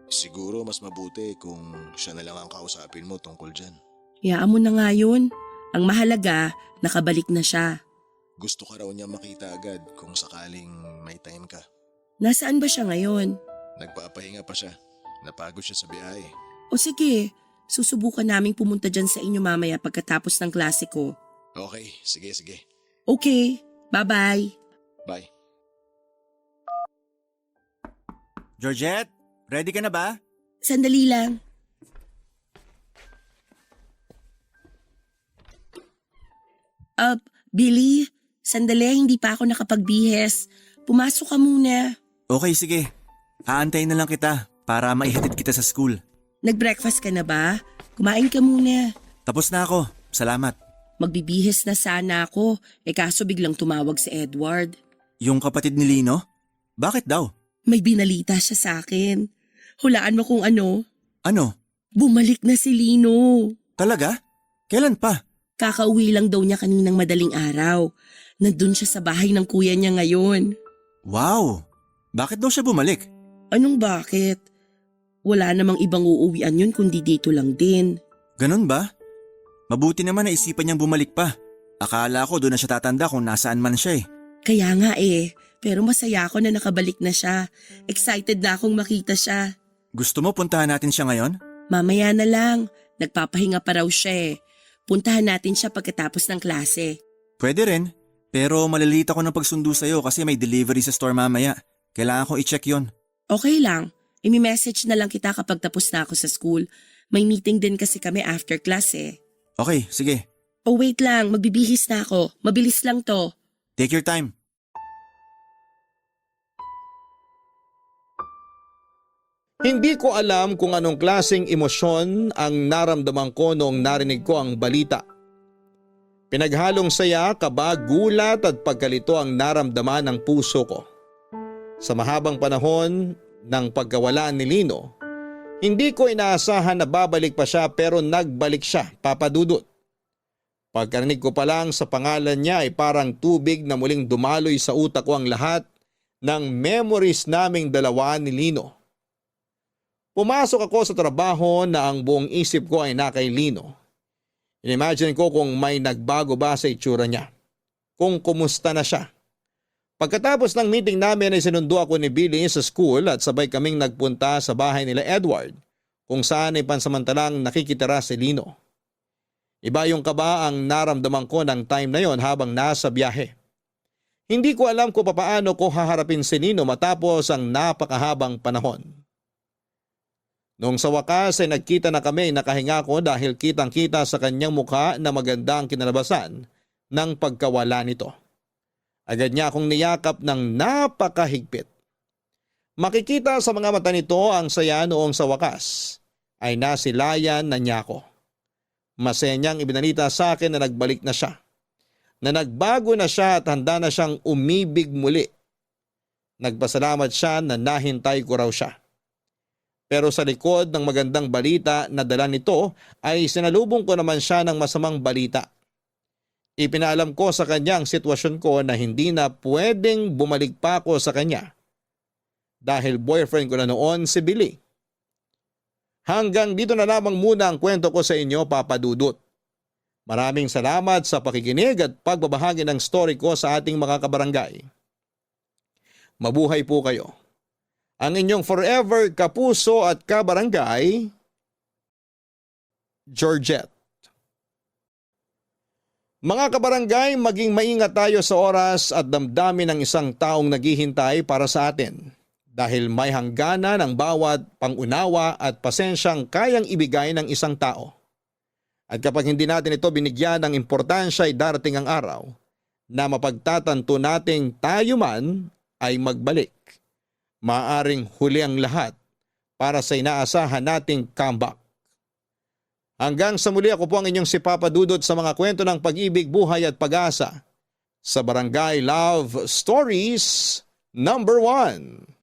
Siguro mas mabuti kung siya na lang ang kausapin mo tungkol dyan. Hayaan mo na nga yun. Ang mahalaga, nakabalik na siya. Gusto ka raw niya makita agad kung sakaling may time ka. Nasaan ba siya ngayon? Nagpapahinga pa siya. Napagod siya sa biyahe. O sige, susubukan naming pumunta dyan sa inyo mamaya pagkatapos ng klase ko. Okay, sige. Okay, bye-bye. Bye. Georgette, ready ka na ba? Sandali lang. Billy, sandali, hindi pa ako nakapagbihes. Pumasok ka muna. Okay, sige. Aantayin na lang kita para maihatid kita sa school. Nag-breakfast ka na ba? Kumain ka muna. Tapos na ako. Salamat. Magbibihes na sana ako, kaso biglang tumawag si Edward. Yung kapatid ni Lino? Bakit daw? May binalita siya sa akin. Hulaan mo kung ano. Ano? Bumalik na si Lino. Talaga? Kailan pa? Kakauwi lang daw niya kaninang madaling araw. Nandun siya sa bahay ng kuya niya ngayon. Wow! Bakit daw siya bumalik? Anong bakit? Wala namang ibang uuwian yun kundi dito lang din. Ganun ba? Mabuti naman na isipan niyang bumalik pa. Akala ko doon na siya tatanda kung nasaan man siya Kaya nga pero masaya ako na nakabalik na siya. Excited na akong makita siya. Gusto mo puntahan natin siya ngayon? Mamaya na lang. Nagpapahinga pa raw siya eh. Puntahan natin siya pagkatapos ng klase. Pwede rin, pero malilita ko ng pagsundo sa'yo kasi may delivery sa store mamaya. Kailangan ko i-check yon. Okay lang. Imi-message na lang kita kapag tapos na ako sa school. May meeting din kasi kami after class eh. Okay, sige. Oh wait lang, magbibihis na ako. Mabilis lang to. Take your time. Hindi ko alam kung anong klaseng emosyon ang naramdaman ko noong narinig ko ang balita. Pinaghalong saya, kaba, gulat at pagkalito ang naramdaman ng puso ko. Sa mahabang panahon ng pagkawala ni Lino, hindi ko inaasahan na babalik pa siya pero nagbalik siya, Papa Dudut. Pagkarinig ko pa lang sa pangalan niya ay parang tubig na muling dumaloy sa utak ko ang lahat ng memories naming dalawa ni Lino. Pumasok ako sa trabaho na ang buong isip ko ay na kay Lino. Inimagine ko kung may nagbago ba sa itsura niya. Kung kumusta na siya. Pagkatapos ng meeting namin ay sinundo ako ni Billy sa school at sabay kaming nagpunta sa bahay nila Edward kung saan ay pansamantalang nakikitira si Lino. Iba yung kaba ang naramdaman ko ng time na yon habang nasa biyahe. Hindi ko alam kung paano ko haharapin si Lino matapos ang napakahabang panahon. Noong sa wakas ay nagkita na kami, nakahinga ko dahil kitang-kita sa kanyang mukha na maganda ang kinalabasan ng pagkawala nito. Agad niya akong niyakap ng napakahigpit. Makikita sa mga mata nito ang saya noong sa wakas ay nasilayan na niya ako. Masaya niyang ibinalita sa akin na nagbalik na siya. Na nagbago na siya at handa na siyang umibig muli. Nagpasalamat siya na nahintay ko raw siya. Pero sa likod ng magandang balita na dala nito ay sinalubong ko naman siya ng masamang balita. Ipinaalam ko sa kanya ang sitwasyon ko na hindi na pwedeng bumalik pa ako sa kanya dahil boyfriend ko na noon si Billy. Hanggang dito na lamang muna ang kwento ko sa inyo, Papa Dudut. Maraming salamat sa pakikinig at pagbabahagi ng story ko sa ating mga kabarangay. Mabuhay po kayo. Ang inyong forever kapuso at kabarangay, Georgette. Mga kabarangay, maging maingat tayo sa oras at damdamin ng isang taong naghihintay para sa atin dahil may hangganan ang bawat pangunawa at pasensyang kayang ibigay ng isang tao. At kapag hindi natin ito binigyan ng importansya ay darating ang araw na mapagtatanto nating tayo man ay magbalik. Maaring huli ang lahat para sa inaasahan nating comeback. Hanggang sa muli, ako po ang inyong si Papa Dudut sa mga kwento ng pag-ibig, buhay at pag-asa sa Barangay Love Stories #1.